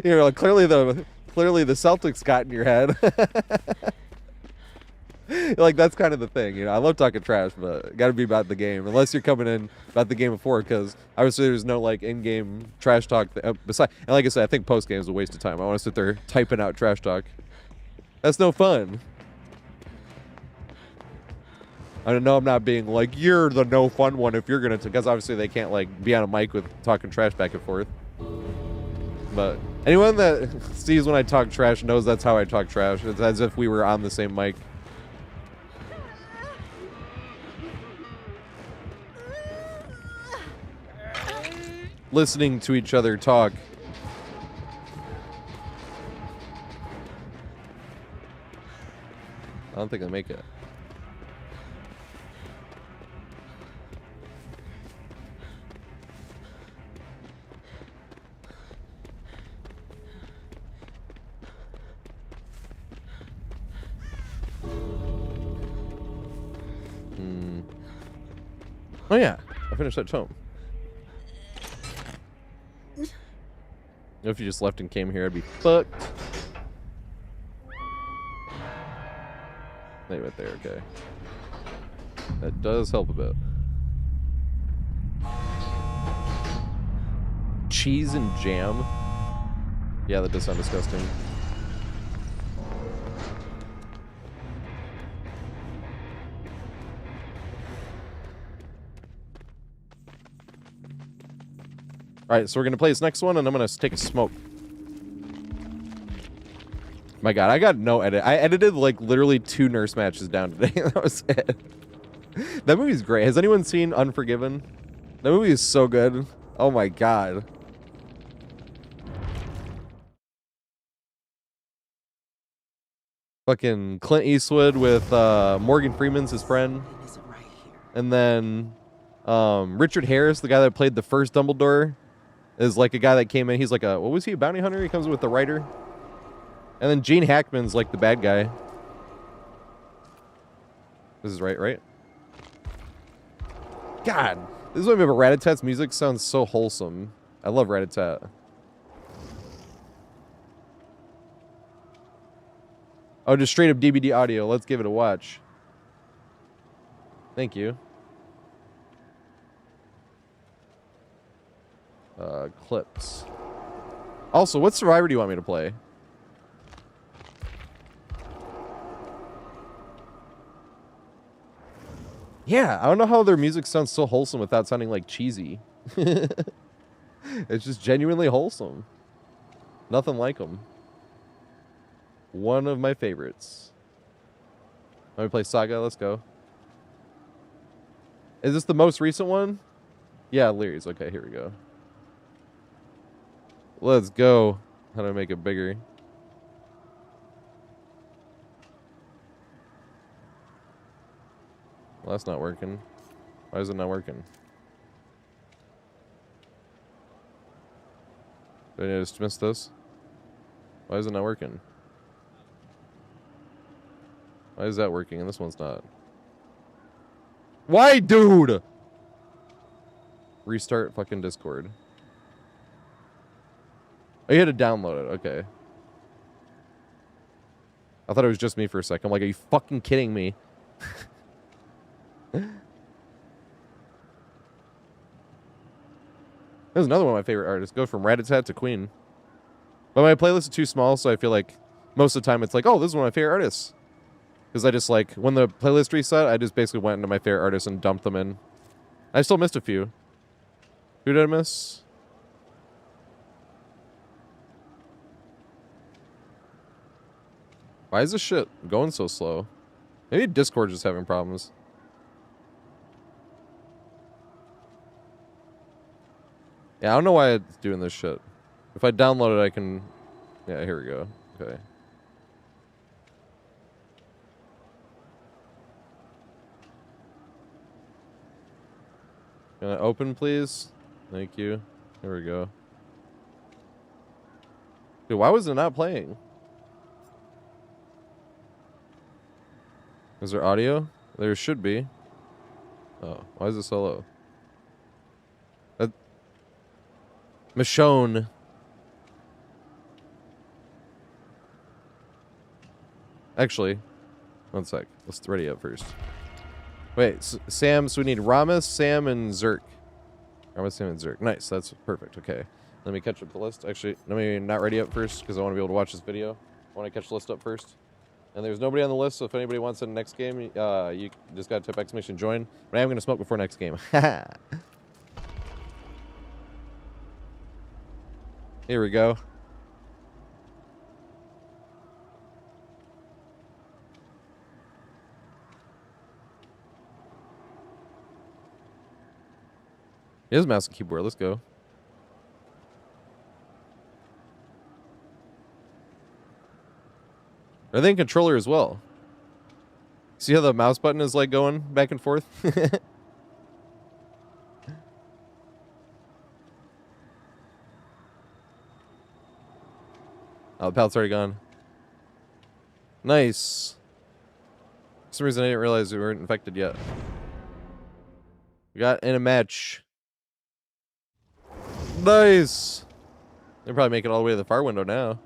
You're like, clearly the Celtics got in your head. Like that's kind of the thing, you know. I love talking trash, but it got to be about the game. Unless you're coming in about the game before, because obviously there's no like in-game trash talk. Besides, and like I said, I think post game is a waste of time. I want to sit there typing out trash talk. That's no fun. I know I'm not being like, you're the no fun one if you're gonna, because obviously they can't like be on a mic with talking trash back and forth. But anyone that sees when I talk trash knows that's how I talk trash. It's as if we were on the same mic. Listening to each other talk. I don't think I make it. Oh yeah, I finished that tome. If you just left and came here, I'd be fucked. They right there, okay. That does help a bit. Cheese and jam? Yeah, that does sound disgusting. Alright, so we're gonna play this next one, and I'm gonna take a smoke. My god, I got no edit. I edited, like, literally 2 nurse matches down today. That was it. That movie's great. Has anyone seen Unforgiven? That movie is so good. Oh my god. Fucking Clint Eastwood with Morgan Freeman's his friend. And then Richard Harris, the guy that played the first Dumbledore, is like a guy that came in. He's like a, what was he, a bounty hunter? He comes with the writer. And then Gene Hackman's like the bad guy. This is right? God, this is what I remember. Rat-a-tat's music sounds so wholesome. I love Rat-a-tat. Oh, just straight up DVD audio. Let's give it a watch. Thank you. Clips. Also, what Survivor do you want me to play? Yeah, I don't know how their music sounds so wholesome without sounding like cheesy. It's just genuinely wholesome. Nothing like them. One of my favorites. Let me play Saga. Let's go. Is this the most recent one? Yeah, Leary's. Okay, here we go. Let's go. How do I make it bigger? Well, that's not working. Why is it not working? Did I just miss this? Why is it not working? Why is that working and this one's not? Why, dude? Restart fucking Discord. Oh, you had to download it. Okay. I thought it was just me for a second. I'm like, are you fucking kidding me? There's another one of my favorite artists. Go from Rat-a-tat to Queen. But my playlist is too small, so I feel like most of the time it's like, oh, this is one of my favorite artists. Because I just like, when the playlist reset, I just basically went into my favorite artists and dumped them in. I still missed a few. Who did I miss? Why is this shit going so slow? Maybe Discord's just having problems. Yeah, I don't know why it's doing this shit. If I download it, I can... Yeah, here we go. Okay. Can I open, please? Thank you. There we go. Dude, why was it not playing? Is there audio? There should be. Oh, why is it so low? Michonne. Actually, one sec. Let's ready up first. Wait, Sam, so we need Ramus, Sam, and Zerk. Ramus, Sam, and Zerk. Nice, that's perfect. Okay. Let me catch up the list. Actually, let me not ready up first because I want to be able to watch this video. I want to catch the list up first. And there's nobody on the list, so if anybody wants in the next game, you just gotta type exclamation join. But I am gonna smoke before next game. Here we go. Here's mouse and keyboard. Let's go. Are they in controller as well? See how the mouse button is like going back and forth? Oh, the pallet's already gone. Nice. For some reason I didn't realize we weren't infected yet. We got in a match. Nice. They'll probably make it all the way to the far window now.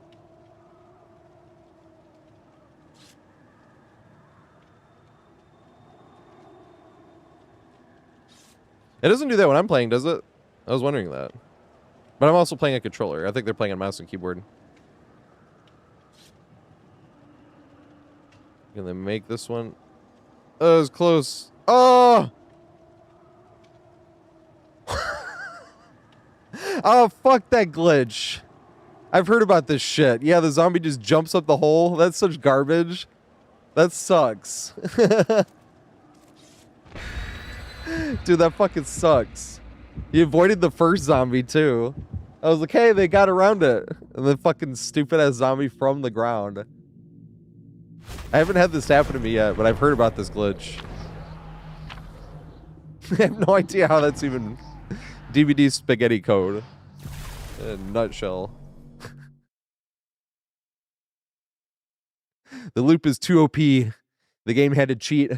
It doesn't do that when I'm playing, does it? I was wondering that. But I'm also playing a controller. I think they're playing on mouse and keyboard. Can they make this one? Oh, it was close. Oh! Oh, fuck that glitch. I've heard about this shit. Yeah, the zombie just jumps up the hole. That's such garbage. That sucks. Dude, that fucking sucks. He avoided the first zombie, too. I was like, hey, they got around it. And the fucking stupid-ass zombie from the ground. I haven't had this happen to me yet, but I've heard about this glitch. I have no idea how that's even DVD spaghetti code. In a nutshell. The loop is too OP. The game had to cheat.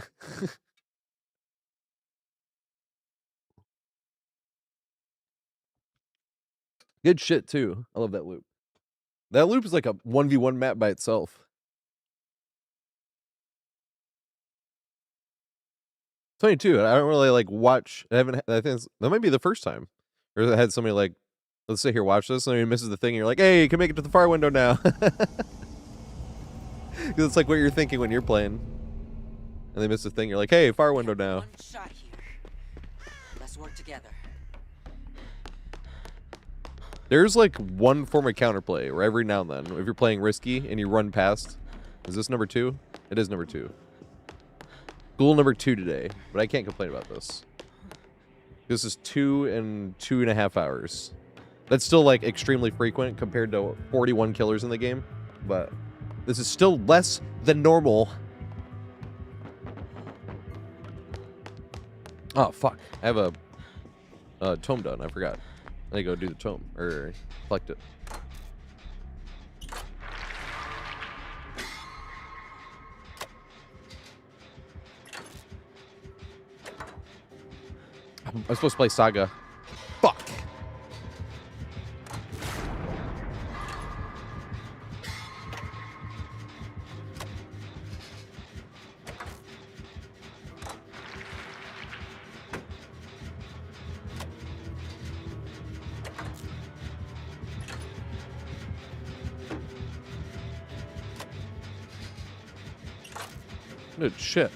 Good shit, too. I love that loop. That loop is like a 1v1 map by itself. 22. I don't really like watch. I haven't. I think that might be the first time. Or I had somebody like, let's sit here, watch this, and then he misses the thing, and you're like, hey, you can make it to the far window now. Because it's like what you're thinking when you're playing. And they miss the thing, you're like, hey, far window now. One shot here. Let's work together. There's like one form of counterplay where every now and then, if you're playing risky and you run past, is this number 2? It is number 2. Goal number 2 today, but I can't complain about this. This is 2 and 2.5 hours. That's still like extremely frequent compared to 41 killers in the game, but this is still less than normal. Oh, fuck. I have a tome done. I forgot. I need to go do the tome, or collect it. I'm supposed to play Saga. Fuck. Dude, shit.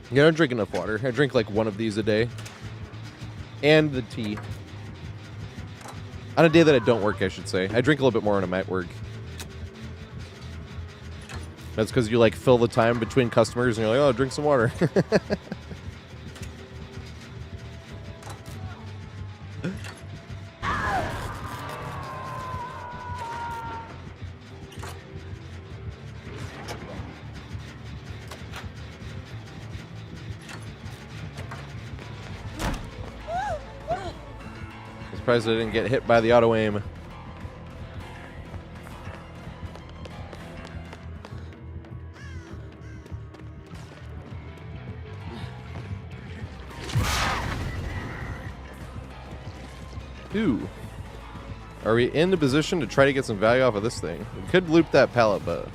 Yeah, I don't drink enough water. I drink like one of these a day. And the tea. On a day that I don't work, I should say. I drink a little bit more when I'm at work. That's because you like fill the time between customers and you're like, oh, drink some water. Surprised I didn't get hit by the auto aim. Ooh. Are we in the position to try to get some value off of this thing? We could loop that pallet, but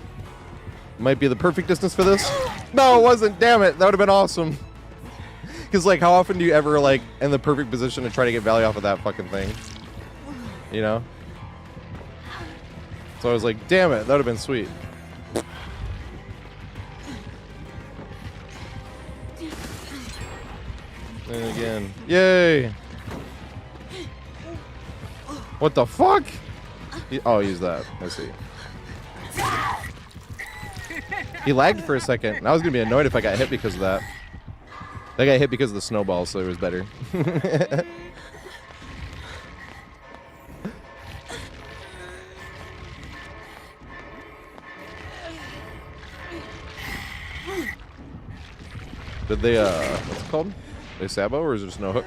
might be the perfect distance for this. No, it wasn't. Damn it. That would have been awesome. Because, like, how often do you ever, like, in the perfect position to try to get value off of that fucking thing? You know? So I was like, damn it, that would have been sweet. And again. Yay! What the fuck? Oh, use that. I see. He lagged for a second. And I was going to be annoyed if I got hit because of that. I got hit because of the snowball, so it was better. Did they, what's it called? They sabo, or is it just no hook?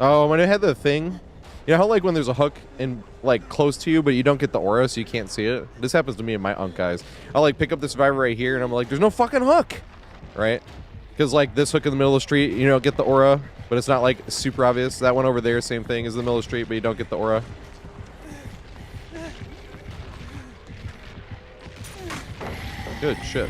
Oh, when it had the thing, you know how like when there's a hook in like close to you, but you don't get the aura, so you can't see it. This happens to me in my unk eyes. I'll like pick up the survivor right here, and I'm like, there's no fucking hook, right? Because like this hook in the middle of the street, you don't get the aura, but it's not like super obvious. That one over there, same thing, is the middle of the street, but you don't get the aura. Good shit.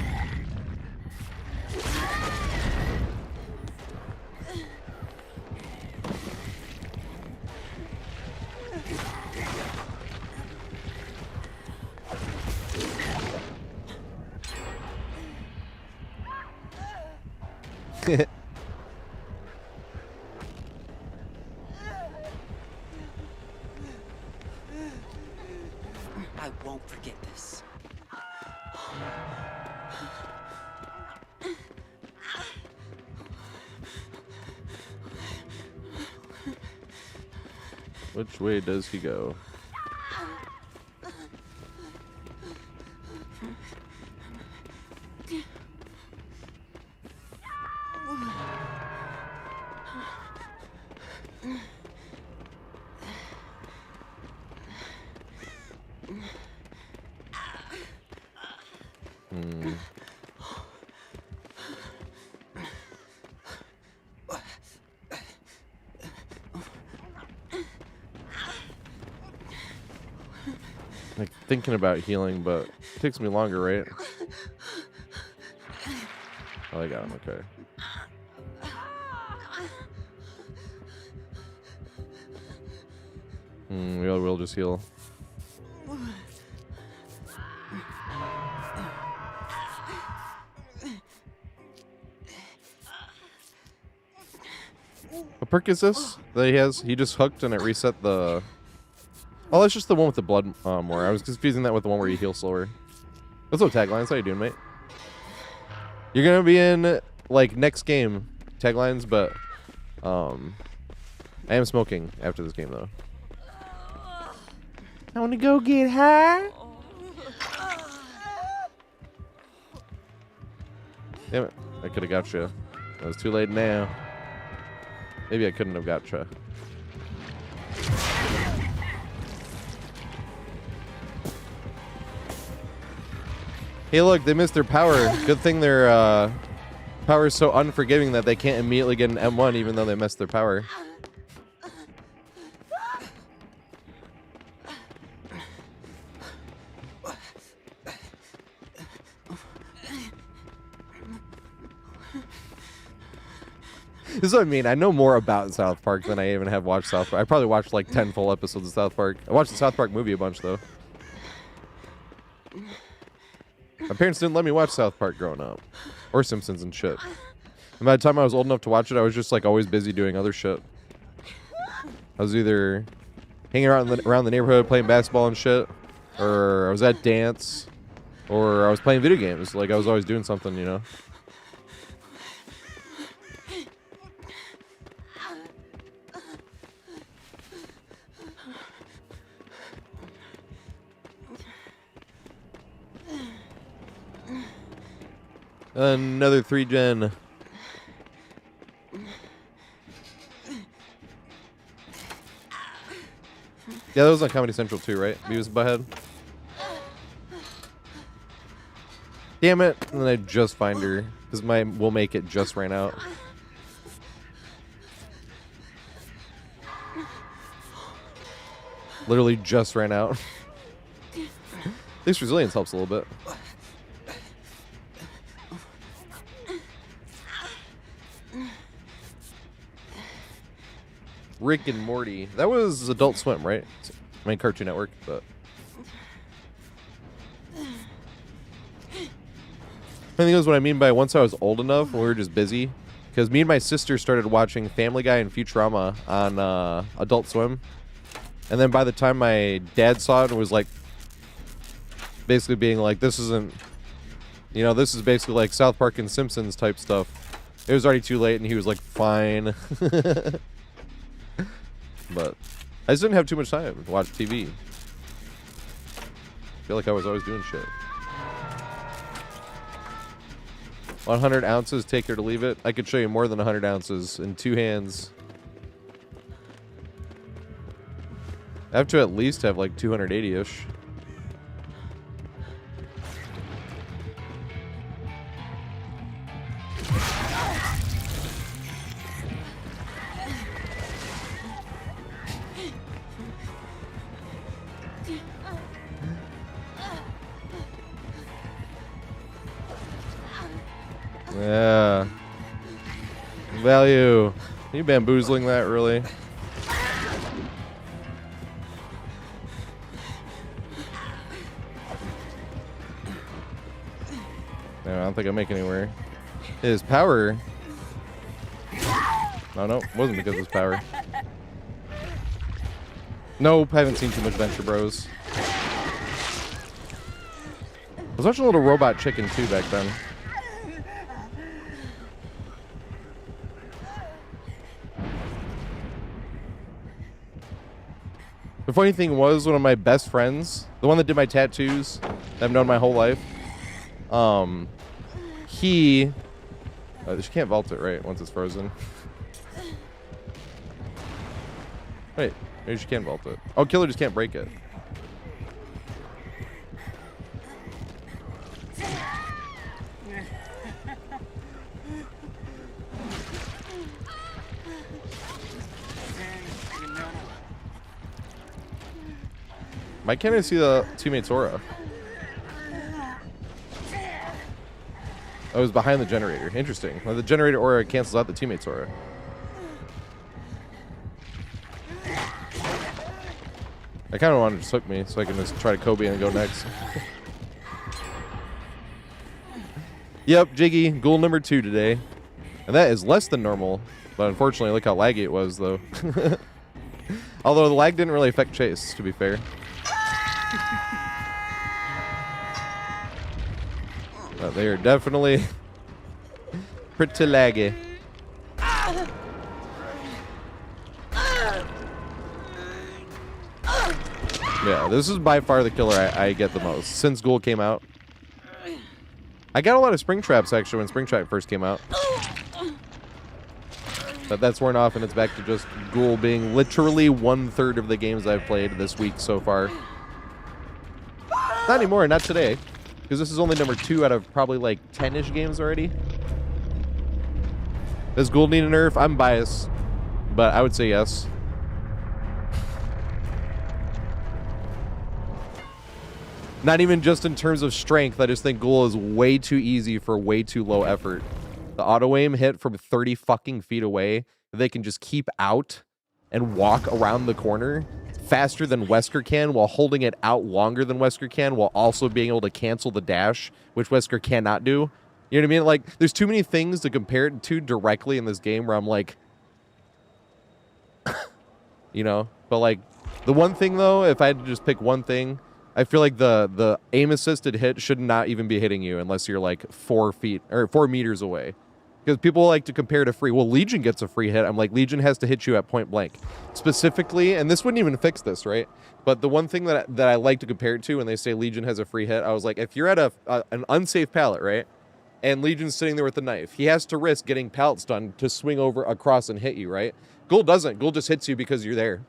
I won't forget this. Which way does he go? Like thinking about healing, but it takes me longer, right? Oh, I got him. Okay. We'll just heal. What perk is this that he has? He just hooked and it reset the... Oh, that's just the one with the blood more. I was confusing that with the one where you heal slower. What's up, Taglines? How you doing, mate? You're gonna be in like next game Taglines, but I am smoking after this game though. I want to go get high. Damn it! I could have got you. It was too late now. Maybe I couldn't have got you. Hey, look, they missed their power. Good thing their power is so unforgiving that they can't immediately get an M1 even though they missed their power. This is what I mean. I know more about South Park than I even have watched South Park. I probably watched like 10 full episodes of South Park. I watched the South Park movie a bunch, though. My parents didn't let me watch South Park growing up. Or Simpsons and shit. And by the time I was old enough to watch it, I was just like always busy doing other shit. I was either hanging around the neighborhood playing basketball and shit, or I was at dance, or I was playing video games. Like I was always doing something, you know? Another 3-gen. Yeah, that was on Comedy Central too, right? Beavis and Butthead. Damn it! And then I just find her because my We'll Make It just ran out. Literally just ran out. At least resilience helps a little bit. Rick and Morty. That was Adult Swim, right? I mean, Cartoon Network, but. I think that's what I mean by once I was old enough, we were just busy. Because me and my sister started watching Family Guy and Futurama on Adult Swim. And then by the time my dad saw it, it was like, basically being like, this isn't, you know, this is basically like South Park and Simpsons type stuff. It was already too late, and he was like, fine. But I just didn't have too much time to watch TV. I feel like I was always doing shit. 100 ounces, take it or leave it. I could show you more than 100 ounces in 2 hands. I have to at least have like 280-ish. Yeah. Value. Are you bamboozling that, really? No, I don't think I'm making anywhere. His power. No, it wasn't because of his power. Nope, I haven't seen too much Venture Bros. I was watching a little Robot Chicken too back then. The funny thing was, one of my best friends, the one that did my tattoos, that I've known my whole life, she can't vault it, right, once it's frozen. Wait, maybe she can vault it. Oh, Killer just can't break it. Why can't I see the teammate's aura? Oh, it was behind the generator. Interesting. Well, the generator aura cancels out the teammate's aura. I kind of wanted to just hook me so I can just try to Kobe and go next. Yep, Jiggy, goal number 2 today. And that is less than normal. But unfortunately, look how laggy it was, though. Although the lag didn't really affect Chase, to be fair. But they are definitely pretty laggy. Yeah, this is by far the killer I get the most since Ghoul came out. I got a lot of Spring Traps actually when Spring Trap first came out. But that's worn off and it's back to just Ghoul being literally 1/3 of the games I've played this week so far. Not anymore, not today. Because this is only number 2 out of probably like 10-ish games already. Does Ghoul need a nerf? I'm biased, but I would say yes. Not even just in terms of strength. I just think Ghoul is way too easy for way too low effort. The auto aim hit from 30 fucking feet away, they can just keep out and walk around the corner faster than Wesker can while holding it out longer than Wesker can while also being able to cancel the dash, which Wesker cannot do. You know what I mean? Like, there's too many things to compare it to directly in this game where I'm like, you know? But like, the one thing though, if I had to just pick one thing, I feel like the aim assisted hit should not even be hitting you unless you're like 4 feet or 4 meters away. Because people like to compare to free. Well, Legion gets a free hit. I'm like, Legion has to hit you at point blank. Specifically, and this wouldn't even fix this, right? But the one thing that I like to compare it to when they say Legion has a free hit, I was like, if you're at an unsafe pallet, right? And Legion's sitting there with the knife, he has to risk getting pallet stunned to swing over across and hit you, right? Ghoul doesn't. Ghoul just hits you because you're there.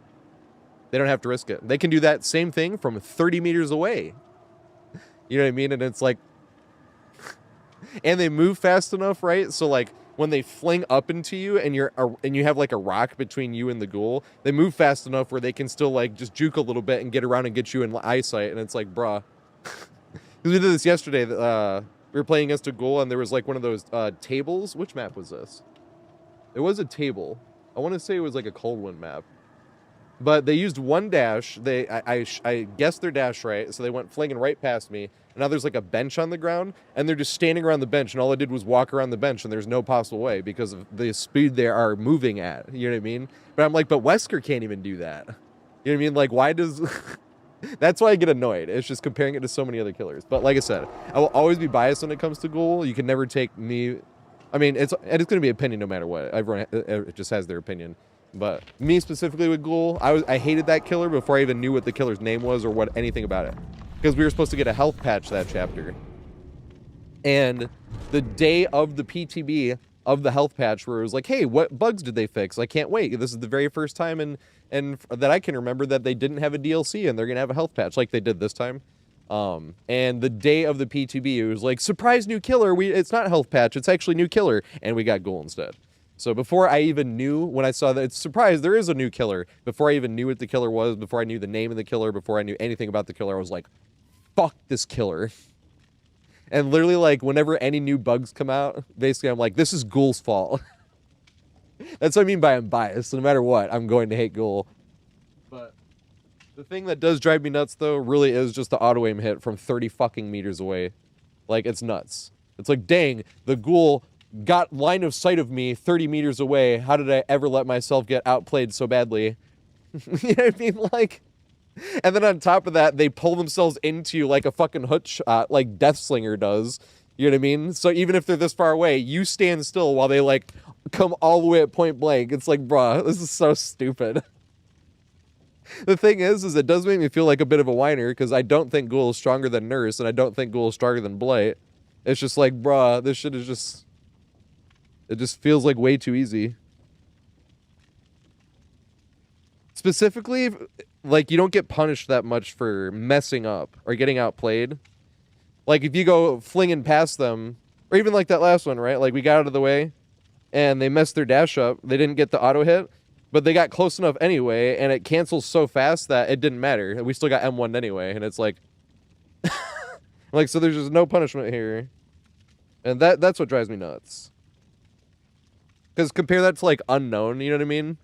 They don't have to risk it. They can do that same thing from 30 meters away. You know what I mean? And it's like, and they move fast enough, right? So like when they fling up into you and you have like a rock between you and the Ghoul, they move fast enough where they can still like just juke a little bit and get around and get you in eyesight. And it's like, bruh. We did this yesterday. We were playing against a Ghoul and there was like one of those tables. Which map was this? It was a table. I want to say it was like a Cold Wind map. But they used one dash. I guessed their dash right, so they went flinging right past me. And now there's like a bench on the ground, and they're just standing around the bench, and all I did was walk around the bench, and there's no possible way because of the speed they are moving at. You know what I mean? But I'm like, but Wesker can't even do that. You know what I mean? Like, why does... That's why I get annoyed. It's just comparing it to so many other killers. But like I said, I will always be biased when it comes to Ghoul. You can never take me... I mean, it's going to be opinion no matter what. Everyone it just has their opinion. But me specifically with Ghoul, I hated that killer before I even knew what the killer's name was or what anything about it. Because we were supposed to get a health patch that chapter. And the day of the PTB of the health patch where it was like, hey, what bugs did they fix? I can't wait. This is the very first time and that I can remember that they didn't have a DLC and they're going to have a health patch like they did this time. And the day of the PTB, it was like, surprise new killer. It's not health patch. It's actually new killer. And we got Ghoul instead. So before I even knew, when I saw that, it's surprise, there is a new killer. Before I even knew what the killer was, before I knew the name of the killer, before I knew anything about the killer, I was like, fuck this killer. And literally, like, whenever any new bugs come out, basically I'm like, this is Ghoul's fault. That's what I mean by I'm biased. So no matter what, I'm going to hate Ghoul. But the thing that does drive me nuts, though, really is just the auto-aim hit from 30 fucking meters away. Like, it's nuts. It's like, dang, the Ghoul got line of sight of me 30 meters away. How did I ever let myself get outplayed so badly? You know what I mean? Like, and then on top of that, they pull themselves into you like a fucking hook shot, like Deathslinger does. You know what I mean? So even if they're this far away, you stand still while they, like, come all the way at point blank. It's like, bruh, this is so stupid. The thing is it does make me feel like a bit of a whiner, because I don't think Ghoul is stronger than Nurse, and I don't think Ghoul is stronger than Blight. It's just like, bruh, this shit is just... It just feels like way too easy. Specifically, like, you don't get punished that much for messing up or getting outplayed. Like, if you go flinging past them, or even like that last one, right? Like, we got out of the way, and they messed their dash up. They didn't get the auto hit, but they got close enough anyway, and it cancels so fast that it didn't matter. We still got M1 anyway, and it's like... like, so there's just no punishment here. And that's what drives me nuts. Because compare that to, like, Unknown, you know what I mean?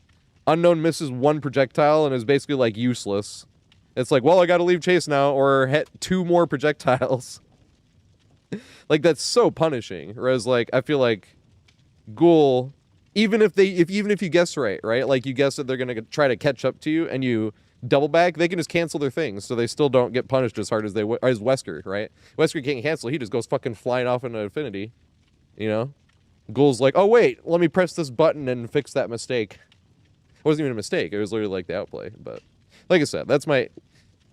Unknown misses one projectile and is basically, like, useless. It's like, well, I gotta leave chase now, or hit 2 more projectiles. Like, that's so punishing. Whereas, like, I feel like Ghoul, even if you guess right? Like, you guess that they're gonna try to catch up to you, and you double back, they can just cancel their things, so they still don't get punished as hard as as Wesker, right? Wesker can't cancel, he just goes fucking flying off into infinity, you know? Ghoul's like, oh wait, let me press this button and fix that mistake. It wasn't even a mistake, it was literally like the outplay. But like I said, that's my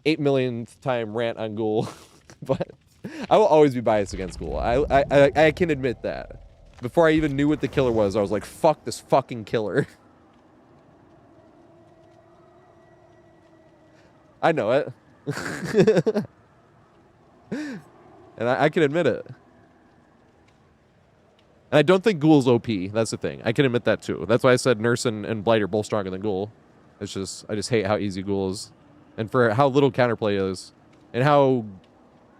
8 millionth time rant on Ghoul. But I will always be biased against Ghoul. I can admit that. Before I even knew what the killer was, I was like, fuck this fucking killer. I know it. And I can admit it. And I don't think Ghoul's OP. That's the thing. I can admit that too. That's why I said Nurse and Blight are both stronger than Ghoul. It's just, I just hate how easy Ghoul is. And for how little counterplay is. And how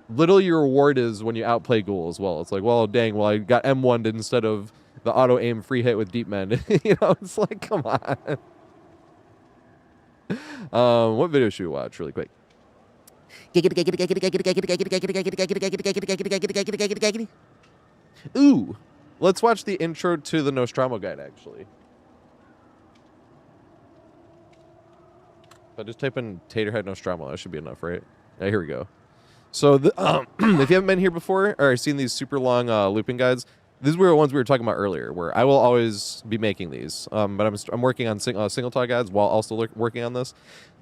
little your reward is when you outplay Ghoul as well. It's like, well, dang, well, I got M1'd instead of the auto-aim free hit with Deep Mend. You know, it's like, come on. What video should we watch really quick? Ooh. Let's watch the intro to the Nostromo guide, actually. If I just type in TatorHead Nostromo, that should be enough, right? Yeah, here we go. So, if you haven't been here before, or seen these super long looping guides, these were the ones we were talking about earlier, where I will always be making these. But I'm working on single tile guides while also working on this.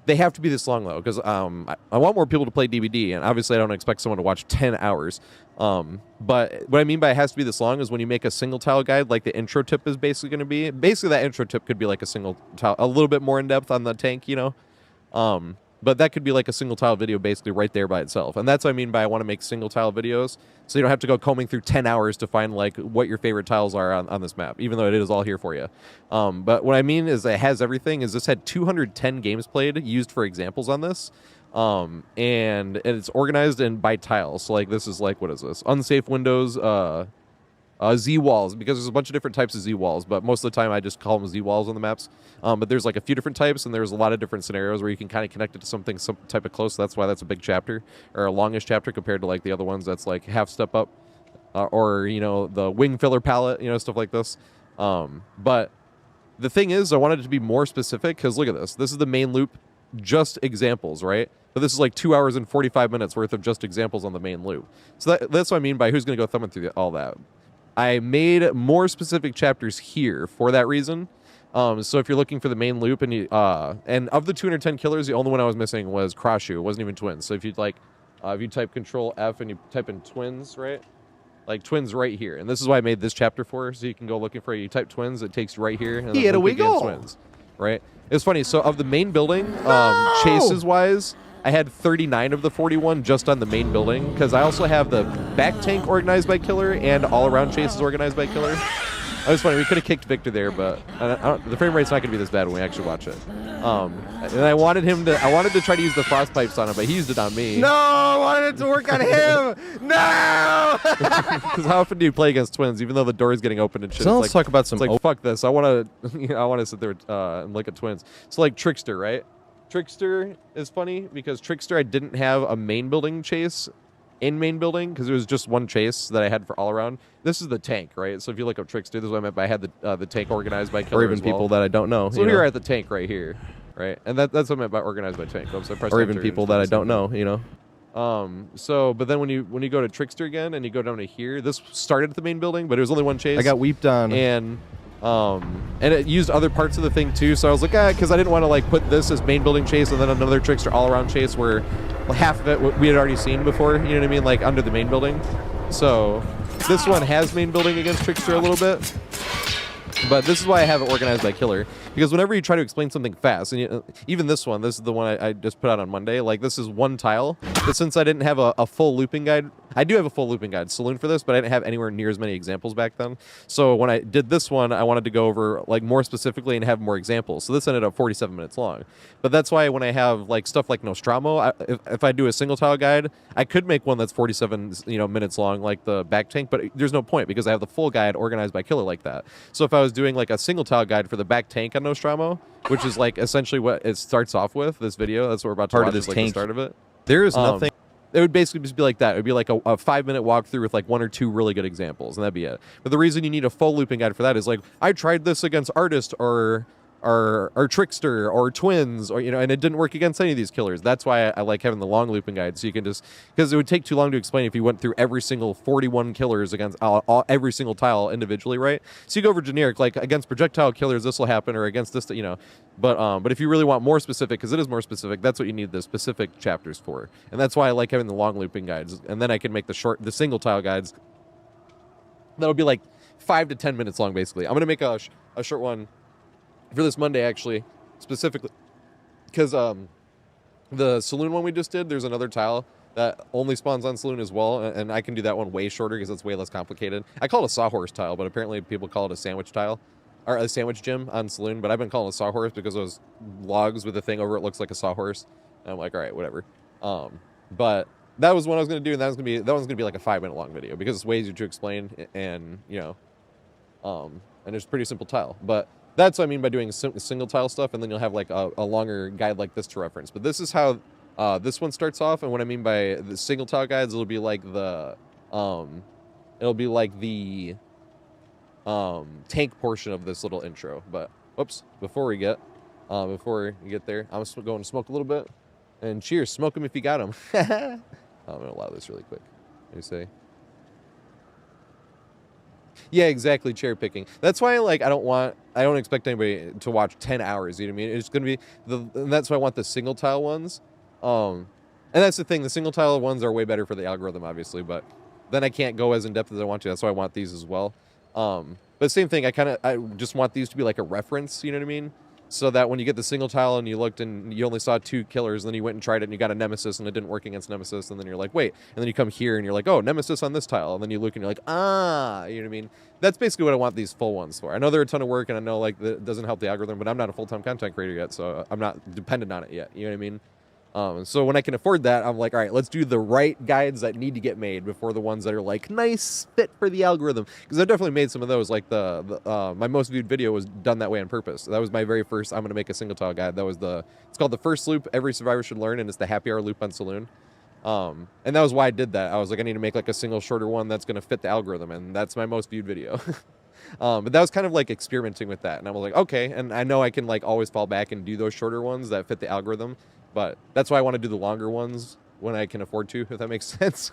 They have to be this long, though, because I want more people to play DBD, and obviously I don't expect someone to watch 10 hours. But what I mean by it has to be this long is when you make a single tile guide, like the intro tip is basically going to be. Basically, that intro tip could be like a single tile, a little bit more in depth on the tank, you know? But that could be like a single tile video basically right there by itself. And that's what I mean by I want to make single tile videos, so you don't have to go combing through 10 hours to find like what your favorite tiles are on this map, even though it is all here for you. But what I mean is it has everything. Is this had 210 games played used for examples on this. And it's organized by tiles. So like this is like, what is this? Unsafe windows, Z walls, because there's a bunch of different types of Z walls, but most of the time I just call them Z walls on the maps. But there's like a few different types, and there's a lot of different scenarios where you can kind of connect it to something, some type of close. That's why that's a big chapter, or a longish chapter compared to like the other ones that's like half step up, or you know, the wing filler palette, you know, stuff like this. But the thing is, I wanted it to be more specific, because look at this. This is the main loop, just examples, right? But this is like 2 hours and 45 minutes worth of just examples on the main loop. So that's what I mean by who's going to go thumbing through all that. I made more specific chapters here for that reason. So if you're looking for the main loop, and and of the 210 killers, the only one I was missing was Crossshoe. It wasn't even twins. So if you'd like, if you type Control F and you type in twins, right? Like twins right here, and this is why I made this chapter for, so you can go looking for it. You type twins, it takes you right here. And Here we go. Twins, right? It's funny. So of the main building, chases wise, I had 39 of the 41 just on the main building, because I also have the back tank organized by killer and all around chases organized by killer. It was funny. We could have kicked Victor there, but the frame rate's not going to be this bad when we actually watch it. And I wanted to try to use the frost pipes on him, but he used it on me. No, I wanted it to work on him. No. Because how often do you play against twins, even though the door is getting open and shit? So let's talk about some. It's like fuck this. I want to, I want to sit there and look at twins. So like Trickster, right? Trickster is funny because Trickster, I didn't have a main building chase in main building, because it was just one chase that I had for all around. This is the tank, right? So if you look up Trickster, this is what I meant by I had the tank organized by killer, or even people that I don't know. So here at the tank right here, right? And that's what I meant by organized by tank. So or even people that I don't know, you know. So but then when you go to Trickster again and you go down to here, this started at the main building, but it was only one chase. I got weeped on. And it used other parts of the thing too, so I was like, because I didn't want to like put this as main building chase and then another Trickster all around chase where half of it we had already seen before, you know what I mean, like under the main building. So this one has main building against Trickster a little bit, but this is why I have it organized by killer, because whenever you try to explain something fast, and even this one, this is the one I just put out on Monday, like this is one tile, but since I didn't have a full looping guide, I do have a full looping guide saloon for this, but I didn't have anywhere near as many examples back then. So when I did this one, I wanted to go over like more specifically and have more examples. So this ended up 47 minutes long. But that's why when I have like stuff like Nostromo, if I do a single tile guide, I could make one that's 47 minutes long, like the back tank, but there's no point because I have the full guide organized by killer like that. So if I was doing like a single tile guide for the back tank on Nostromo, which is like essentially what it starts off with, this video, that's what we're about to watch, is like the start of it. There is nothing. It would basically just be like that. It would be like a 5-minute walkthrough with like 1 or 2 really good examples, and that'd be it. But the reason you need a full looping guide for that is like, I tried this against Artist or Trickster or Twins, or and it didn't work against any of these killers. That's why I like having the long looping guide, so you can just, because it would take too long to explain if you went through every single 41 killers against every single tile individually, right? So you go over generic, like against projectile killers this will happen, or against this, but if you really want more specific, because it is more specific, that's what you need the specific chapters for, and that's why I like having the long looping guides, and then I can make the single tile guides that'll be like 5 to 10 minutes long basically. I'm gonna make a short one for this Monday, actually, specifically, because the Saloon one we just did, there's another tile that only spawns on Saloon as well, and I can do that one way shorter because it's way less complicated. I call it a sawhorse tile, but apparently people call it a sandwich tile, or a sandwich gym on Saloon, but I've been calling it a sawhorse because those logs with the thing over it looks like a sawhorse, and I'm like, all right, whatever. But that was what I was going to do, and that one's going to be like a 5-minute long video because it's way easier to explain, and, and it's a pretty simple tile, but that's what I mean by doing single tile stuff, and then you'll have like a longer guide like this to reference. But this is how this one starts off, and what I mean by the single tile guides, it'll be like the tank portion of this little intro. But whoops, before you get there, I'm going to smoke a little bit, and cheers, smoke them if you got them. I'm gonna allow this really quick. Let me say. Yeah, exactly, cherry picking. That's why I don't expect anybody to watch 10 hours, you know what I mean? It's going to be, and that's why I want the single tile ones. And that's the thing, the single tile ones are way better for the algorithm, obviously, but then I can't go as in-depth as I want to. That's why I want these as well. But same thing, I just want these to be like a reference, you know what I mean? So that when you get the single tile and you looked and you only saw 2 killers, and then you went and tried it and you got a Nemesis and it didn't work against Nemesis, and then you're like, wait, and then you come here and you're like, oh, Nemesis on this tile, and then you look and you're like, ah, you know what I mean? That's basically what I want these full ones for. I know they're a ton of work, and I know like that doesn't help the algorithm, but I'm not a full-time content creator yet, so I'm not dependent on it yet, you know what I mean? So when I can afford that, I'm like, all right, let's do the right guides that need to get made before the ones that are like nice fit for the algorithm. Because I've definitely made some of those. Like my most viewed video was done that way on purpose. That was my very first. I'm gonna make a single tile guide. That was it's called the first loop every survivor should learn, and it's the happy hour loop on Saloon. And that was why I did that. I was like, I need to make like a single shorter one that's gonna fit the algorithm, and that's my most viewed video. But that was kind of like experimenting with that, and I was like, okay, and I know I can like always fall back and do those shorter ones that fit the algorithm, but that's why I want to do the longer ones when I can afford to, if that makes sense.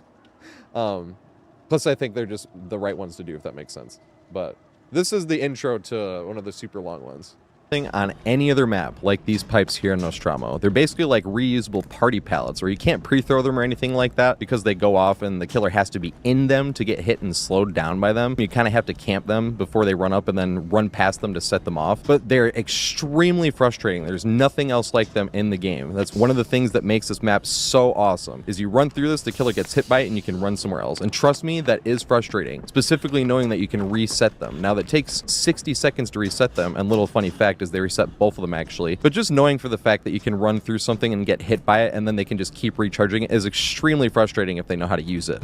Plus I think they're just the right ones to do, if that makes sense. But this is the intro to one of the super long ones. On any other map, like these pipes here in Nostromo. They're basically like reusable party pallets, or you can't pre-throw them or anything like that because they go off and the killer has to be in them to get hit and slowed down by them. You kind of have to camp them before they run up and then run past them to set them off. But they're extremely frustrating. There's nothing else like them in the game. That's one of the things that makes this map so awesome, is you run through this, the killer gets hit by it, and you can run somewhere else. And trust me, that is frustrating, specifically knowing that you can reset them. Now that takes 60 seconds to reset them, and little funny fact is they reset both of them actually, but just knowing for the fact that you can run through something and get hit by it and then they can just keep recharging it is extremely frustrating if they know how to use it.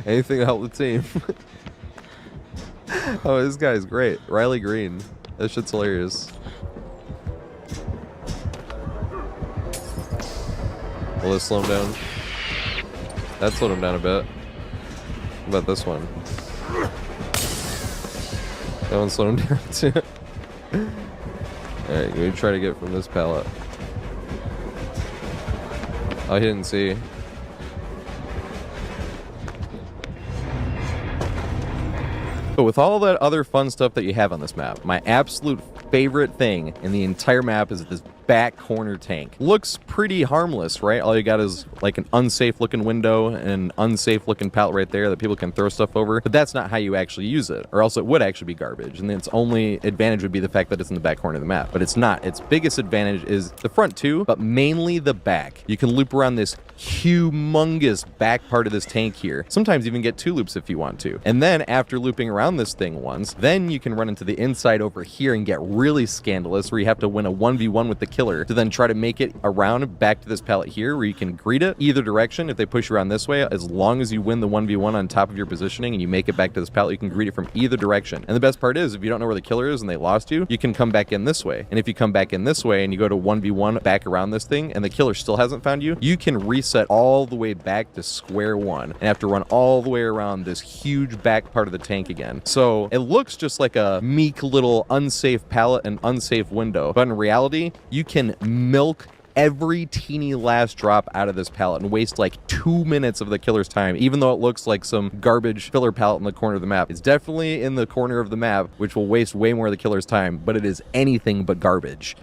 Anything to help the team. Oh, this guy's great. Riley Green. That shit's hilarious. Will this slow him down? That slowed him down a bit. What about this one? That one slowed him down too. Alright, we try to get from this pallet. Oh, he didn't see. But with all that other fun stuff that you have on this map, my absolute favorite thing in the entire map is this back corner tank. Looks pretty harmless, right? All you got is like an unsafe looking window and an unsafe looking pallet right there that people can throw stuff over, but that's not how you actually use it, or else it would actually be garbage, and its only advantage would be the fact that it's in the back corner of the map, but it's not. Its biggest advantage is the front too, but mainly the back. You can loop around this humongous back part of this tank here, sometimes even get 2 loops if you want to, and then after looping around this thing once, then you can run into the inside over here and get really scandalous, where you have to win a 1v1 with the killer to then try to make it around back to this pallet here where you can greet it either direction. If they push you around this way, as long as you win the 1v1 on top of your positioning and you make it back to this pallet, you can greet it from either direction. And the best part is, if you don't know where the killer is and they lost you, you can come back in this way. And if you come back in this way and you go to 1v1 back around this thing and the killer still hasn't found you, you can reset all the way back to square one and have to run all the way around this huge back part of the tank again. So it looks just like a meek little unsafe pallet and unsafe window, but in reality, you can milk every teeny last drop out of this pallet and waste like 2 minutes of the killer's time, even though it looks like some garbage filler pallet in the corner of the map. It's definitely in the corner of the map, which will waste way more of the killer's time, but it is anything but garbage.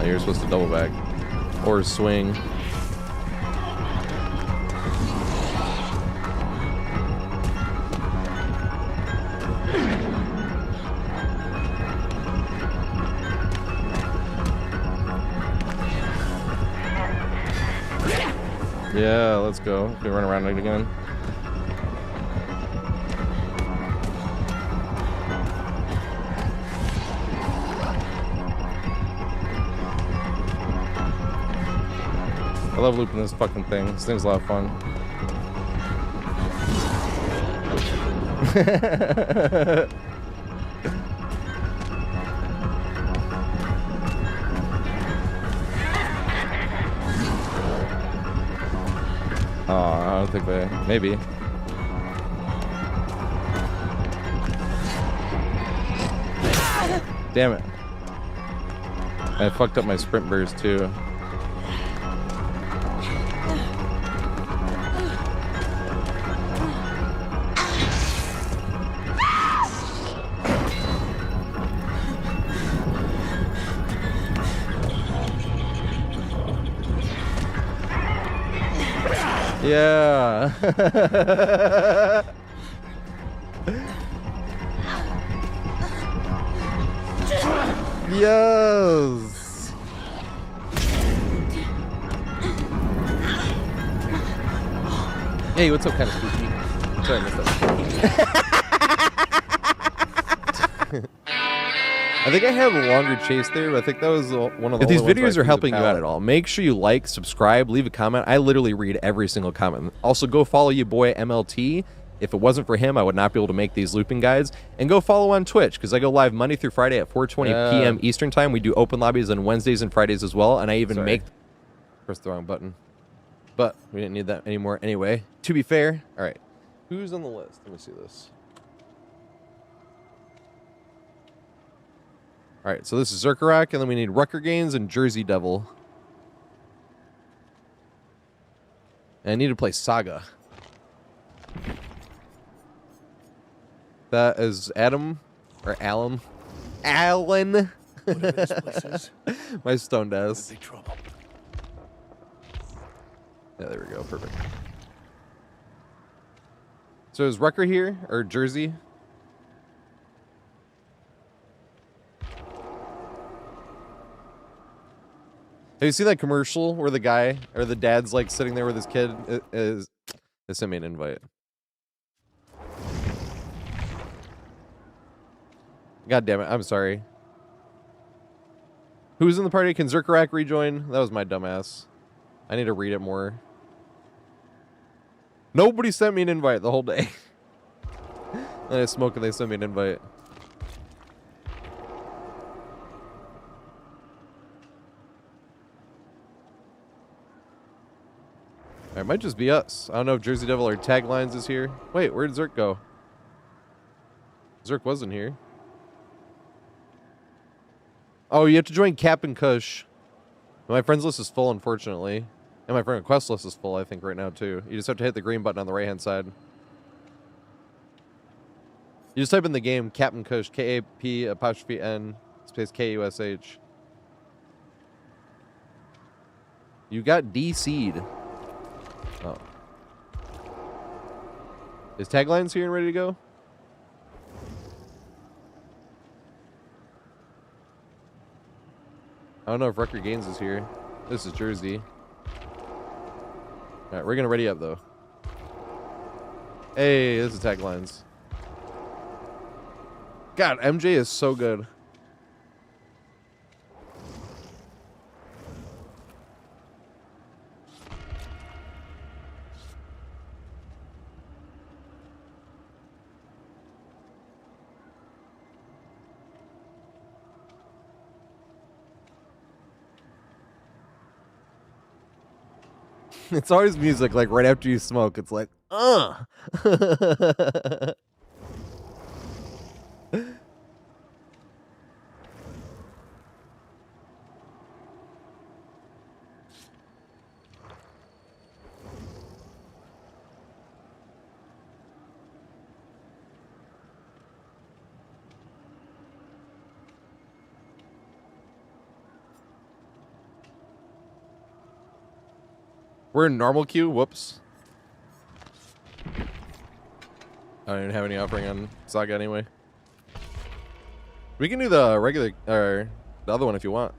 You're supposed to double back or swing. Yeah, let's go. Can we run around it again? I love looping this fucking thing. This thing's a lot of fun. Oh, I don't think they... Maybe. Damn it. I fucked up my sprint burst too. Yeah. Yes. Hey, what's up, kind of spooky? Sorry, I missed that. I think I had a longer chase there, but I think that was one of the If these only ones where I videos are threw the helping you out pallet. at all, make sure you like, subscribe, leave a comment. I literally read every single comment. Also, go follow your boy MLT. If it wasn't for him, I would not be able to make these looping guides. And go follow on Twitch, because I go live Monday through Friday at 4:20 p.m. Eastern Time. We do open lobbies on Wednesdays and Fridays as well, and I even make... Press the wrong button. But we didn't need that anymore anyway. To be fair, all right. Who's on the list? Let me see this. All right, so this is Zerkarak, and then we need Rucker Gaines and Jersey Devil. And I need to play Saga. That is Adam, or Alan. Alan! Whatever this place is, My stoned ass. big trouble. Yeah, there we go, perfect. So is Rucker here, or Jersey? Have you seen that commercial where the guy or the dad's like sitting there with his kid? They sent me an invite. God damn it! I'm sorry. Who's in the party? Can Zerkarak rejoin? That was my dumbass. I need to read it more. Nobody sent me an invite the whole day. And I smoke and they sent me an invite. It might just be us. I don't know if Jersey Devil or Taglines is here. Wait, where did Zerk go? Zerk wasn't here. Oh, you have to join Kap'n Kush. My friends list is full, unfortunately. And my friend request list is full, I think, right now, too. You just have to hit the green button on the right-hand side. You just type in the game, Kap'n Kush, K-A-P'-N, space K-U-S-H. You got DC'd. Oh. Is Taglines here and ready to go? I don't know if Rucker Gaines is here. This is Jersey. Alright, we're gonna ready up though. Hey, this is Taglines. God, MJ is so good. It's always music, like right after you smoke. It's like, We're in normal queue. Whoops. I don't even have any offering on Saga anyway. We can do the regular, or the other one if you want.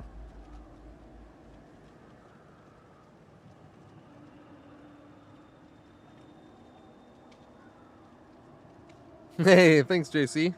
Hey, thanks, JC.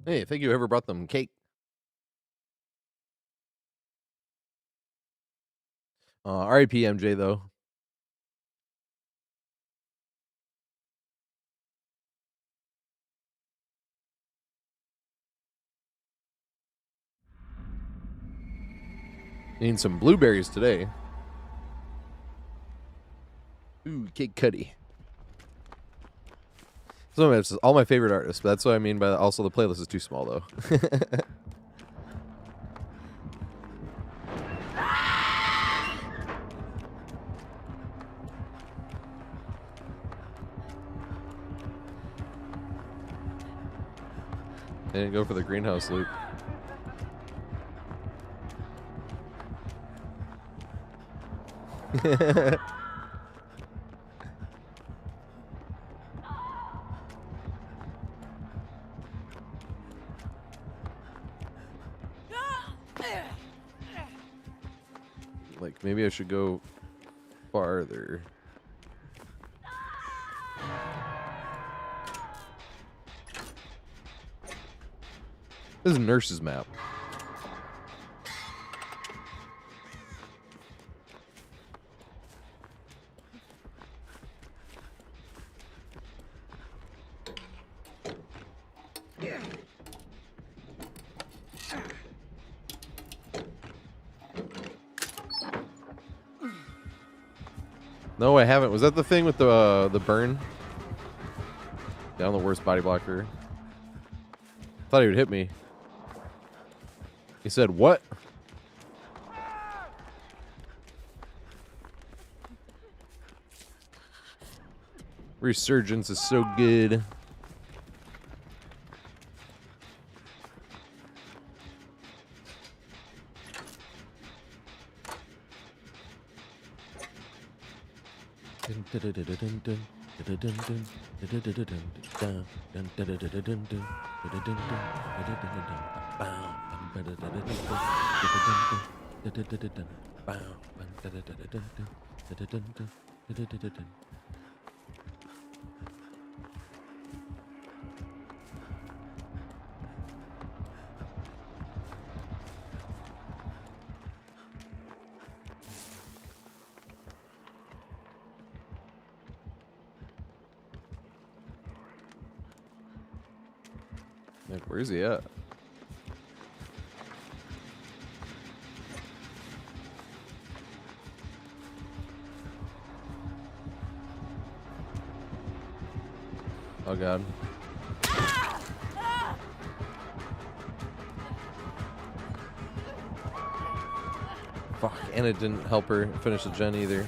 Hey, thank you whoever brought them cake. R.I.P. MJ, though. Need some blueberries today. Ooh, Kid Cudi. Some of it's all my favorite artists, but that's what I mean by that. Also, the playlist is too small, though. didn't go for the greenhouse loop. Like, maybe I should go farther. This is Nurse's map. No, I haven't. Was that the thing with the burn? Down the worst body blocker. Thought he would hit me. He said, what? Resurgence is so good. Like, where's he at? Oh god. Fuck, and it didn't help her finish the gen either.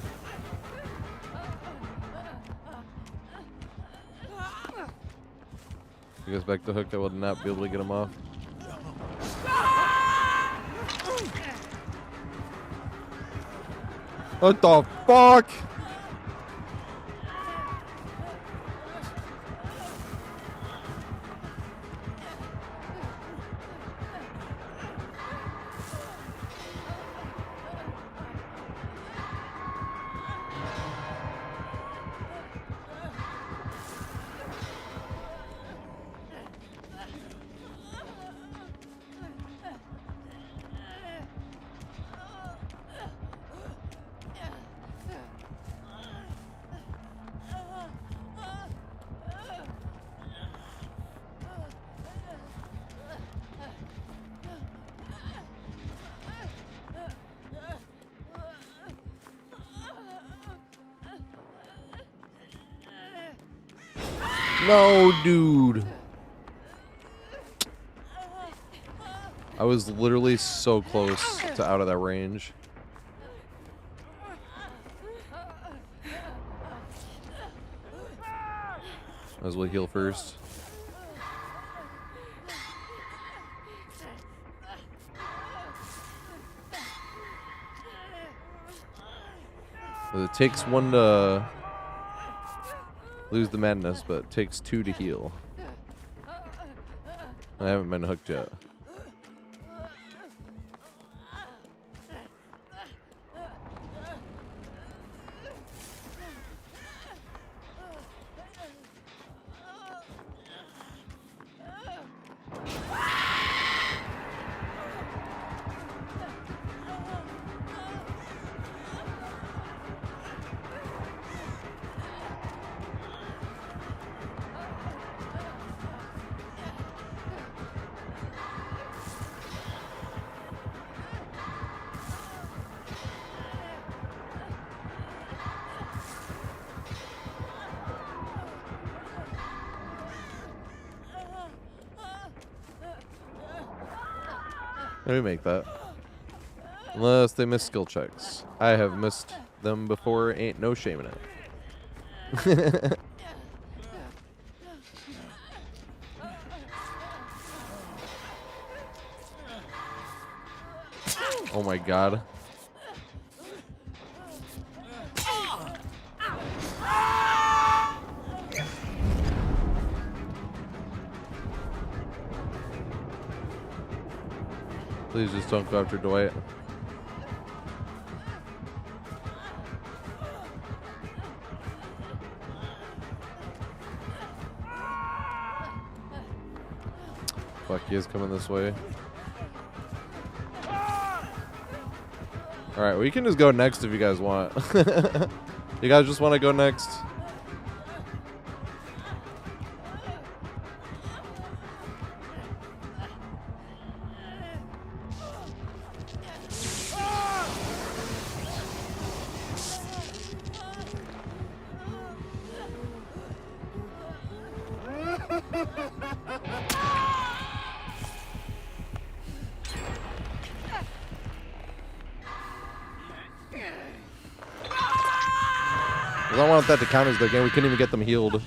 He goes back to hook, I would not be able to get him off. What the fuck? No, dude. I was literally so close to out of that range. Might as well heal first. It takes one to lose the madness, but it takes two to heal. I haven't been hooked yet. Let me make that. Unless they miss skill checks. I have missed them before, ain't no shame in it. Oh my god. Please just don't go after Dwight. Fuck, he is coming this way. Alright, we can just go next if you guys want. You guys just want to go next? I don't want that to count as the game. We couldn't even get them healed.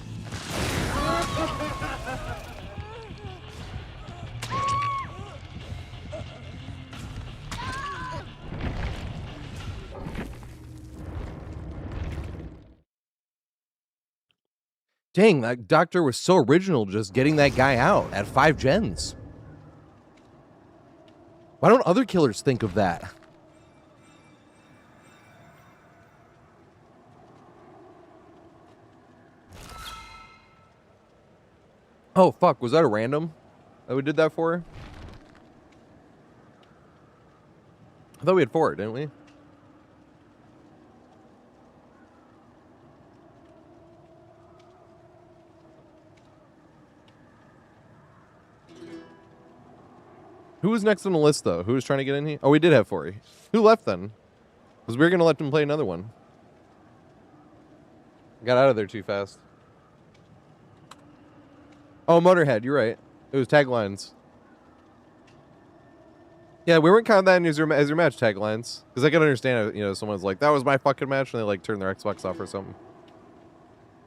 Dang, that doctor was so original just getting that guy out at 5 gens. Why don't other killers think of that? Oh, fuck. Was that a random that we did that for? I thought we had 4, didn't we? Who was next on the list, though? Who was trying to get in here? Oh, we did have 4. Who left, then? Because we were going to let them play another one. Got out of there too fast. Oh, Motorhead, you're right. It was taglines. Yeah, we weren't counting that as your match taglines. Because I can understand, you know, someone's like, that was my fucking match, and they, like, turn their Xbox off or something.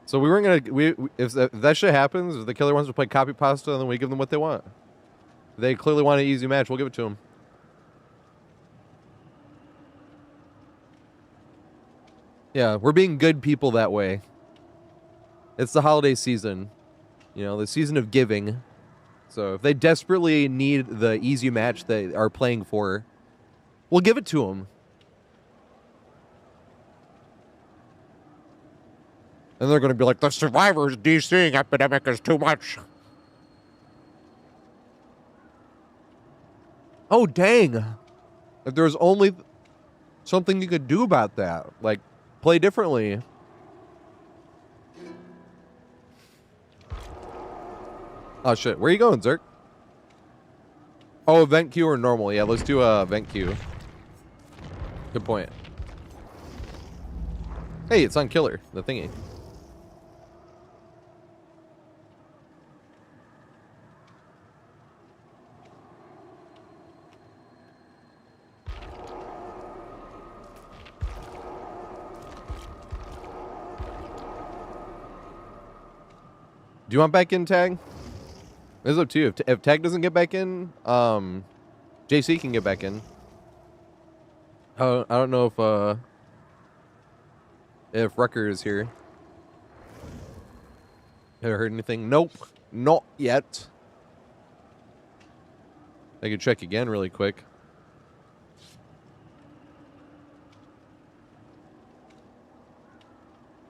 So we weren't going to... If that shit happens, if the killer wants to play copy pasta, then we give them what they want. They clearly want an easy match. We'll give it to them. Yeah, we're being good people that way. It's the holiday season. You know, the season of giving. So if they desperately need the easy match they are playing for, we'll give it to them. And they're going to be like, the Survivor's DCing epidemic is too much. Oh, dang. If there was only something you could do about that, like play differently. Oh, shit. Where are you going, Zerk? Oh, event queue or normal? Yeah, let's do a event queue. Good point. Hey, it's on Killer, the thingy. Do you want back in, Tag? It's up to you. If Tag doesn't get back in, JC can get back in. I don't know if Rucker is here. Have I heard anything? Nope. Not yet. I could check again really quick.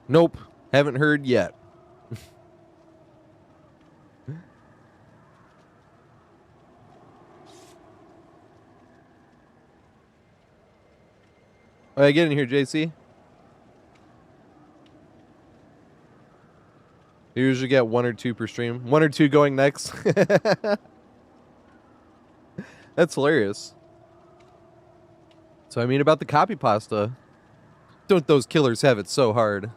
Nope. Haven't heard yet. All right, get in here, JC. You usually get 1 or 2 per stream. 1 or 2 going next. That's hilarious. So I mean about the copy pasta. Don't those killers have it so hard?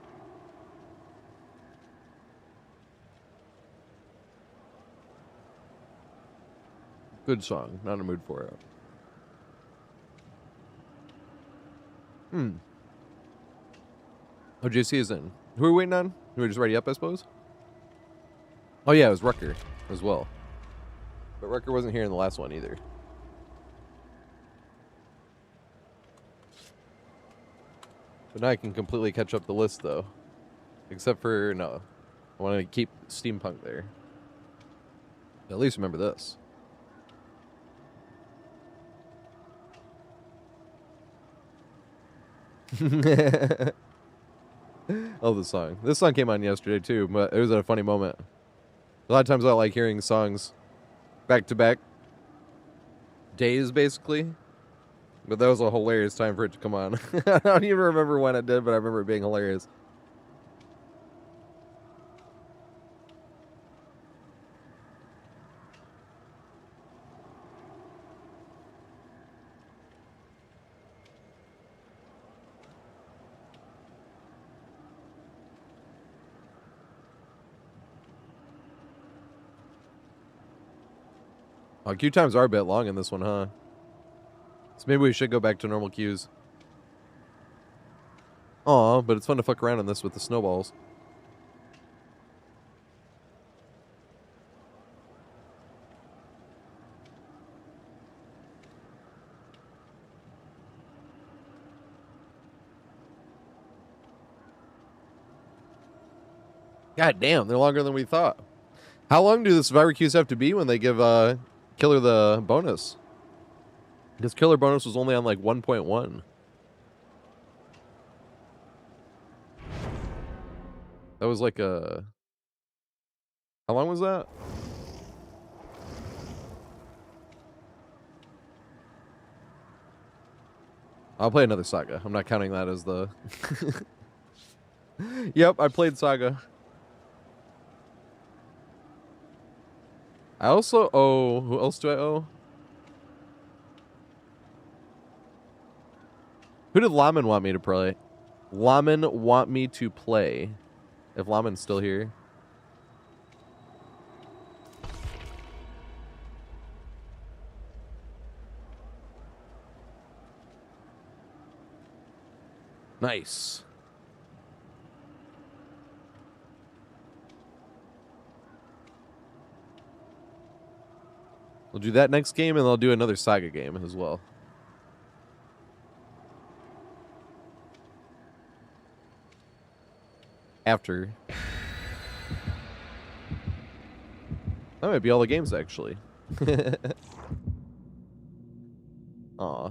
Good song. Not in a mood for it. Oh, JC is in. Who are we waiting on? Who are just ready up, I suppose? Oh, yeah, it was Rucker as well. But Rucker wasn't here in the last one either. But now I can completely catch up the list, though. Except for, no. I want to keep steampunk there. At least remember this. Love the song. This song came on yesterday, too, but it was at a funny moment. A lot of times I like hearing songs back to back days, basically. But that was a hilarious time for it to come on. I don't even remember when it did, but I remember it being hilarious. Oh, queue times are a bit long in this one, huh? So maybe we should go back to normal queues. Aw, but it's fun to fuck around in this with the snowballs. God damn, they're longer than we thought. How long do the survivor queues have to be when they give Killer the bonus? Because Killer bonus was only on like 1.1. That was like a... How long was that? I'll play another Saga. I'm not counting that as the... Yep, I played Saga. I also owe... Who else do I owe? Who did Laman want me to play? Laman want me to play. If Laman's still here. Nice. We'll do that next game, and I'll do another Saga game as well. After. That might be all the games, actually. Aw.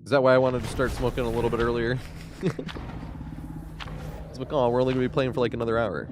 Is that why I wanted to start smoking a little bit earlier? It's like, oh, we're only going to be playing for like another hour.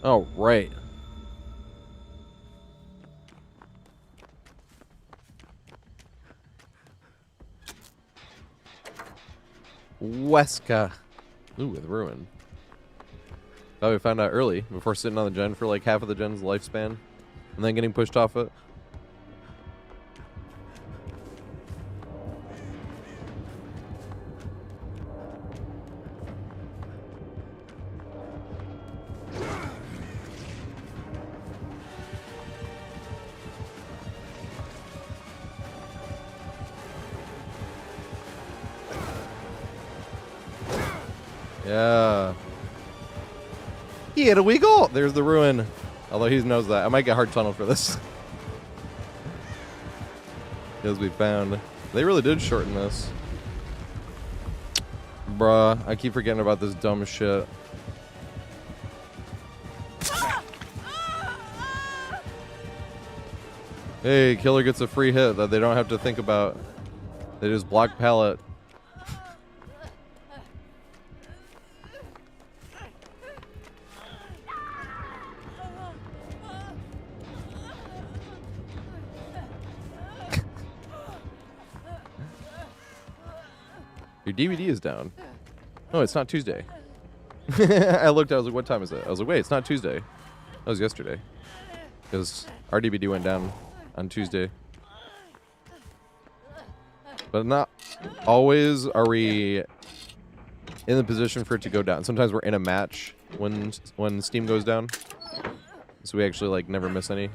Oh, right. Weska. Ooh, with Ruin. Thought we found out early, before sitting on the gen for like half of the gen's lifespan, and then getting pushed off it. Yeah. Here we go. There's the Ruin. Although he knows that. I might get hard tunnel for this. As we found. They really did shorten this. Bruh. I keep forgetting about this dumb shit. Hey, Killer gets a free hit that they don't have to think about. They just block pallet. Your DVD is down. Oh, it's not Tuesday. I looked, I was like, what time is it? I was like, wait, it's not Tuesday. That was yesterday. Because RDBD went down on Tuesday. But not always are we in the position for it to go down. Sometimes we're in a match when Steam goes down. So we actually like never miss any.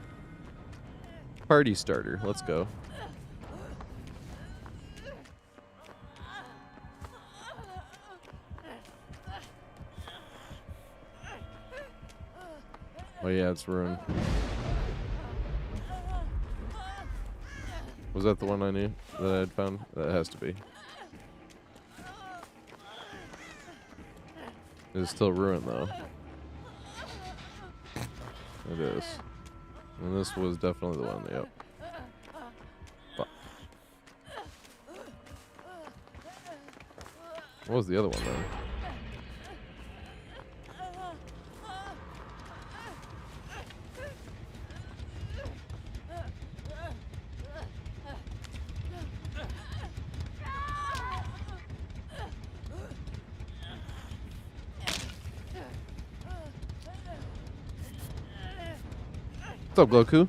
Party starter. Let's go. Oh yeah, it's ruined. Was that the one I knew that I had found? That has to be. It's still ruined though. It is. And this was definitely the one, yep. Fuck. What was the other one then? What's up, Goku?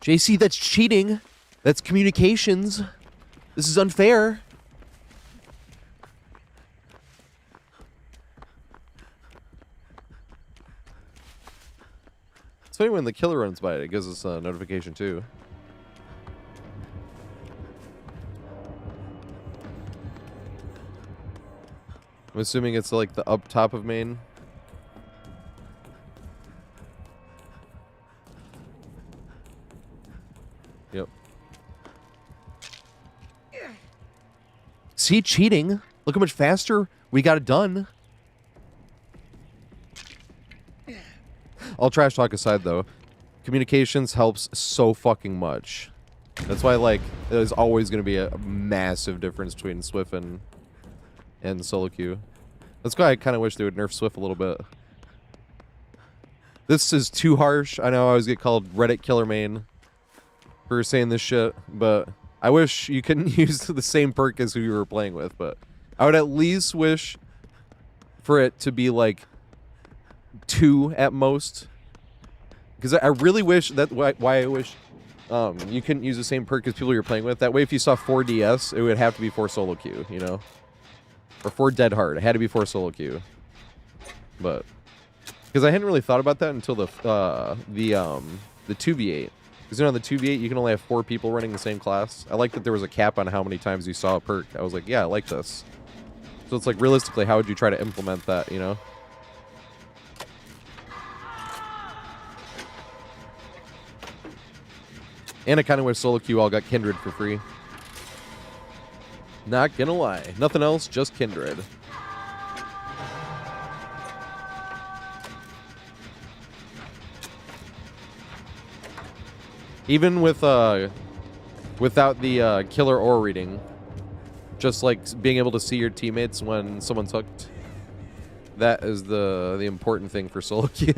JC, that's cheating. That's communications. This is unfair. It's funny when the killer runs by it gives us a notification too. I'm assuming it's like the up top of main. Yep. See, cheating. Look how much faster we got it done. All trash talk aside, though, communications helps so fucking much. That's why, like, there's always going to be a massive difference between Swift and solo queue. That's why I kind of wish they would nerf Swift a little bit. This is too harsh. I know I always get called Reddit killer main for saying this shit, but I wish you couldn't use the same perk as who you were playing with, but I would at least wish for it to be, like, 2 at most. Because I really wish that why I wish you couldn't use the same perk as people you're playing with. That way, if you saw 4 DS, it would have to be 4 solo queue, you know, or 4 dead hard. It had to be 4 solo queue. But because I hadn't really thought about that until the 2v8. Because on the 2v8 you can only have 4 people running the same class. I like that there was a cap on how many times you saw a perk. I was like, yeah, I like this. So it's like realistically, how would you try to implement that? You know. And I kind of wish solo queue all got Kindred for free. Not gonna lie. Nothing else, just Kindred. Even with without the killer ore reading, just like being able to see your teammates when someone's hooked, that is the important thing for solo queue.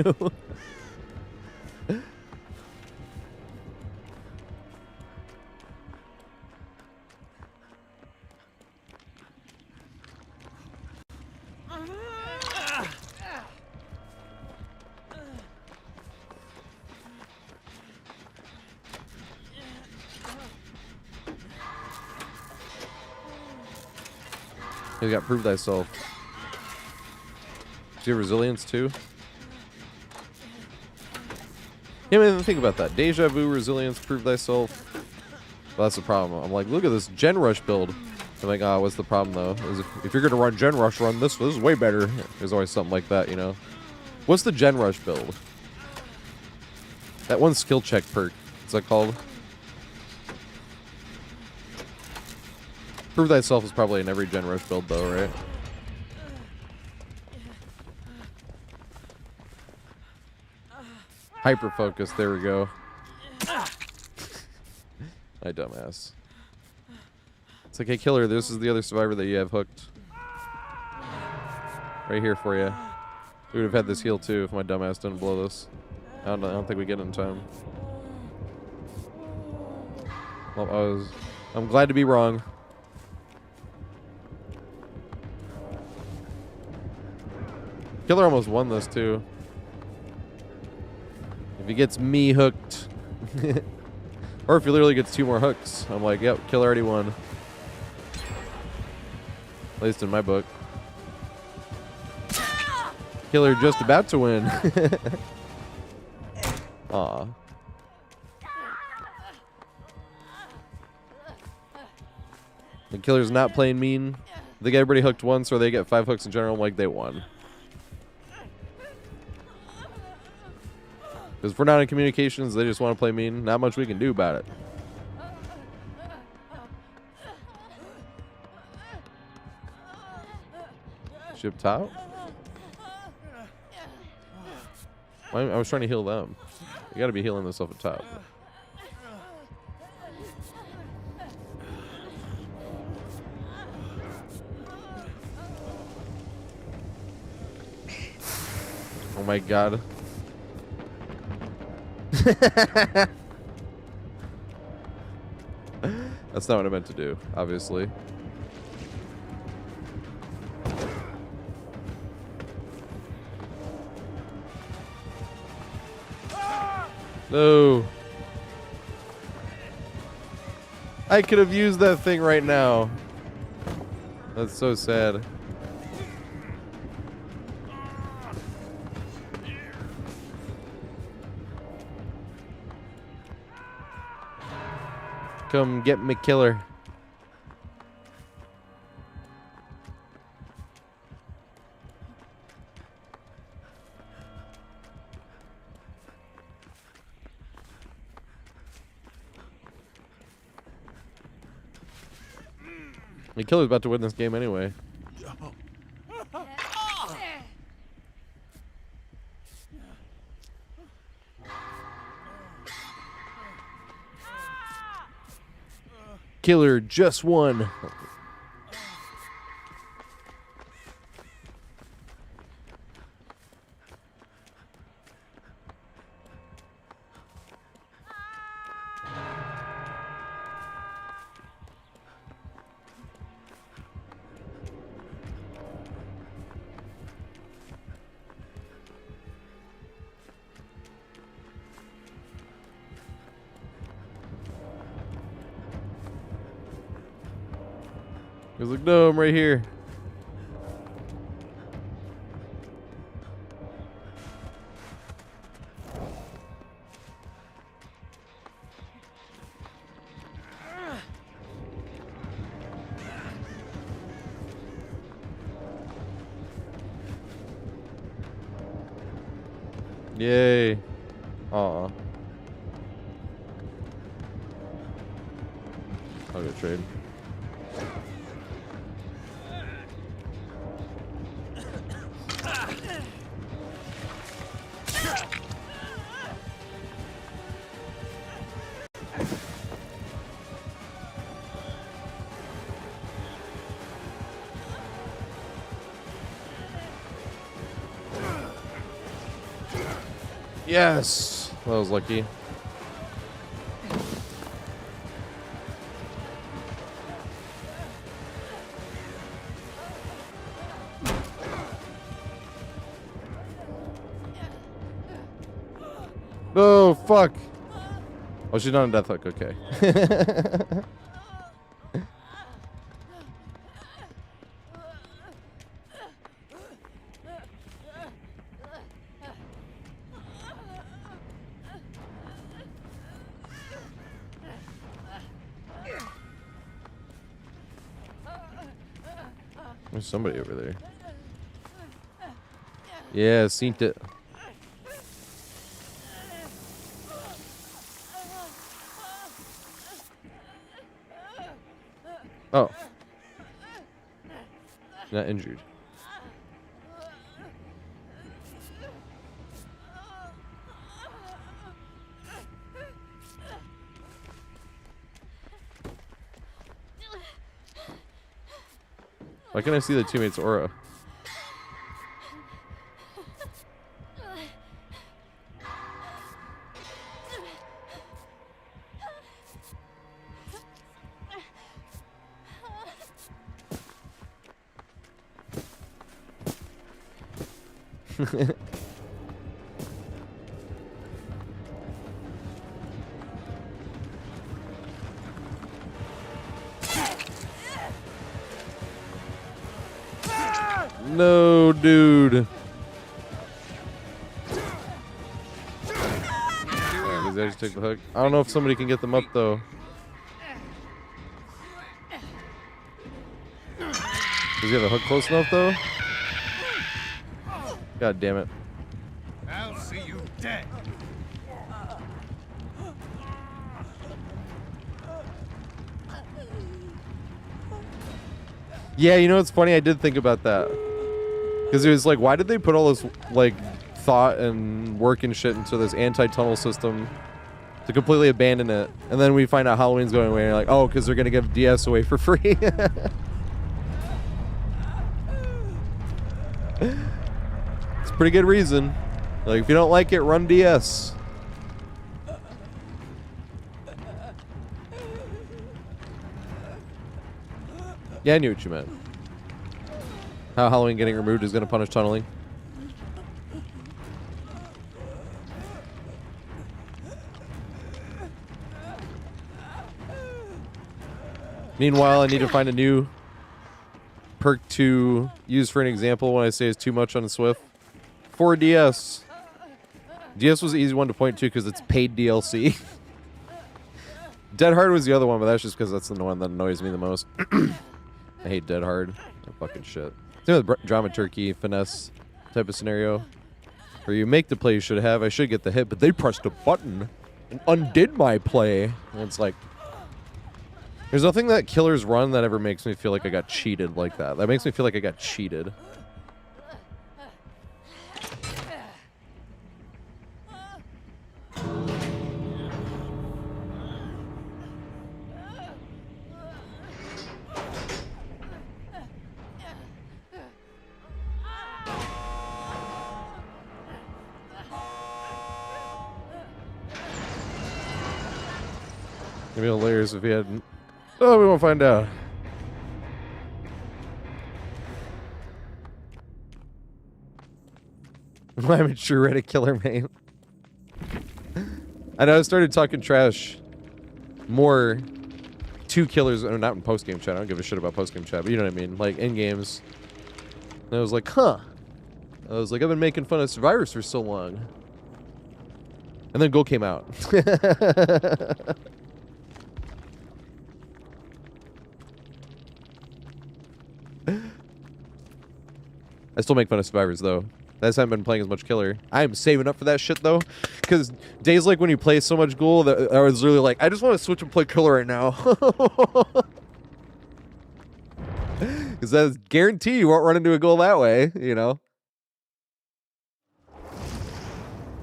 You got prove thyself. Do you have resilience too? Yeah, man, think about that. Deja vu, resilience, prove thyself. Well, that's the problem. I'm like, look at this Gen Rush build. I'm like, ah, what's the problem though? Is if you're gonna run Gen Rush, run this. This is way better. There's always something like that, you know. What's the Gen Rush build? That one skill check perk. What's that called? Prove thyself is probably in every Gen Rush build though, right? Hyper focus, there we go. My dumbass. It's like, hey killer, this is the other survivor that you have hooked. Right here for you. We would have had this heal too if my dumbass didn't blow this. I don't think we get it in time. Well, I'm glad to be wrong. Killer almost won this too. If he gets me hooked, or if he literally gets 2 more hooks, I'm like, yep, Killer already won. At least in my book. Killer just about to win. Aw. The Killer's not playing mean. They get everybody hooked once, or they get 5 hooks in general. I'm like, they won. Because if we're not in communications, they just want to play mean. Not much we can do about it. Ship top? I was trying to heal them. You gotta be healing this off the top. Oh my god. That's not what I meant to do, obviously. No. I could have used that thing right now. That's so sad. Come get me, Killer. The Killer's about to win this game anyway. Killer just won. He's like, no, I'm right here. Yay. Aw. I'll go trade. Yes! That was lucky. Oh, fuck! Oh, she's not a death hook, okay. There's somebody over there. Yeah, seen it. Oh. Not injured. Why can't I see the teammate's aura? No, dude. Does that just take the hook? I don't know if somebody can get them up though. Does he have the hook close enough though? God damn it. I'll see you dead. Yeah, you know what's funny? I did think about that. Because it was like, why did they put all this like thought and work and shit into this anti-tunnel system to completely abandon it? And then we find out Halloween's going away and you're like, oh, because they're going to give DS away for free. It's a pretty good reason. Like, if you don't like it, run DS. Yeah, I knew what you meant. How Halloween getting removed is going to punish tunneling. Meanwhile, I need to find a new perk to use for an example when I say it's too much on Swift. For DS. DS was the easy one to point to because it's paid DLC. Dead Hard was the other one, but that's just because that's the one that annoys me the most. I hate Dead Hard. Oh, fucking shit. Same with dramaturgy, finesse type of scenario. Where you make the play you should have. I should get the hit, but they pressed a button and undid my play. And it's like, there's nothing that killers run that ever makes me feel like I got cheated like that. That makes me feel like I got cheated. Maybe the layers if he hadn't. Oh, we won't find out. I'm a true Reddit killer, man. I know I started talking trash more to killers, not in post-game chat. I don't give a shit about post-game chat, but you know what I mean. Like, in games. And I was like, huh. I was like, I've been making fun of survivors for so long. And then Goal came out. I still make fun of survivors, though. I just haven't been playing as much killer. I am saving up for that shit, though. Because days like when you play so much ghoul, that I was really like, I just want to switch and play killer right now. Because that's guarantee you won't run into a ghoul that way, you know?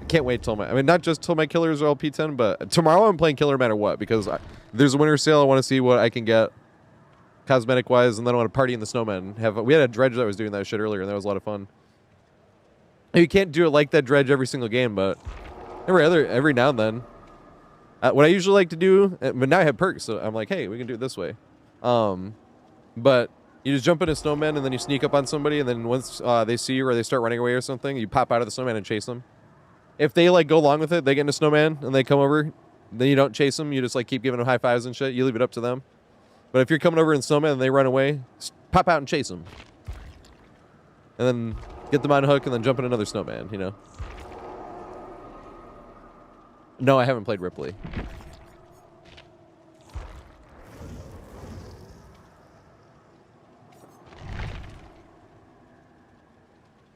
I can't wait till my... I mean, not just till my killers are all P10, but tomorrow I'm playing killer no matter what. Because there's a winter sale. I want to see what I can get cosmetic-wise, and then I want to party in the snowman. We had a dredge that was doing that shit earlier, and that was a lot of fun. You can't do it like that dredge every single game, but every now and then. What I usually like to do, but now I have perks, so I'm like, hey, we can do it this way. But you just jump in a snowman, and then you sneak up on somebody, and then once they see you or they start running away or something, you pop out of the snowman and chase them. If they like go along with it, they get in a snowman, and they come over, then you don't chase them. You just like keep giving them high fives and shit. You leave it up to them. But if you're coming over in snowman and they run away, pop out and chase them. And then get them on a hook and then jump in another snowman, you know? No, I haven't played Ripley.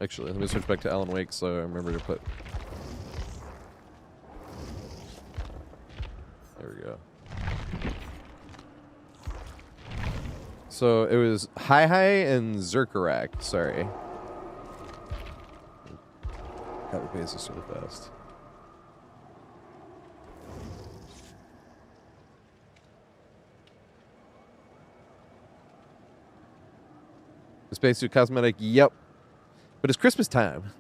Actually, let me switch back to Alan Wake so I remember to put... There we go. So it was Hi Hi and Zerkarak. Sorry. Gotta pace this really fast. The spacesuit cosmetic, yep. But it's Christmas time.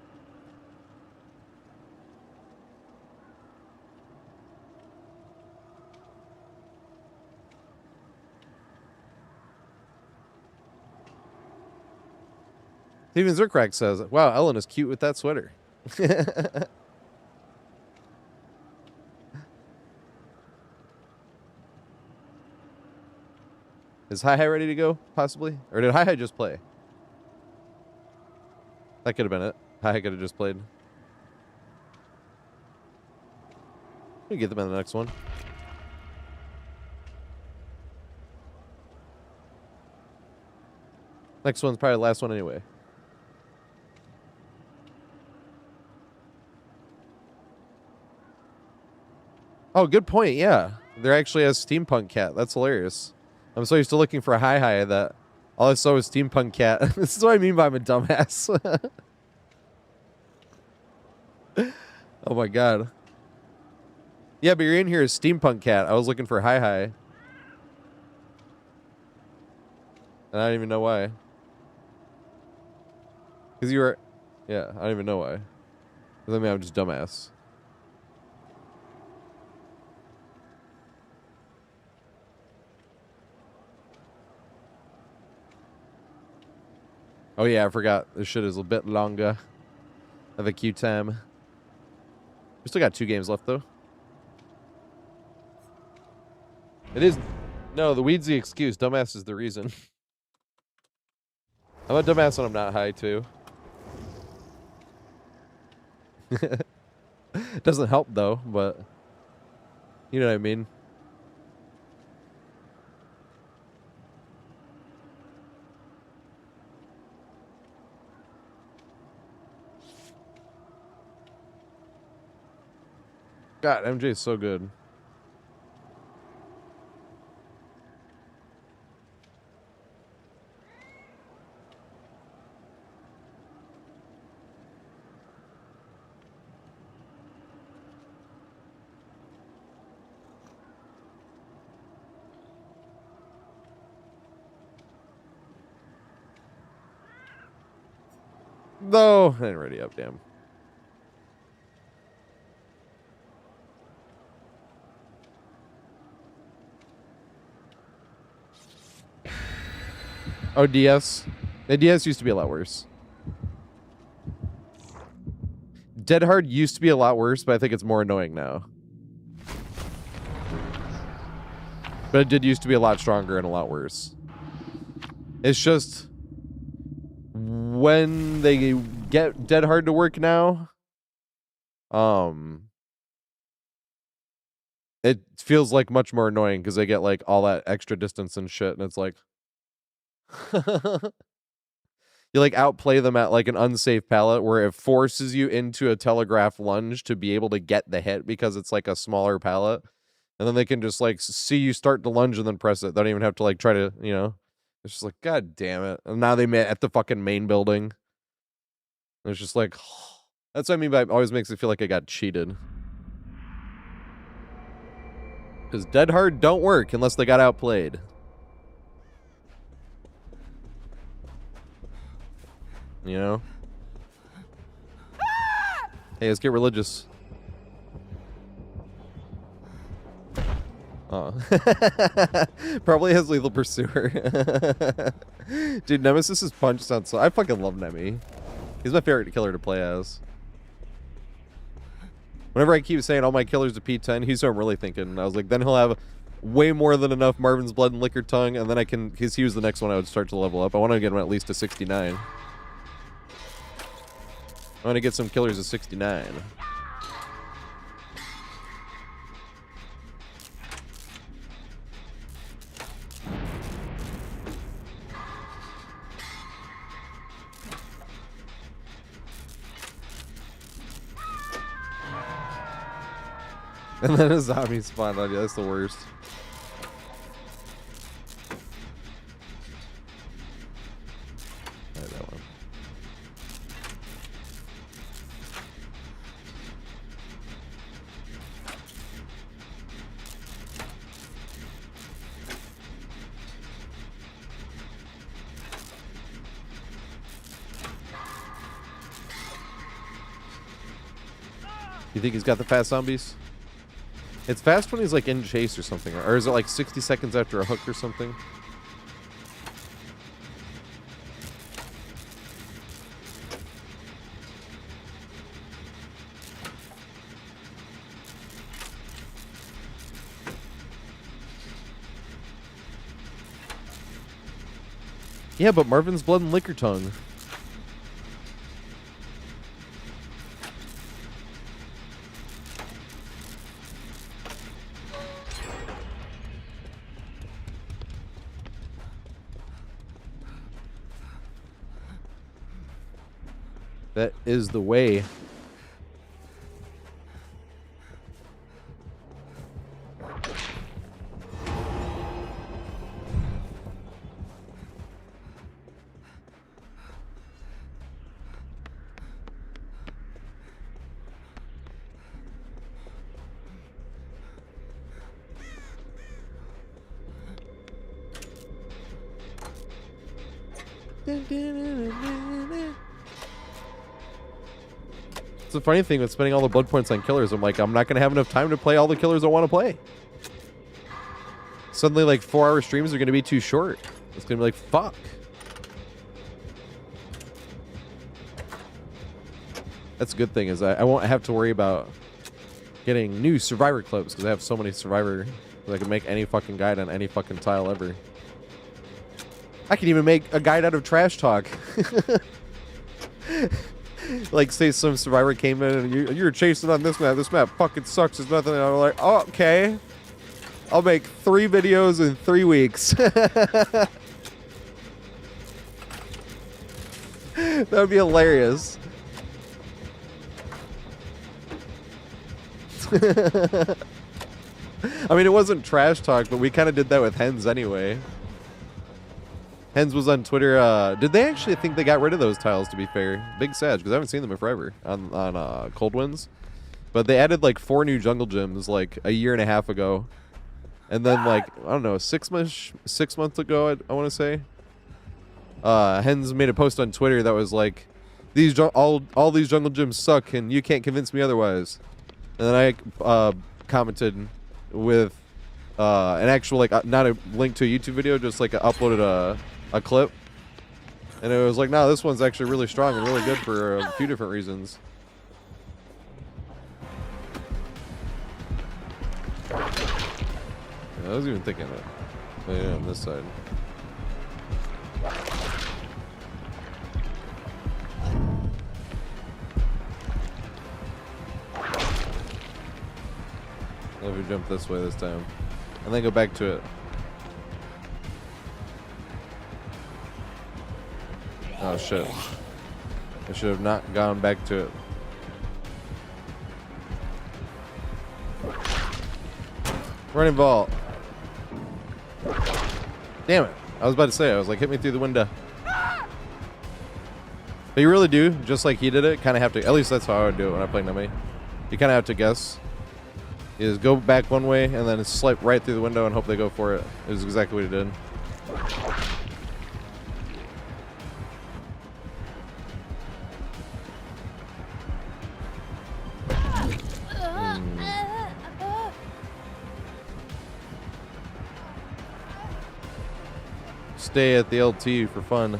Steven Zercrack says, wow, Ellen is cute with that sweater. Is Hi-Hi ready to go, possibly? Or did Hi-Hi just play? That could have been it. Hi-Hi could have just played. We get them in the next one. Next one's probably the last one anyway. Oh, good point, yeah. They're actually a steampunk cat. That's hilarious. I'm so used to looking for a Hi-Hi that all I saw was steampunk cat. This is what I mean by I'm a dumbass. Oh my god. Yeah, but you're in here as steampunk cat. I was looking for Hi-Hi. And I don't even know why. Because you were... Yeah, I don't even know why. I mean, I'm just dumbass. Oh yeah, I forgot. This shit is a bit longer of a queue time. We still got 2 games left, though. It is... No, the weed's the excuse. Dumbass is the reason. I'm a dumbass when I'm not high, too. Doesn't help, though, but... You know what I mean. God, MJ is so good. No, I ain't ready up, damn. Oh, DS. The DS used to be a lot worse. Dead Hard used to be a lot worse, but I think it's more annoying now. But it did used to be a lot stronger and a lot worse. It's just... when they get Dead Hard to work now, it feels like much more annoying because they get like all that extra distance and shit, and it's like... You like outplay them at like an unsafe pallet where it forces you into a telegraph lunge to be able to get the hit because it's like a smaller pallet, and then they can just like see you start to lunge and then press it. They don't even have to like try to, you know. It's just like, god damn it. And now they met at the fucking main building. And it's just like, that's what I mean by it always makes it feel like I got cheated. Because Dead Hard don't work unless they got outplayed. You know? Hey, let's get religious. Oh. Probably has Lethal Pursuer. Dude, Nemesis's punch sounds so... I fucking love Nemi. He's my favorite killer to play as. Whenever I keep saying all my killers to P10, he's what I'm really thinking. And I was like, then he'll have way more than enough Marvin's Blood and Liquor Tongue, and then I can... Because he was the next one I would start to level up. I want to get him at least to 69. I want to get some killers at 69. And then a zombie spawned on you. That's the worst. Alright, that one. You think he's got the fast zombies? It's fast when he's like in chase or something. Or is it like 60 seconds after a hook or something? Yeah, but Marvin's Blood and Liquor Tongue. That is the way. It's the funny thing with spending all the blood points on killers. I'm like, I'm not going to have enough time to play all the killers I want to play. Suddenly, like, 4-hour streams are going to be too short. It's going to be like, fuck. That's a good thing, is I won't have to worry about getting new Survivor clips, because I have so many Survivor that I can make any fucking guide on any fucking tile ever. I can even make a guide out of trash talk. Like, say some Survivor came in and you're chasing on this map. This map fucking sucks. There's nothing. And I'm like, oh, okay. I'll make 3 videos in 3 weeks. That would be hilarious. I mean, it wasn't trash talk, but we kind of did that with Hens anyway. Hens was on Twitter. Did they actually think they got rid of those tiles, to be fair? Big Sag, because I haven't seen them in forever on Cold Winds. But they added like 4 new jungle gyms like a year and a half ago. And then like, I don't know, 6 months ago, I want to say. Hens made a post on Twitter that was like, all these jungle gyms suck and you can't convince me otherwise. And then I commented with an actual, like, not a link to a YouTube video, just like uploaded a clip, and it was like, no, this one's actually really strong and really good for a few different reasons. Yeah, I was even thinking that. Oh, yeah, on this side. Let me jump this way this time, and then go back to it. Oh shit. I should have not gone back to it. Running vault. Damn it. I was about to say, I was like, hit me through the window. But you really do, just like he did it, kind of have to, at least that's how I would do it when I play Nami. You kind of have to guess. You just go back one way and then swipe right through the window and hope they go for it. It was exactly what he did. Stay at the LT for fun.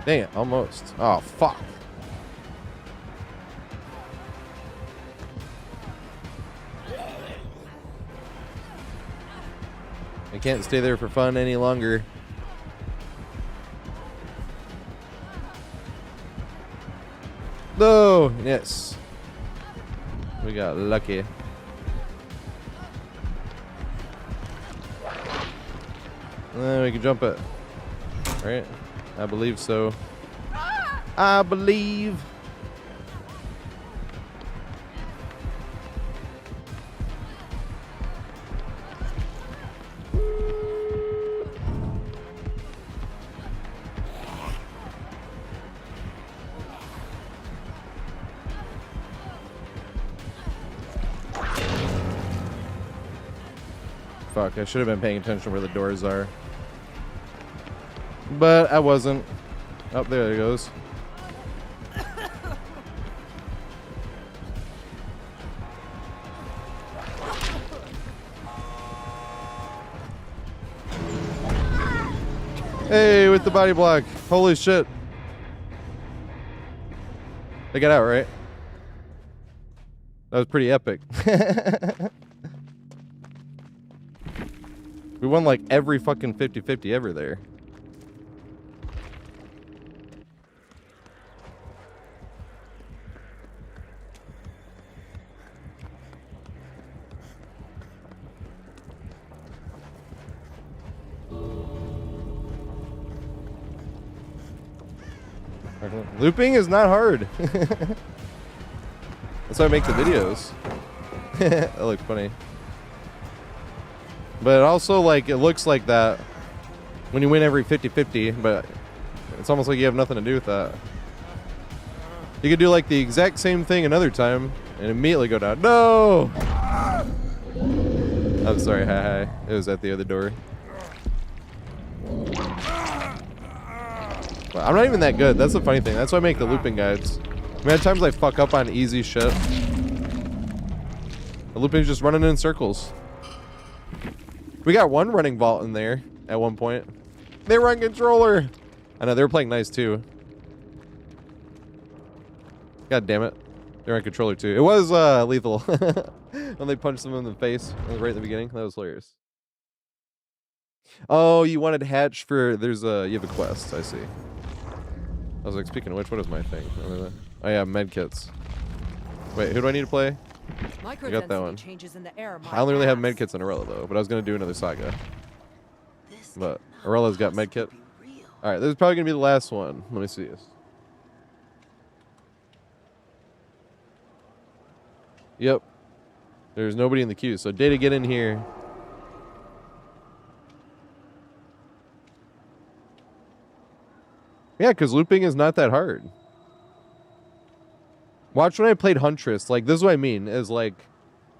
Dang it, almost. Oh, fuck. I can't stay there for fun any longer. No! Yes. We got lucky. And then we can jump it. Right? I believe so. I believe. Fuck, I should have been paying attention where the doors are. But I wasn't. Oh, there it goes. Hey, with the body block. Holy shit. They got out, right? That was pretty epic. We won like every fucking 50-50 ever there. Looping is not hard. That's why I make the videos. That looks funny. But also, like, it looks like that when you win every 50-50, but it's almost like you have nothing to do with that. You could do, like, the exact same thing another time and immediately go down. No! I'm sorry, hi. It was at the other door. But I'm not even that good. That's the funny thing. That's why I make the looping guides. I mean, at times I fuck up on easy shit. The looping's just running in circles. We got one running vault in there at one point. They run controller. I know, they were playing nice too. God damn it. They were on controller too. It was lethal. When they punched them in the face right in the beginning. That was hilarious. Oh, you wanted hatch for... There's a... You have a quest, I see. I was like, speaking of which, what is my thing? Oh yeah, medkits. Wait, who do I need to play? I got that one. I only really have medkits in Arella though, but I was gonna do another saga. But Arella's got medkit. Alright, this is probably gonna be the last one. Let me see this. Yep. There's nobody in the queue, so Data, get in here. Yeah, because looping is not that hard. Watch when I played Huntress. Like, this is what I mean. Is like,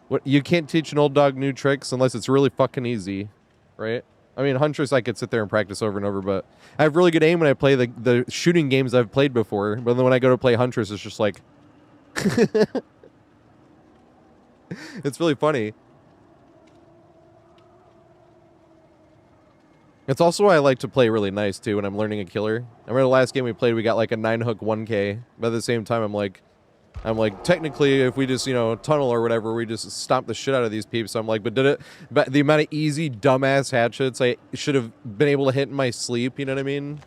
what you can't teach an old dog new tricks unless it's really fucking easy, right? I mean, Huntress I could sit there and practice over and over, but I have really good aim when I play the shooting games I've played before. But then when I go to play Huntress, it's just like... It's really funny. It's also why I like to play really nice, too, when I'm learning a killer. I remember the last game we played, we got like a 9-hook 1K. But at the same time, I'm like, technically, if we just, you know, tunnel or whatever, we just stomp the shit out of these peeps. So I'm like, but the amount of easy, dumbass hatchets I should have been able to hit in my sleep, you know what I mean?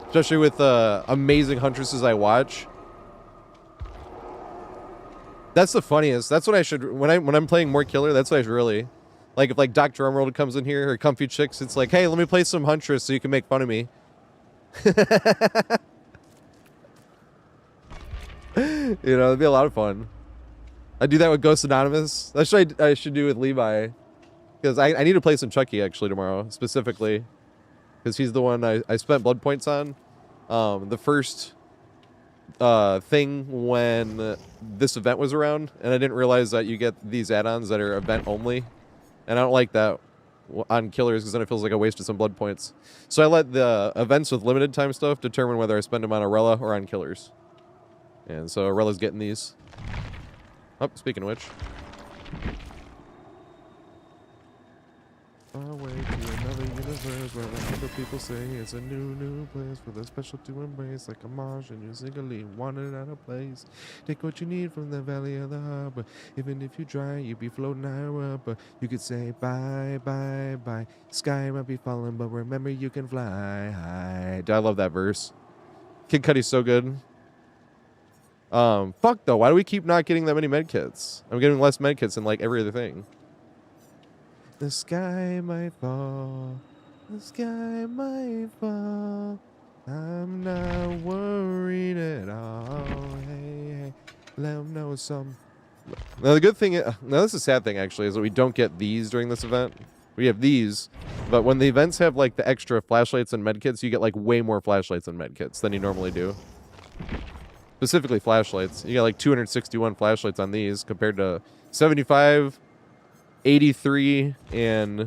Especially with amazing Huntresses I watch. That's the funniest. That's what I should, when I'm playing more killer, that's what I should really... Like, if, like, Dr. Emerald comes in here, or Comfy Chicks, it's like, hey, let me play some Huntress so you can make fun of me. You know, it'd be a lot of fun. I do that with Ghost Anonymous. That's what I should do with Levi. Because I need to play some Chucky, actually, tomorrow, specifically. Because he's the one I spent blood points on. The first thing when this event was around, and I didn't realize that you get these add-ons that are event-only. And I don't like that on killers because then it feels like I wasted some blood points. So I let the events with limited time stuff determine whether I spend them on Arella or on killers. And so Arella's getting these. Oh, speaking of which. Away to another universe where whenever people say it's a new place for the special to embrace, like a marsh and you singly wandered out of place. Take what you need from the valley of the harbor. Even if you try, you'd be floating higher up. You could say bye, bye, bye. Sky might be falling, but remember you can fly high. I love that verse. Kid Cudi's so good. Fuck though, why do we keep not getting that many medkits? I'm getting less medkits than like every other thing. The sky might fall. The sky might fall. I'm not worried at all. Hey, let them know some. Now the good thing, now this is a sad thing actually, is that we don't get these during this event. We have these, but when the events have like the extra flashlights and medkits, you get like way more flashlights and medkits than you normally do. Specifically flashlights. You got like 261 flashlights on these compared to 75, 83, and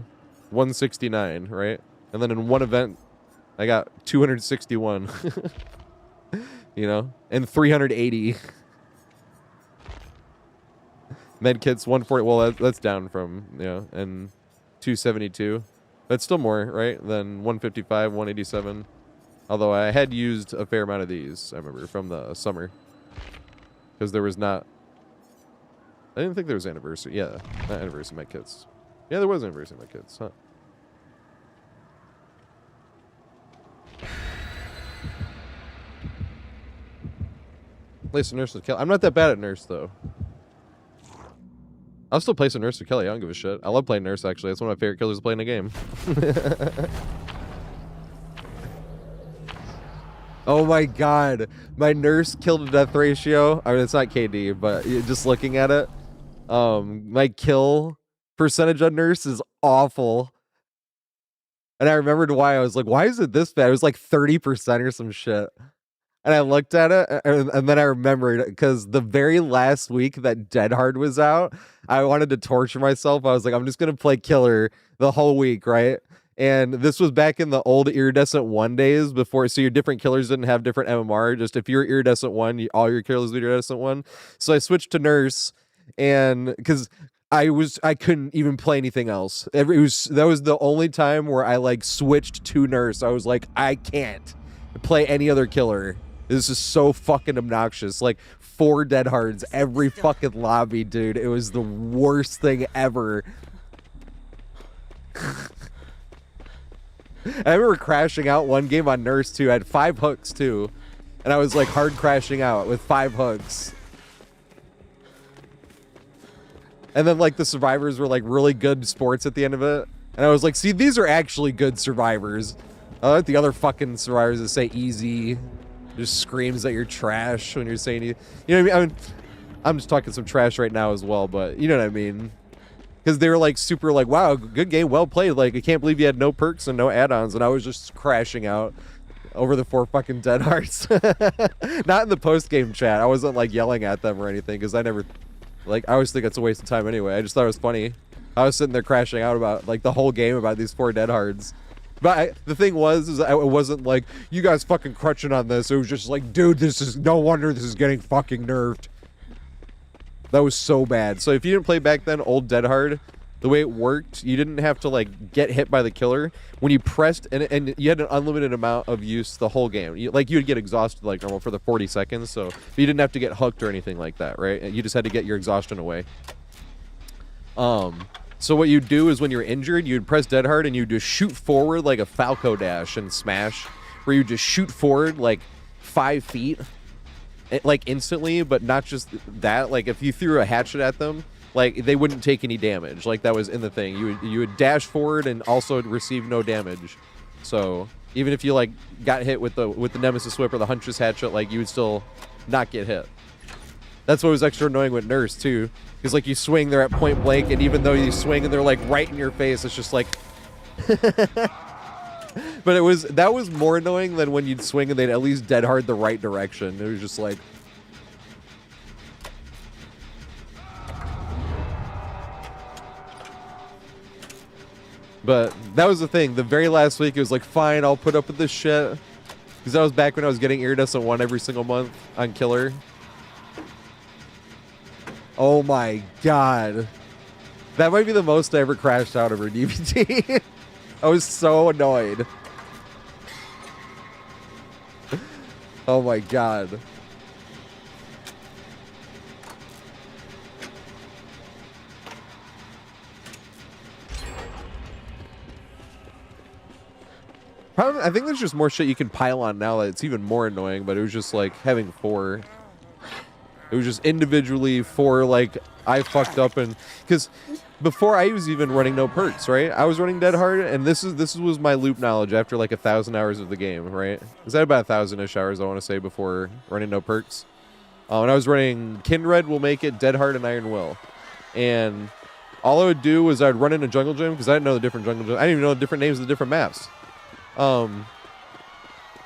169, right? And then in one event, I got 261. You know? And 380. Medkits, 140. Well, that's down from, you know, and 272. That's still more, right? Than 155, 187. Although I had used a fair amount of these, I remember, from the summer. Because there was not... I didn't think there was anniversary. Yeah, not anniversary medkits. Yeah, there was anniversary medkits, huh? Play some Nurse with Kelly. I'm not that bad at Nurse, though. I'll still play some Nurse with Kelly. I don't give a shit. I love playing Nurse, actually. It's one of my favorite killers to play in a game. Oh my god. My Nurse kill to death ratio. I mean, it's not KD, but just looking at it, my kill percentage on Nurse is awful. And I remembered why. I was like, why is it this bad? It was like 30% or some shit. And I looked at it, and then I remembered, because the very last week that Dead Hard was out, I wanted to torture myself. I was like, I'm just going to play Killer the whole week, right? And this was back in the old Iridescent 1 days before, so your different killers didn't have different MMR. Just if you were Iridescent 1, all your killers were Iridescent 1. So I switched to Nurse, and because I couldn't even play anything else. That was the only time where I like switched to Nurse. I was like, I can't play any other killer. This is so fucking obnoxious. Like 4 Dead Hards every fucking lobby, dude. It was the worst thing ever. I remember crashing out one game on Nurse too. I had 5 hooks too. And I was like hard crashing out with 5 hooks. And then like the survivors were like really good sports at the end of it. And I was like, see, these are actually good survivors. I like the other fucking survivors that say easy. Just screams that you're trash when you're saying you know what I mean? I'm just talking some trash right now as well, but you know what I mean? Because they were like super like, wow, good game, well played. Like, I can't believe you had no perks and no add-ons, and I was just crashing out over the 4 fucking Dead Hearts. Not in the post-game chat. I wasn't like yelling at them or anything, because I never, like, I always think it's a waste of time anyway. I just thought it was funny. I was sitting there crashing out about like the whole game about these 4 Dead Hards. But the thing was, is it wasn't like, you guys fucking crutching on this. It was just like, dude, this is, no wonder this is getting fucking nerfed. That was so bad. So if you didn't play back then, old Dead Hard, the way it worked, you didn't have to like get hit by the killer. When you pressed, and you had an unlimited amount of use the whole game. You would get exhausted like normal for the 40 seconds. So you didn't have to get hooked or anything like that, right? You just had to get your exhaustion away. So what you'd do is when you're injured, you'd press Dead Hard and you'd just shoot forward like a Falco dash and Smash, where you just shoot forward like 5 feet, like instantly, but not just that. Like if you threw a hatchet at them, like they wouldn't take any damage. Like that was in the thing. You would dash forward and also receive no damage. So even if you like got hit with the Nemesis Whip or the Huntress Hatchet, like you would still not get hit. That's what was extra annoying with Nurse too. Because like you swing, they're at point blank, and even though you swing and they're like right in your face, it's just like. But that was more annoying than when you'd swing and they'd at least Dead Hard the right direction. It was just like. But that was the thing. The very last week, it was like, fine, I'll put up with this shit. Because that was back when I was getting Iridescent 1 every single month on Killer. Oh my god. That might be the most I ever crashed out over DBT. I was so annoyed. Oh my god. Probably, I think there's just more shit you can pile on now that it's even more annoying, but it was just like having 4. It was just individually 4, like, I fucked up, and because before I was even running no perks, right? I was running Dead Hard, and this was my loop knowledge after like 1,000 hours of the game, right? Is that about 1,000-ish hours, I want to say, before running no perks? And I was running Kindred, Will Make It, Dead Hard, and Iron Will. And all I would do was I'd run in a jungle gym, because I didn't know the different jungle gyms. I didn't even know the different names of the different maps. I'd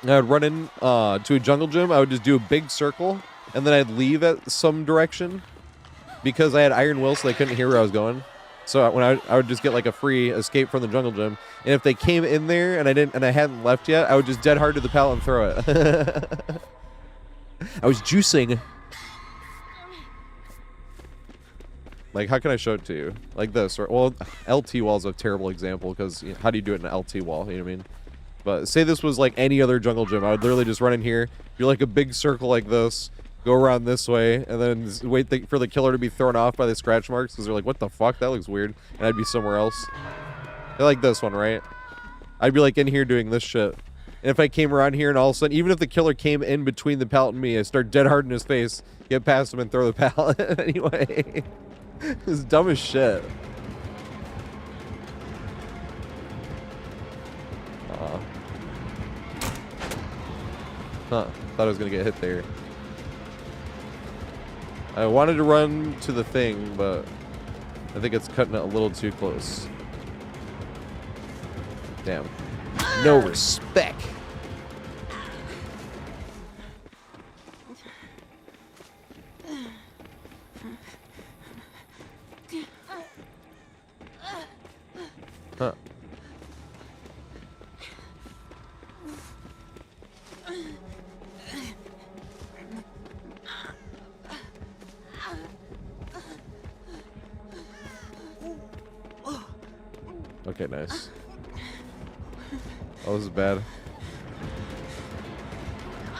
run in to a jungle gym. I would just do a big circle, and then I'd leave at some direction because I had Iron Will, so they couldn't hear where I was going. So when I would just get like a free escape from the jungle gym, and if they came in there and I hadn't left yet, I would just Dead Hard to the pallet and throw it. I was juicing. Like, how can I show it to you? Like this, or well, LT wall is a terrible example because how do you do it in an LT wall? You know what I mean? But say this was like any other jungle gym, I would literally just run in here, do like a big circle like this, go around this way, and then wait for the killer to be thrown off by the scratch marks because they're like, what the fuck? That looks weird. And I'd be somewhere else. They're like this one, right? I'd be like in here doing this shit. And if I came around here and all of a sudden, even if the killer came in between the pallet and me, I start dead hard in his face, get past him and throw the pallet anyway. It's dumb as shit. Huh. Thought I was gonna get hit there. I wanted to run to the thing, but I think it's cutting it a little too close. Damn. No respect. Huh. Okay, nice. Oh, this is bad.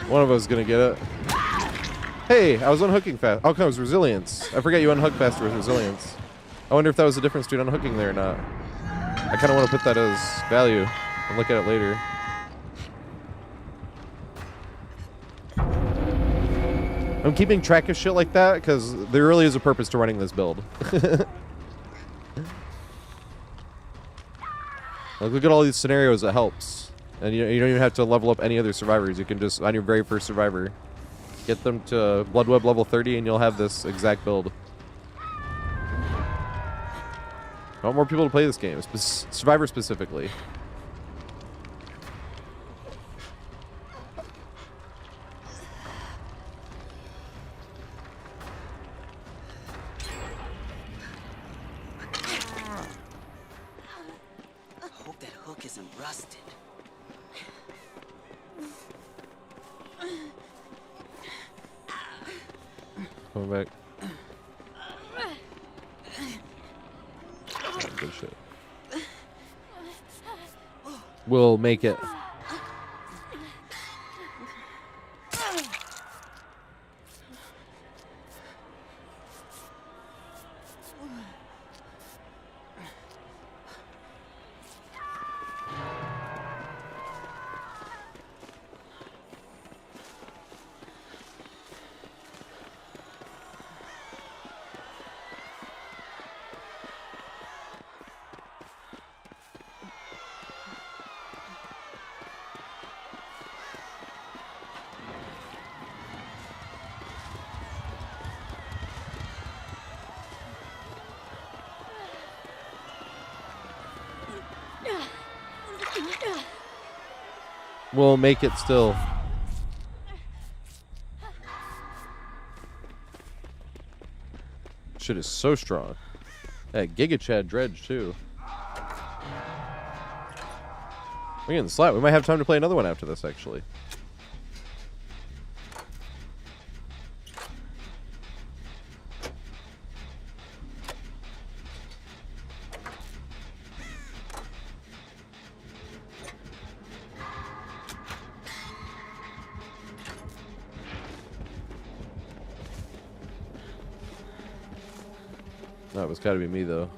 One of us is gonna get it. Hey, I was unhooking fast. Oh, no, it was resilience. I forget you unhook faster with resilience. I wonder if that was the difference between unhooking there or not. I kind of want to put that as value and look at it later. I'm keeping track of shit like that because there really is a purpose to running this build. Like, look at all these scenarios, it helps. And you don't even have to level up any other survivors. You can just, on your very first survivor, get them to Blood Web level 30 and you'll have this exact build. I want more people to play this game, Survivor specifically. Hope that hook isn't rusted. Coming back. Oh, good shit. We'll make it. We'll make it still. Shit is so strong. That Giga Chad dredge too. We're getting slapped. We might have time to play another one after this, actually. No, it's got to be me though.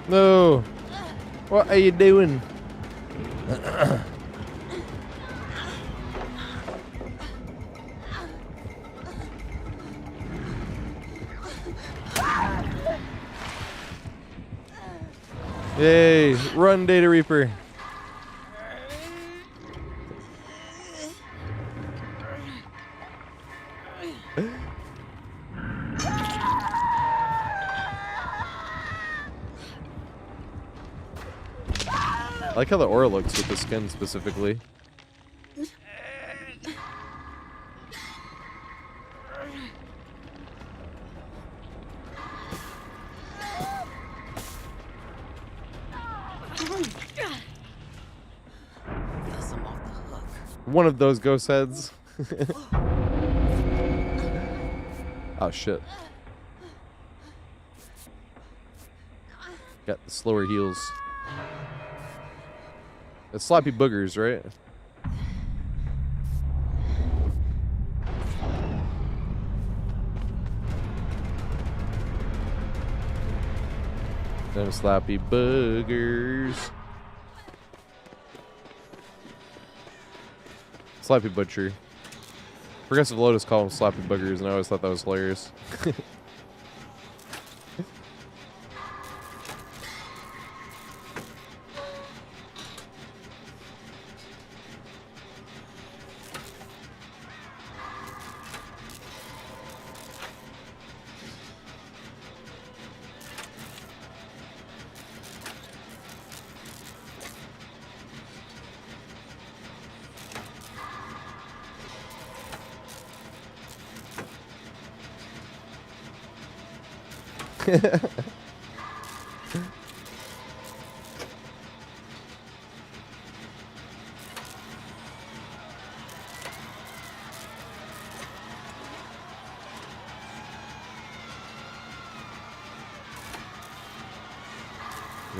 No. What are you doing? Yay, run Data Reaper. I like how the aura looks with the skin specifically. Guess I'm off the hook. One of those ghost heads. Oh shit. Got the slower heals. It's sloppy boogers, right? Them sloppy boogers. Sloppy butcher. Progressive Lotus call them sloppy boogers, and I always thought that was hilarious.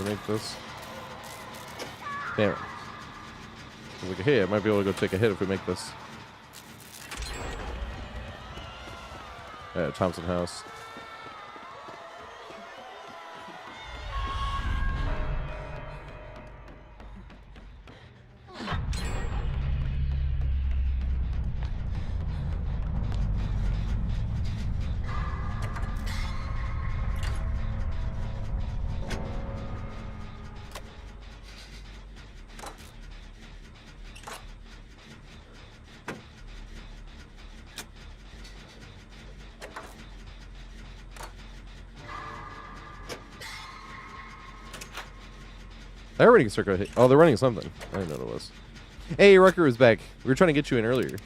Make this. Damn it. I was like, hey, I might be able to go take a hit if we make this. Thompson House. They're running a circle hit. Oh, they're running something. I didn't know what it was. Hey, Rucker was back. We were trying to get you in earlier.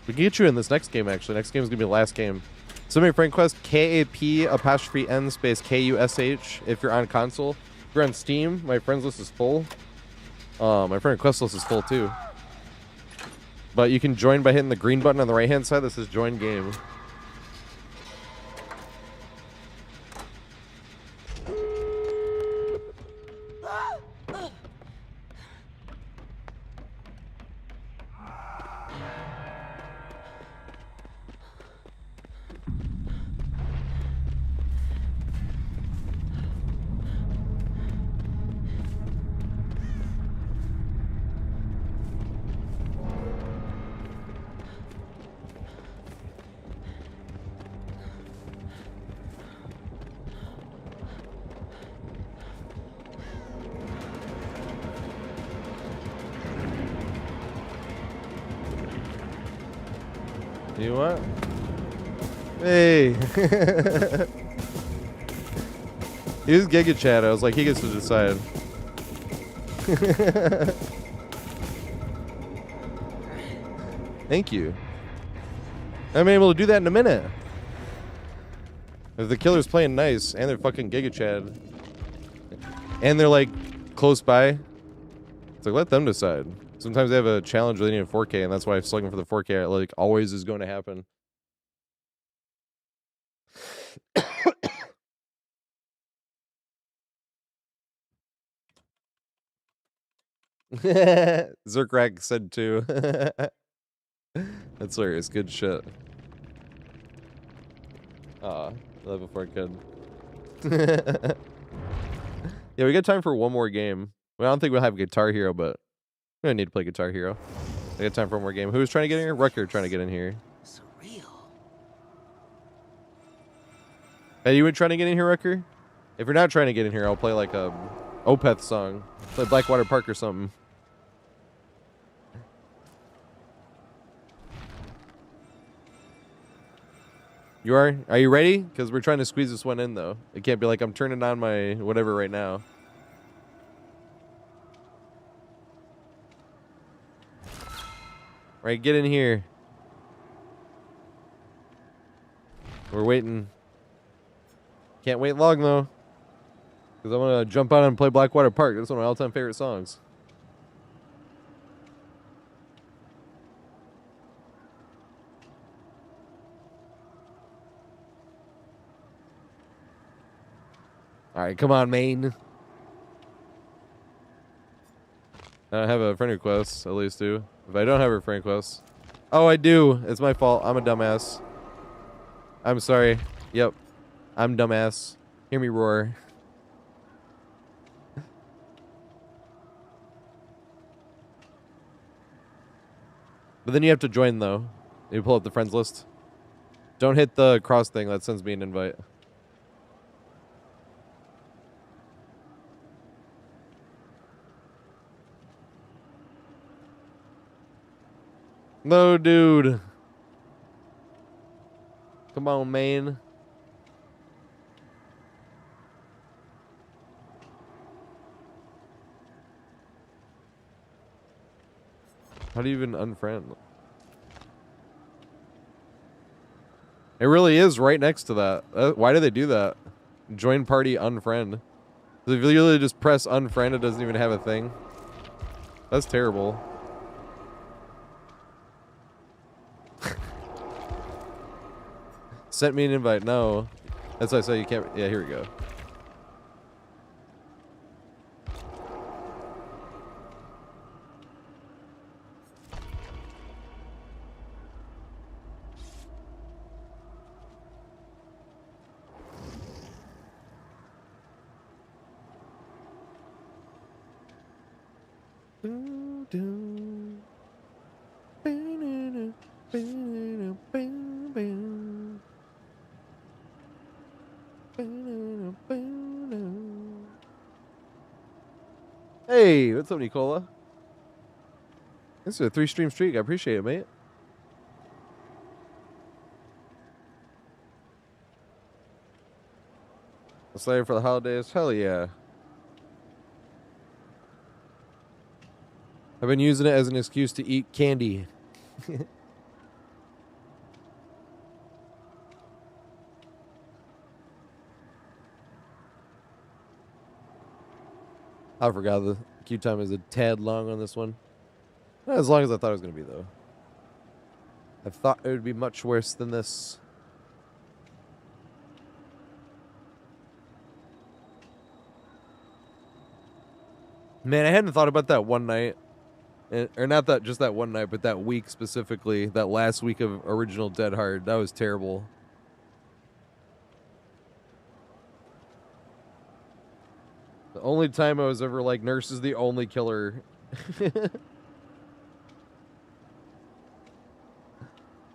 We can get you in this next game, actually. Next game is going to be the last game. Submit your friend request, KAP''N space KUSH if you're on console. If you're on Steam, my friends list is full. My friend request list is full, too. But you can join by hitting the green button on the right-hand side. This is join game. You what? Hey. He was Giga Chat. I was like, he gets to decide. Thank you. I'm able to do that in a minute. If the killer's playing nice and they're fucking Giga Chat and they're like close by, it's like, let them decide. Sometimes they have a challenge where they need a 4K, and that's why slugging for the 4K like always is going to happen. Zerkrak said too. That's hilarious. Good shit. Aw, love before I could. Yeah, we got time for one more game. Well, I don't think we'll have Guitar Hero, but we don't need to play Guitar Hero. I got time for one more game. Who's trying to get in here? Rucker trying to get in here. Surreal. Hey, you trying to get in here, Rucker? If you're not trying to get in here, I'll play like a Opeth song. Play Blackwater Park or something. You are? Are you ready? Because we're trying to squeeze this one in, though. It can't be like I'm turning on my whatever right now. Right, get in here. We're waiting. Can't wait long, though. Because I want to jump out and play Blackwater Park. That's one of my all-time favorite songs. Alright, come on, Maine. I have a friend request, at least two. If I don't have a friend request, Oh, I do. It's my fault. I'm a dumbass. I'm sorry. Yep. I'm dumbass. Hear me roar. But then you have to join, though. You pull up the friends list. Don't hit the cross thing. That sends me an invite. No, dude. Come on, man. How do you even unfriend? It really is right next to that. Why do they do that? Join party unfriend. If you literally just press unfriend, it doesn't even have a thing. That's terrible. Sent me an invite. No. That's why I say you can't. Yeah, here we go. Hey, what's up, Nicola? This is a 3-stream streak. I appreciate it, mate. Excited for the holidays? Hell yeah. I've been using it as an excuse to eat candy. I forgot the queue time is a tad long on this one. Not as long as I thought it was going to be, though. I thought it would be much worse than this. Man, I hadn't thought about that one night. Or not that just that one night, but that week specifically. That last week of original Dead Hard. That was terrible. The only time I was ever like, Nurse is the only killer.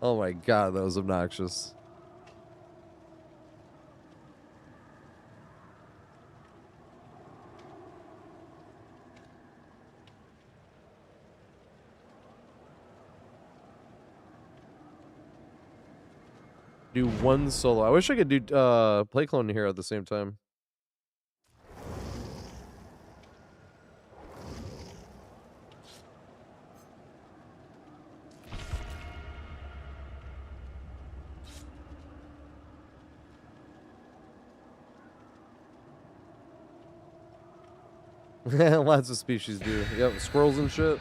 Oh my god, that was obnoxious. Do one solo. I wish I could do play clone hero at the same time. Lots of species do. Yep, squirrels and shit.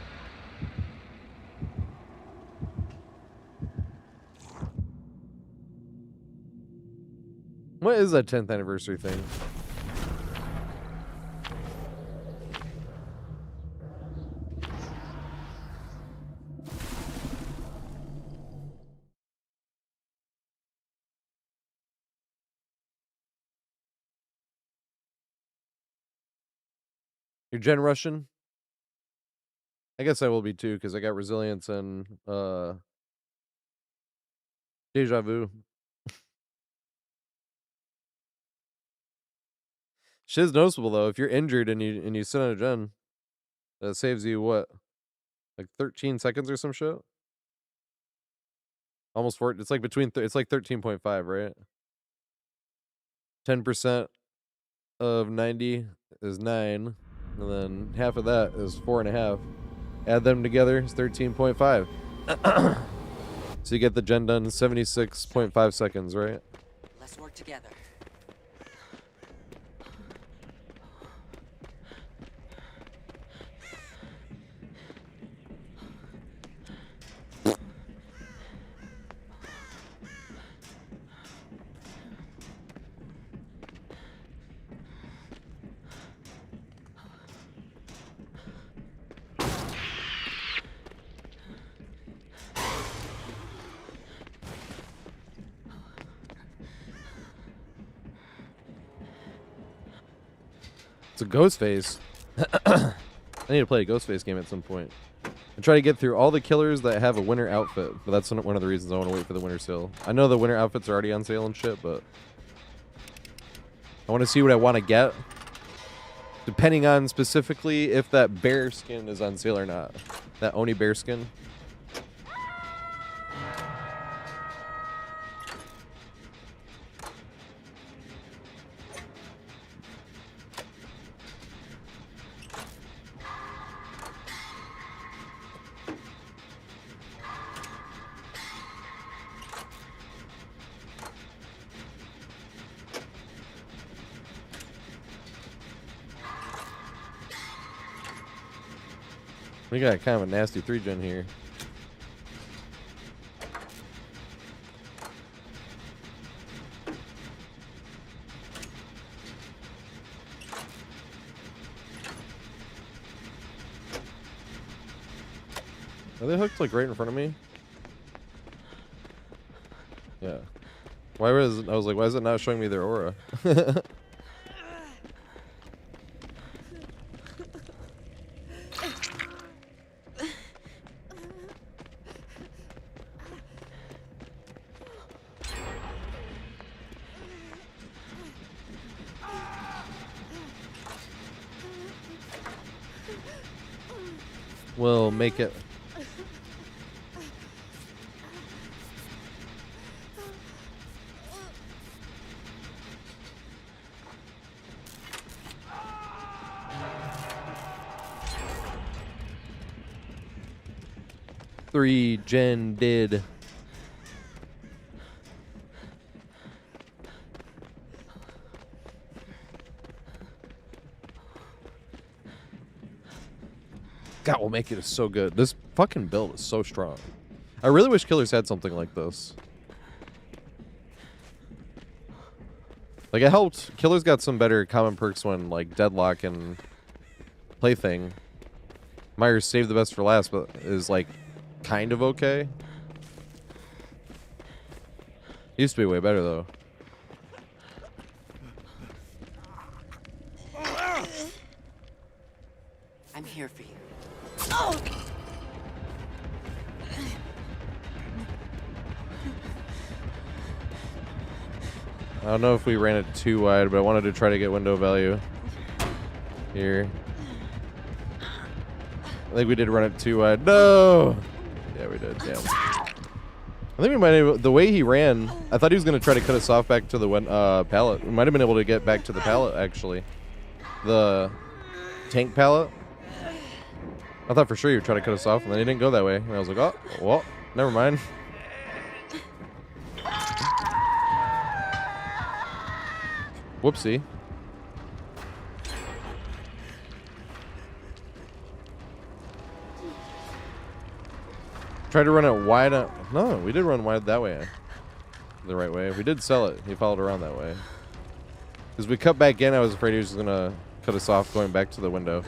What is that 10th anniversary thing? You're Gen Russian? I guess I will be too, because I got resilience and deja vu. Shit's noticeable though. If you're injured and you sit on a gen, that saves you what? Like 13 seconds or some shit? Almost 4. It's like it's like 13.5, right? 10% of 90 is 9. And then half of that is 4.5. Add them together, it's 13.5. So you get the gen done in 76.5 seconds, right? Let's work together. It's a Ghostface. I need to play a Ghostface game at some point. And try to get through all the killers that have a winter outfit. But that's one of the reasons I want to wait for the winter sale. I know the winter outfits are already on sale and shit, but I want to see what I want to get. Depending on specifically if that bear skin is on sale or not. That Oni bear skin. We got kind of a nasty 3-gen here. Are they hooked like right in front of me? Yeah. Why was I was like, why is it not showing me their aura? We'll make it. Three gen did. God, we'll make it is so good. This fucking build is so strong. I really wish Killers had something like this. Like, it helped. Killers got some better common perks when, like, Deadlock and Plaything. Myers saved the best for last, but is, like, kind of okay. Used to be way better, though. I'm here for you. I don't know if we ran it too wide, but I wanted to try to get window value here. I think we did run it too wide. No! Yeah, we did. Damn. I think we might have, the way he ran, I thought he was going to try to cut us off back to the pallet. We might have been able to get back to the pallet, actually. The tank pallet. I thought for sure he would try to cut us off, and then he didn't go that way. And I was like, oh, well, never mind. Whoopsie. Tried to run it wide. No, we did run wide that way. The right way. We did sell it. He followed around that way. As we cut back in, I was afraid he was going to cut us off going back to the window.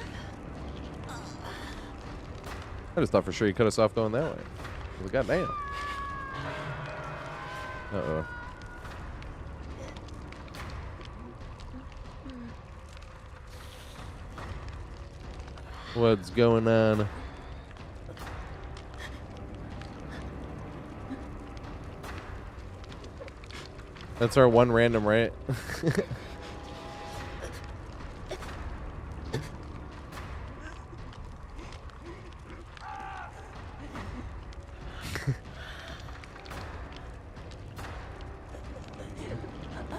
I just thought for sure he cut us off going that way. I was like, God damn. Uh-oh. What's going on? That's our one random, right?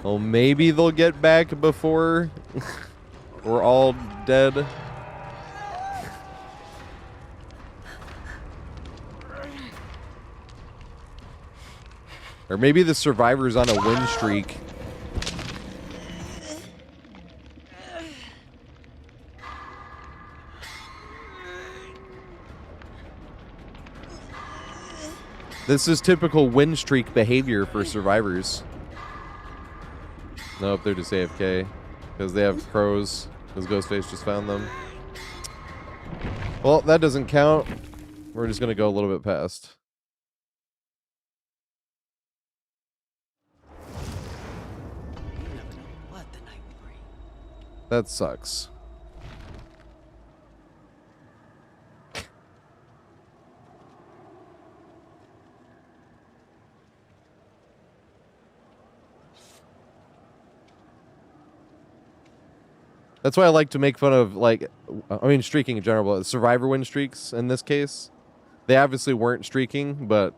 Well, maybe they'll get back before we're all dead. Or maybe the survivor's on a win streak. This is typical win streak behavior for survivors. Nope, they're just AFK. Because they have crows. Because Ghostface just found them. Well, that doesn't count. We're just going to go a little bit past. You never know what the night will bring. That sucks. That's why I like to make fun of, like, I mean, streaking in general, but survivor win streaks in this case. They obviously weren't streaking, but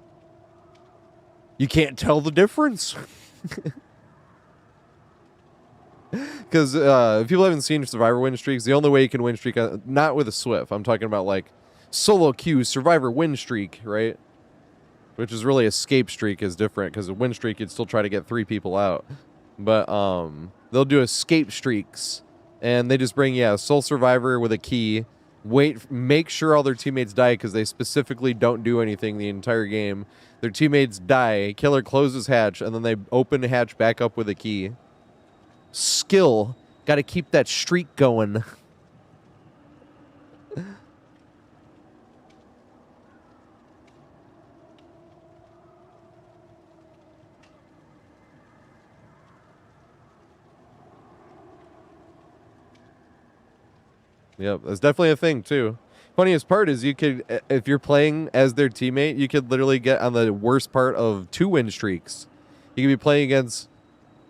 you can't tell the difference. Because if people haven't seen survivor win streaks, the only way you can win streak, not with a Swift, I'm talking about like solo queue survivor win streak, right? Which is really escape streak is different because a win streak you'd still try to get 3 people out, but they'll do escape streaks, and they just bring sole survivor with a key. Make sure all their teammates die because they specifically don't do anything the entire game. Their teammates die, killer closes hatch, and then they open hatch back up with a key. Skill, got to keep that streak going. Yep, that's definitely a thing too. Funniest part is you could, if you're playing as their teammate, you could literally get on the worst part of 2 win streaks. You could be playing against,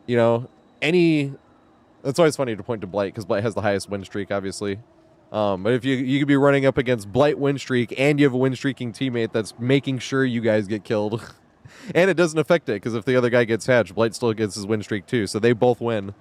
you know, any. That's always funny to point to Blight because Blight has the highest win streak, obviously. But if you could be running up against Blight win streak and you have a win streaking teammate that's making sure you guys get killed, and it doesn't affect it because if the other guy gets hatched, Blight still gets his win streak too, so they both win.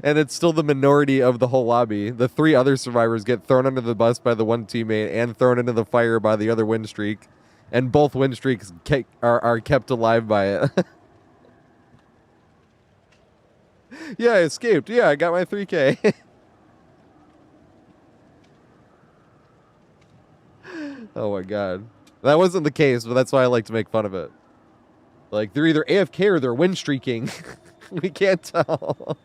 And it's still the minority of the whole lobby. The 3 other survivors get thrown under the bus by the one teammate and thrown into the fire by the other win streak. And both win streaks are kept alive by it. Yeah, I escaped. Yeah, I got my 3K. Oh my god. That wasn't the case, but that's why I like to make fun of it. Like, they're either AFK or they're win streaking. We can't tell.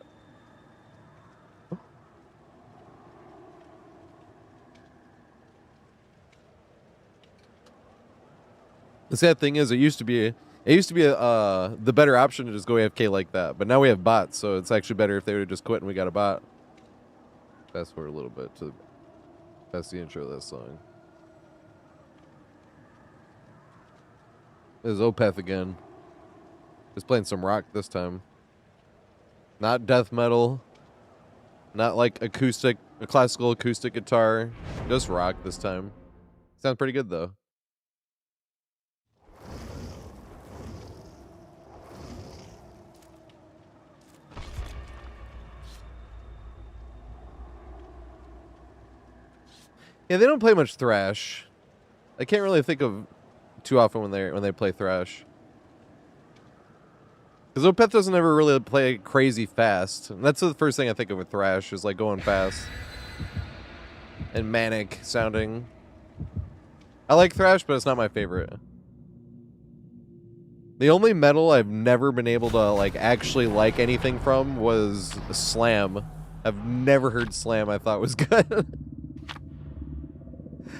The sad thing is, it used to be the better option to just go AFK like that. But now we have bots, so it's actually better if they would have just quit and we got a bot. Fast forward a little bit to that's the intro of this song. This is Opeth again. Just playing some rock this time. Not death metal. Not like acoustic, a classical acoustic guitar. Just rock this time. Sounds pretty good though. Yeah, they don't play much thrash. I can't really think of too often when they play thrash. Because Opeth doesn't ever really play crazy fast. And that's the first thing I think of with thrash is like going fast and manic sounding. I like thrash, but it's not my favorite. The only metal I've never been able to like actually like anything from was slam. I've never heard slam I thought was good.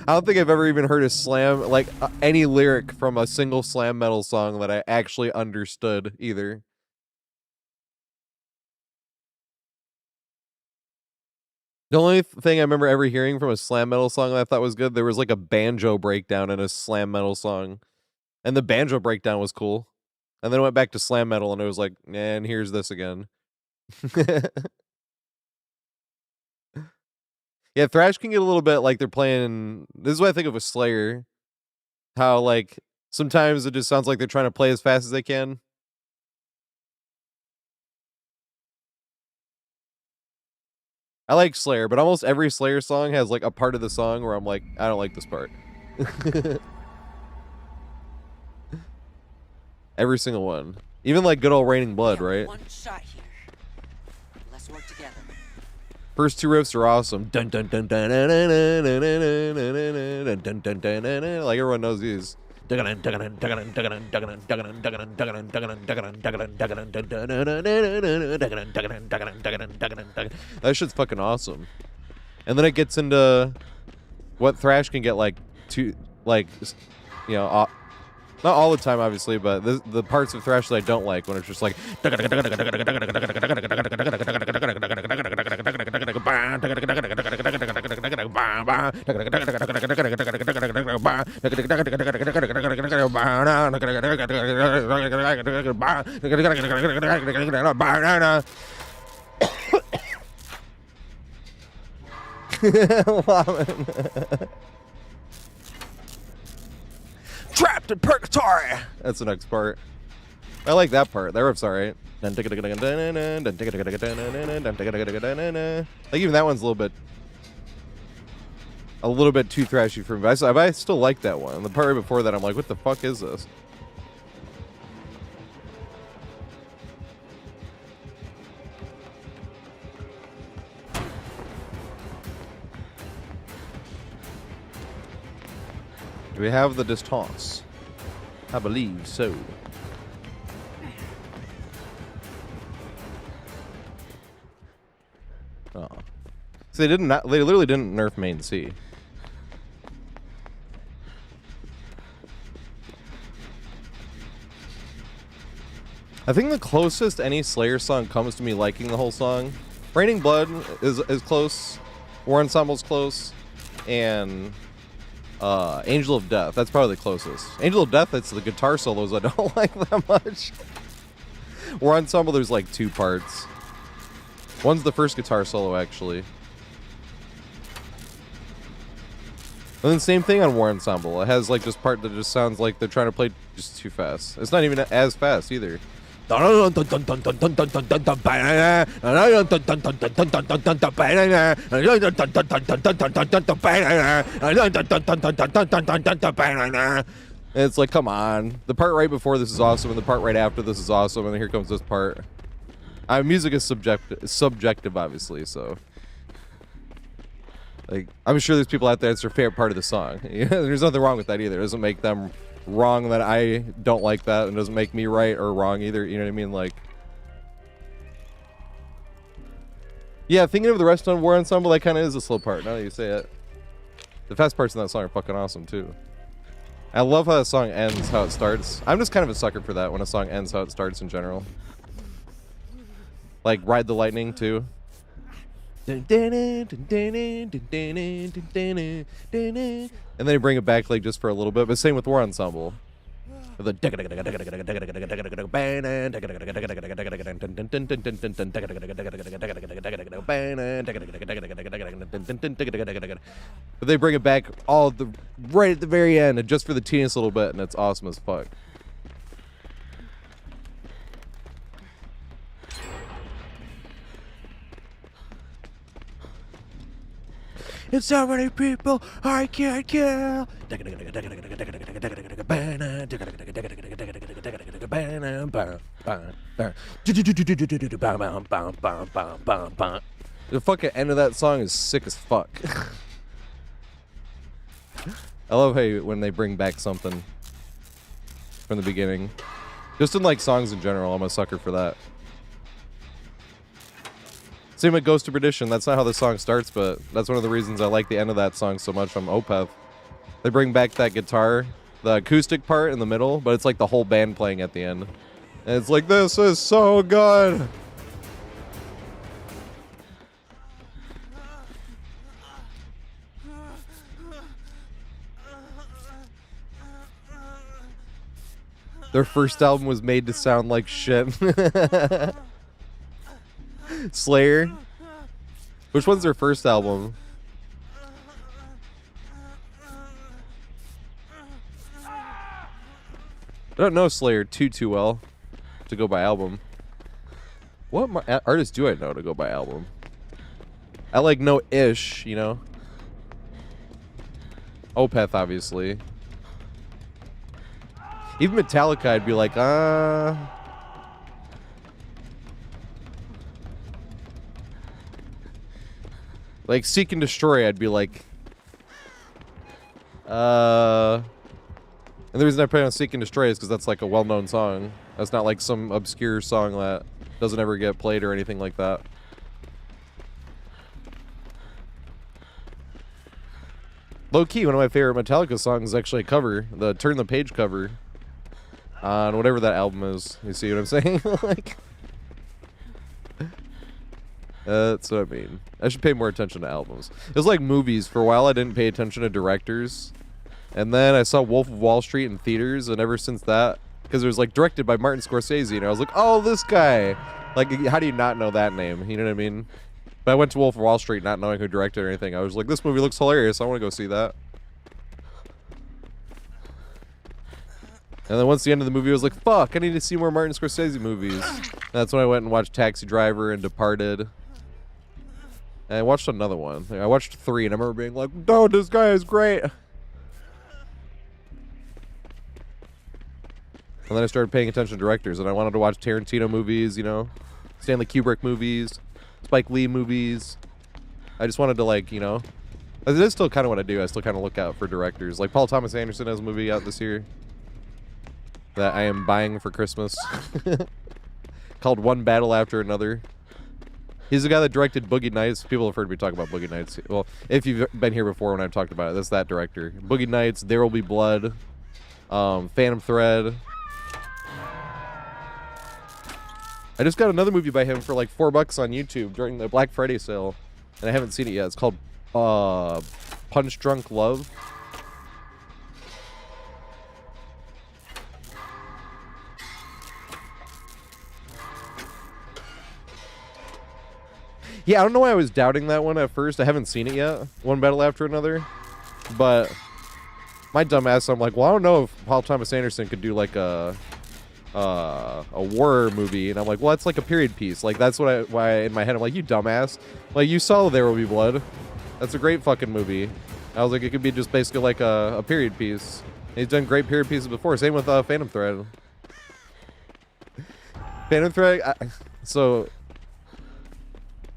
I don't think I've ever even heard a slam, like any lyric from a single slam metal song that I actually understood either. The only thing I remember ever hearing from a slam metal song that I thought was good, there was like a banjo breakdown in a slam metal song. And the banjo breakdown was cool. And then I went back to slam metal and it was like, and here's this again. Yeah, thrash can get a little bit like they're playing. This is what I think of with Slayer. How like sometimes it just sounds like they're trying to play as fast as they can. I like Slayer, but almost every Slayer song has like a part of the song where I'm like, I don't like this part. Every single one. Even like good old Raining Blood, right? One shot here. Let's work together. First 2 riffs are awesome. Dun dun dun dun dun dun dun dun dun dun dun dun dun. Like everyone knows these. That shit's fucking awesome. And then it gets into what thrash can get like to like, you know, not all the time, obviously, but the parts of thrash that I don't like when it's just like. Trapped in purgatory. That's the next part. I like that part. That riff's alright. Like even that one's a little bit too thrashy for me. But I still like that one. The part right before that, I'm like, what the fuck is this? Do we have the distance? I believe so. Oh. So they literally didn't nerf main C. I think the closest any Slayer song comes to me liking the whole song, Raining Blood is close, War Ensemble's close, and Angel of Death. That's probably the closest. Angel of Death, it's the guitar solos I don't like that much. War Ensemble, there's like 2 parts. One's the first guitar solo, actually. And then same thing on War Ensemble. It has like this part that just sounds like they're trying to play just too fast. It's not even as fast either. It's like, come on. The part right before this is awesome, and the part right after this is awesome, and then here comes this part. Music is subjective, obviously, so. Like, I'm sure there's people out there that's their favorite part of the song. There's nothing wrong with that either. It doesn't make them wrong that I don't like that, and doesn't make me right or wrong either. You know what I mean? Like, yeah, thinking of the rest on War Ensemble, that kind of is a slow part, now that you say it. The fast parts in that song are fucking awesome, too. I love how that song ends, how it starts. I'm just kind of a sucker for that, when a song ends how it starts in general. Like, Ride the Lightning, too. And then they bring it back, like, just for a little bit. But same with War Ensemble. They bring it back right at the very end, and just for the teeniest little bit, and it's awesome as fuck. It's so many people I can't kill. The fucking end of that song is sick as fuck. I love how when they bring back something from the beginning. Just in like songs in general, I'm a sucker for that. Same with Ghost of Perdition. That's not how the song starts, but that's one of the reasons I like the end of that song so much from Opeth. They bring back that guitar, the acoustic part in the middle, but it's like the whole band playing at the end. And it's like, this is so good! Their first album was made to sound like shit. Slayer. Which one's their first album? I don't know Slayer too well to go by album. What artists do I know to go by album? I like know Ish, you know. Opeth, obviously. Even Metallica, I'd be like, like Seek and Destroy, I'd be like, and the reason I play on Seek and Destroy is because that's like a well-known song. That's not like some obscure song that doesn't ever get played or anything like that. Low-key, one of my favorite Metallica songs is actually a cover, the Turn the Page cover on whatever that album is. You see what I'm saying? Like, that's what I mean. I should pay more attention to albums. It was like movies. For a while, I didn't pay attention to directors. And then I saw Wolf of Wall Street in theaters, and ever since that, because it was like directed by Martin Scorsese, and I was like, oh, this guy. Like, how do you not know that name? You know what I mean? But I went to Wolf of Wall Street not knowing who directed or anything. I was like, this movie looks hilarious. I want to go see that. And then once the end of the movie, I was like, fuck, I need to see more Martin Scorsese movies. And that's when I went and watched Taxi Driver and Departed. And I watched another one. I watched 3, and I remember being like, no, this guy is great. And then I started paying attention to directors, and I wanted to watch Tarantino movies, you know, Stanley Kubrick movies, Spike Lee movies. I just wanted to, like, you know, it is still kind of what I do. I still kind of look out for directors. Like Paul Thomas Anderson has a movie out this year that I am buying for Christmas called One Battle After Another. He's the guy that directed Boogie Nights. People have heard me talk about Boogie Nights. Well, if you've been here before when I've talked about it, that's that director. Boogie Nights, There Will Be Blood, Phantom Thread. I just got another movie by him for like $4 on YouTube during the Black Friday sale, and I haven't seen it yet. It's called Punch Drunk Love. Yeah, I don't know why I was doubting that one at first. I haven't seen it yet. One Battle After Another. But my dumb ass, I'm like, well, I don't know if Paul Thomas Anderson could do like a war movie, and I'm like, well, that's like a period piece. Like, that's why in my head I'm like, you dumbass. Like, you saw There Will Be Blood. That's a great fucking movie. I was like, it could be just basically like a period piece. And he's done great period pieces before. Same with Phantom Thread. Phantom Thread. So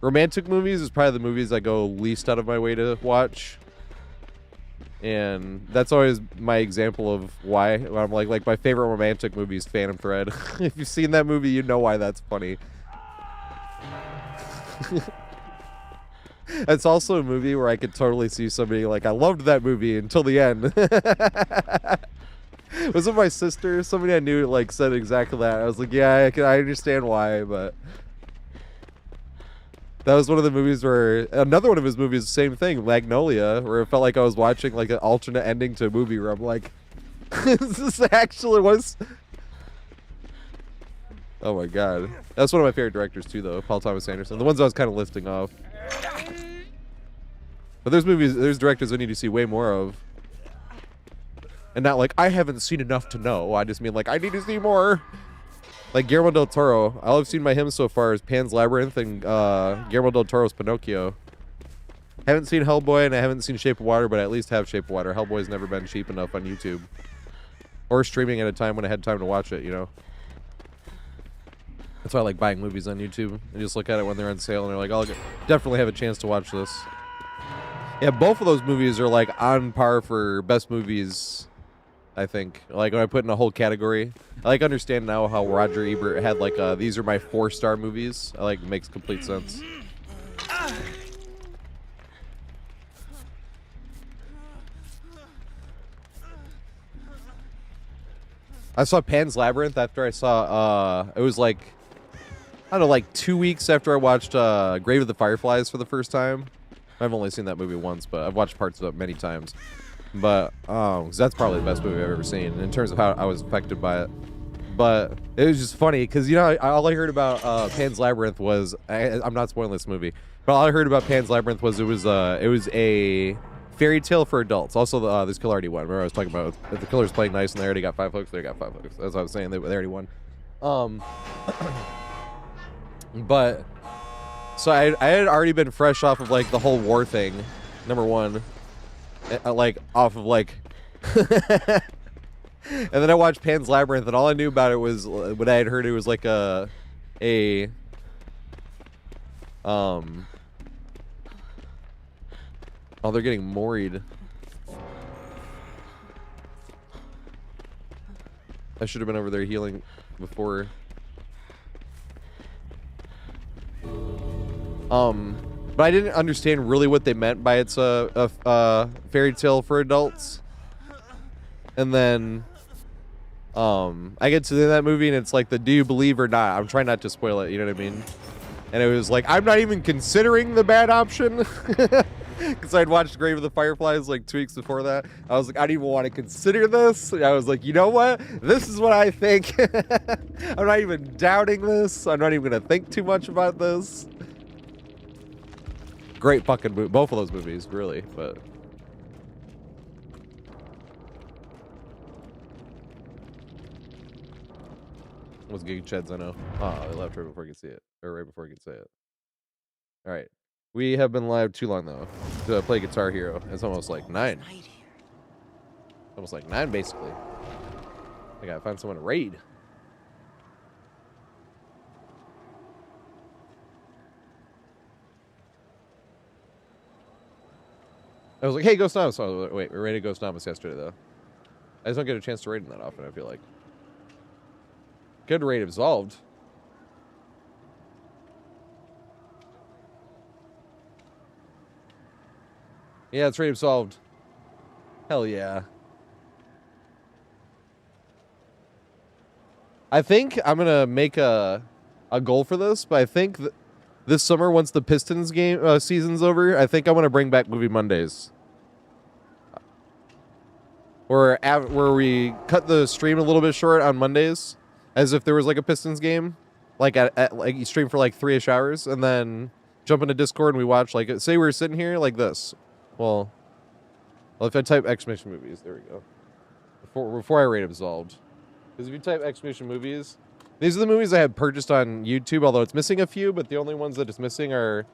romantic movies is probably the movies I go least out of my way to watch. And that's always my example of why. I'm like my favorite romantic movie is Phantom Thread. If you've seen that movie, you know why that's funny. It's also a movie where I could totally see somebody like, I loved that movie until the end. Was it my sister? Somebody I knew like said exactly that. I was like, yeah, I understand why, but that was one of the movies where another one of his movies, same thing, Magnolia, where it felt like I was watching like an alternate ending to a movie where I'm like, this actually was. Oh my god, that's one of my favorite directors too, though, Paul Thomas Anderson. The ones I was kind of listing off. But there's directors I need to see way more of, and not like I haven't seen enough to know. I just mean like I need to see more. Like Guillermo del Toro, all I've seen by him so far is Pan's Labyrinth and Guillermo del Toro's Pinocchio. I haven't seen Hellboy and I haven't seen Shape of Water, but I at least have Shape of Water. Hellboy's never been cheap enough on YouTube. Or streaming at a time when I had time to watch it, you know? That's why I like buying movies on YouTube. I just look at it when they're on sale and they're like, I'll definitely have a chance to watch this. Yeah, both of those movies are like on par for best movies, I think. Like when I put in a whole category, I like understand now how Roger Ebert had like these are my 4-star movies. I like, it makes complete sense. I saw Pan's Labyrinth after I saw it was like, I don't know, like 2 weeks after I watched Grave of the Fireflies for the first time. I've only seen that movie once, but I've watched parts of it many times. But 'cause that's probably the best movie I've ever seen in terms of how I was affected by it. But it was just funny because, you know, all I heard about Pan's Labyrinth was I'm not spoiling this movie, but all I heard about Pan's Labyrinth was it was a fairy tale for adults. Also, this killer already won. Remember I was talking about if the killer's playing nice and they already got 5 hooks, they got 5 hooks. That's what I was saying. They already won. But so I had already been fresh off of like the whole war thing. Number one. Like off of like and then I watched Pan's Labyrinth and all I knew about it was what I had heard. It was like oh, they're getting moried. I should have been over there healing before. But I didn't understand really what they meant by it's a fairy tale for adults. And then I get to the end of that movie and it's like the do you believe or not. I'm trying not to spoil it, you know what I mean? And it was like, I'm not even considering the bad option. Because I'd watched Grave of the Fireflies like 2 weeks before that. I was like, I don't even want to consider this. I was like, you know what? This is what I think. I'm not even doubting this. I'm not even going to think too much about this. Great fucking movie. Both of those movies, really. But what's Gig Cheds? I know. Oh, I left right before I could see it. Or right before I could say it. All right. We have been live too long, though, to play Guitar Hero. It's almost like 9. Almost like 9, basically. I gotta find someone to raid. I was like, hey, Ghost Novice. Oh, wait, we raided Ghost Novice yesterday, though. I just don't get a chance to raid him that often, I feel like. Good raid Absolved. Yeah, it's raid Absolved. Hell yeah. I think I'm gonna make a goal for this, but I think this summer, once the Pistons game season's over, I think I'm gonna bring back Movie Mondays, where we cut the stream a little bit short on Mondays, as if there was like a Pistons game, like like you stream for like 3-ish hours, and then jump into Discord and we watch, like, say we were sitting here like this. Well, if I type exclamation movies, there we go. Before I rate Absolved. Because if you type exclamation movies, these are the movies I had purchased on YouTube, although it's missing a few, but the only ones that it's missing are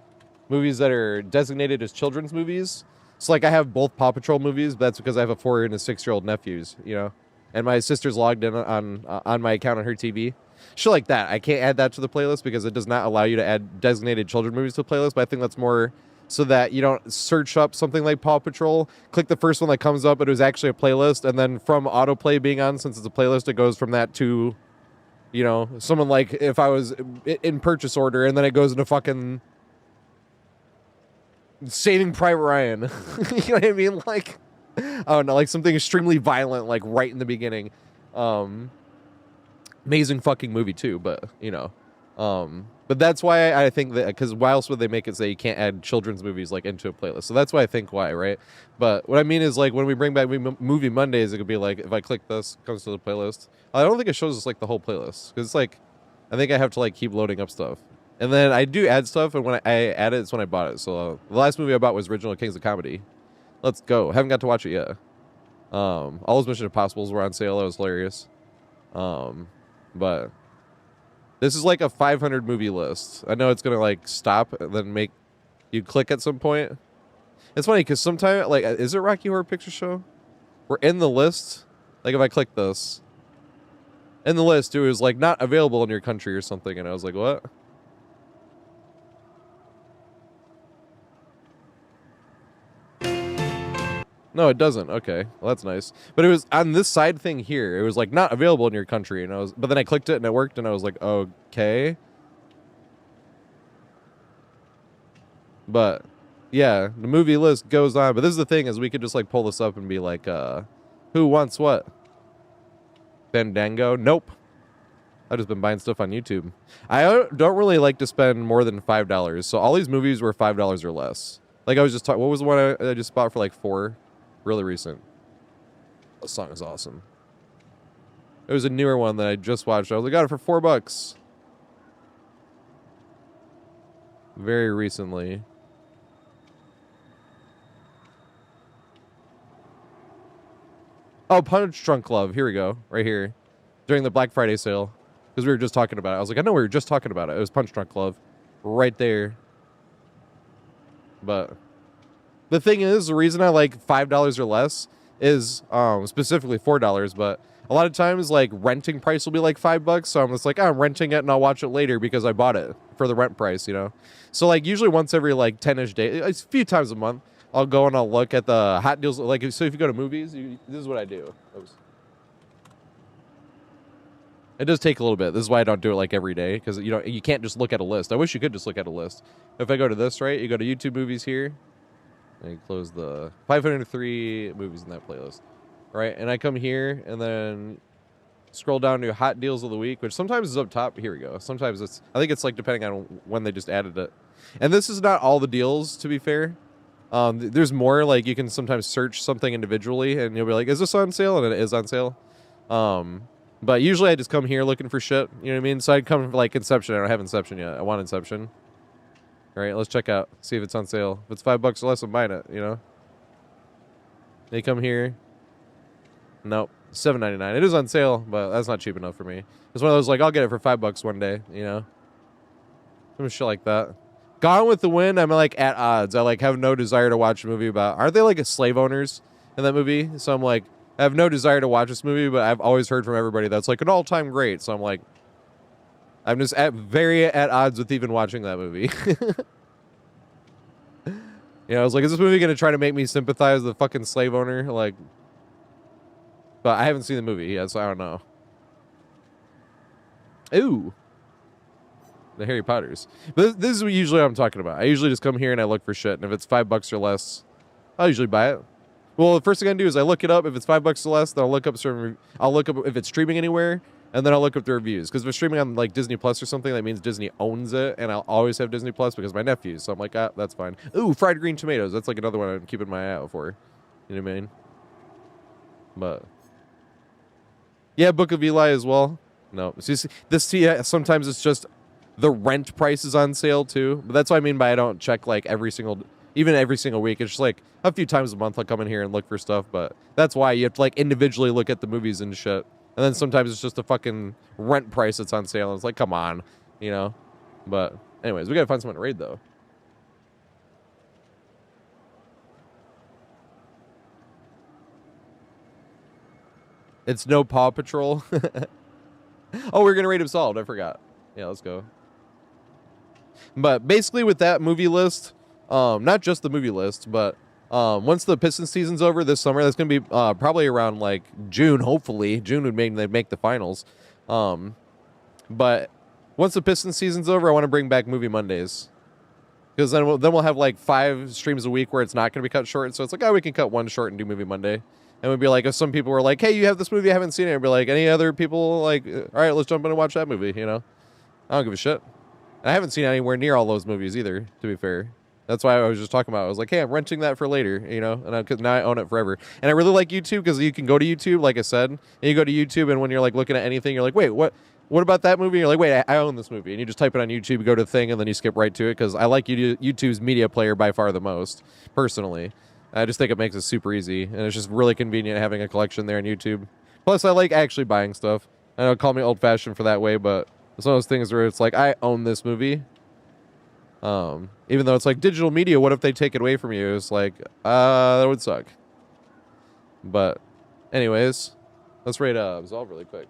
movies that are designated as children's movies. So, like, I have both Paw Patrol movies, but that's because I have a 4- and a 6-year-old nephews, you know? And my sister's logged in on my account on her TV. Shit like that. I can't add that to the playlist because it does not allow you to add designated children movies to the playlist, but I think that's more so that you don't search up something like Paw Patrol, click the first one that comes up, it was actually a playlist, and then from autoplay being on, since it's a playlist, it goes from that to, you know, someone like if I was in purchase order, and then it goes into fucking Saving Private Ryan. You know what I mean? Like, I don't know, like something extremely violent, like right in the beginning. Amazing fucking movie too, but, you know. But that's why I think that, because why else would they make it say you can't add children's movies like into a playlist? So that's why I think why, right? But what I mean is, like, when we bring back Movie Mondays, it could be like, if I click this, it comes to the playlist. I don't think it shows us like the whole playlist, because it's like, I think I have to like keep loading up stuff. And then I do add stuff, and when I add it, it's when I bought it. So the last movie I bought was Original Kings of Comedy. Let's go. Haven't got to watch it yet. All those Mission Impossibles were on sale. That was hilarious. But this is like a 500 movie list. I know it's gonna like stop and then make you click at some point. It's funny because sometimes, like, is it Rocky Horror Picture Show? We're in the list. Like, if I click this, in the list, it was like not available in your country or something, and I was like, what? No, it doesn't. Okay, well, that's nice. But it was on this side thing here. It was like not available in your country, and but then I clicked it and it worked, and I was like, okay. But yeah, the movie list goes on. But this is the thing: is we could just like pull this up and be like, who wants what? Fandango? Nope. I've just been buying stuff on YouTube. I don't really like to spend more than $5. So all these movies were $5 or less. Like I was just talking. What was the one I just bought for like $4? Really recent. The song is awesome. It was a newer one that I just watched. I was like, got it for $4. Very recently. Oh, Punch Drunk Love. Here we go. Right here. During the Black Friday sale. Because we were just talking about it. I was like, I know we were just talking about it. It was Punch Drunk Love. Right there. But the thing is, the reason I like $5 or less is specifically $4, but a lot of times like renting price will be like $5, so I'm just like, I'm renting it and I'll watch it later because I bought it for the rent price, you know. So like usually once every like 10-ish days, a few times a month, I'll go and I'll look at the hot deals. Like, so if you go to movies, this is what I do. Oops. It does take a little bit. This is why I don't do it like every day, because you know you can't just look at a list. I wish you could just look at a list. If I go to this, right, you go to YouTube movies here. And you close the 503 movies in that playlist, right? And I come here and then scroll down to Hot Deals of the Week, which sometimes is up top. Here we go. Sometimes it's, I think it's like depending on when they just added it. And this is not all the deals, to be fair. There's more, like, you can sometimes search something individually, and you'll be like, is this on sale? And it is on sale. But usually I just come here looking for shit. You know what I mean? So I'd come for, like, Inception. I don't have Inception yet. I want Inception. All right, let's check out. See if it's on sale. If it's $5 or less, I'm buying it, you know? They come here. Nope. $7.99. It is on sale, but that's not cheap enough for me. It's one of those, like, I'll get it for $5 one day, you know? Some shit like that. Gone with the Wind, I'm, like, at odds. I, like, have no desire to watch a movie about... Aren't they, like, slave owners in that movie? So I'm, like, I have no desire to watch this movie, but I've always heard from everybody that's, like, an all-time great. So I'm, like... I'm just very at odds with even watching that movie. You know, I was like, is this movie going to try to make me sympathize with the fucking slave owner? Like... But I haven't seen the movie yet, so I don't know. Ooh. The Harry Potters. But this is usually what I'm talking about. I usually just come here and I look for shit. And if it's $5 or less, I'll usually buy it. Well, the first thing I do is I look it up. If it's $5 or less, then I'll look up if it's streaming anywhere, and then I'll look up the reviews. Because if it's streaming on like Disney Plus or something, that means Disney owns it, and I'll always have Disney Plus because my nephews. So I'm like, ah, that's fine. Ooh, fried green tomatoes. That's like another one I'm keeping my eye out for. You know what I mean? But yeah, Book of Eli as well. No, sometimes it's just the rent price is on sale too. But that's what I mean by I don't check like every single week. It's just like a few times a month I'll come in here and look for stuff. But that's why you have to like individually look at the movies and shit. And then sometimes it's just a fucking rent price that's on sale. And it's like, come on, you know. But anyways, we gotta find someone to raid though. It's no Paw Patrol. Oh, we're gonna raid Absolved. I forgot. Yeah, let's go. But basically with that movie list, not just the movie list, but once the Pistons season's over this summer, that's going to be probably around like June, hopefully. June would make the finals. But once the Pistons season's over, I want to bring back Movie Mondays. Because then we'll have like 5 streams a week where it's not going to be cut short. So it's like, oh, we can cut one short and do Movie Monday. And we'd be like, if some people were like, hey, you have this movie, I haven't seen it. I'd be like, any other people like, all right, let's jump in and watch that movie, you know? I don't give a shit. I haven't seen anywhere near all those movies either, to be fair. That's why I was just talking about it. I was like, hey, I'm renting that for later, you know? And because now I own it forever. And I really like YouTube because you can go to YouTube, like I said. And you go to YouTube, and when you're like looking at anything, you're like, wait, what about that movie? And you're like, wait, I own this movie. And you just type it on YouTube, you go to the thing, and then you skip right to it because I like YouTube's media player by far the most, personally. I just think it makes it super easy, and it's just really convenient having a collection there on YouTube. Plus, I like actually buying stuff. I know, call me old-fashioned for that way, but it's one of those things where it's like, I own this movie. Even though it's like digital media, what if they take it away from you? It's like, that would suck. But, anyways, let's rate Absolve really quick.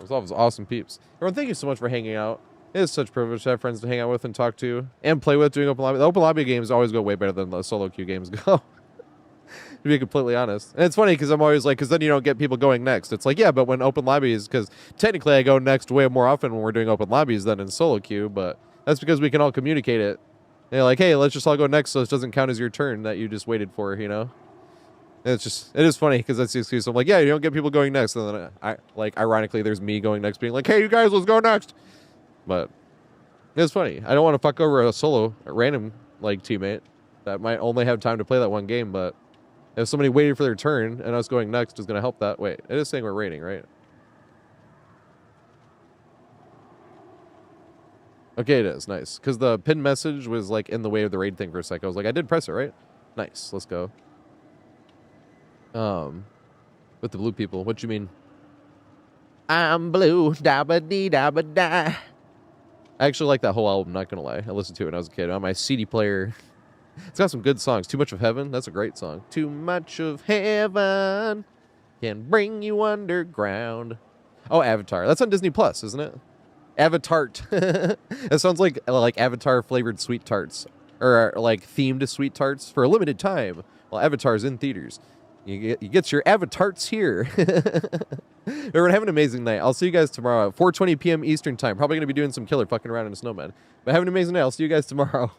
Absolve is awesome peeps. Everyone, thank you so much for hanging out. It is such a privilege to have friends to hang out with and talk to and play with doing open lobby. The open lobby games always go way better than the solo queue games go. To be completely honest. And it's funny because I'm always like, because then you don't get people going next. It's like, yeah, but when open lobbies, because technically I go next way more often when we're doing open lobbies than in solo queue, but that's because we can all communicate it. And like, hey, let's just all go next so it doesn't count as your turn that you just waited for, you know? And it is funny because that's the excuse. I'm like, yeah, you don't get people going next. And then ironically, there's me going next being like, hey, you guys, let's go next. But it's funny. I don't want to fuck over a random like teammate that might only have time to play that one game, but if somebody waited for their turn and us going next is going to help that. Wait, it is saying we're raiding, right? Okay, it is. Nice. Because the pinned message was like in the way of the raid thing for a sec. I was like, I did press it, right? Nice. Let's go. With the blue people. What you mean? I'm blue. Da-ba-dee-da-ba-da. I actually like that whole album, not going to lie. I listened to it when I was a kid on my CD player. It's got some good songs. Too Much of Heaven. That's a great song. Too much of heaven can bring you underground. Oh, Avatar. That's on Disney Plus, isn't it? Avatar. It sounds like Avatar flavored sweet tarts, or like themed sweet tarts for a limited time. Well, Avatar's in theaters. You get your Avatars here. Everyone, have an amazing night. I'll see you guys tomorrow at 4:20 p.m. Eastern time. Probably going to be doing some killer fucking around in a snowman. But have an amazing night. I'll see you guys tomorrow.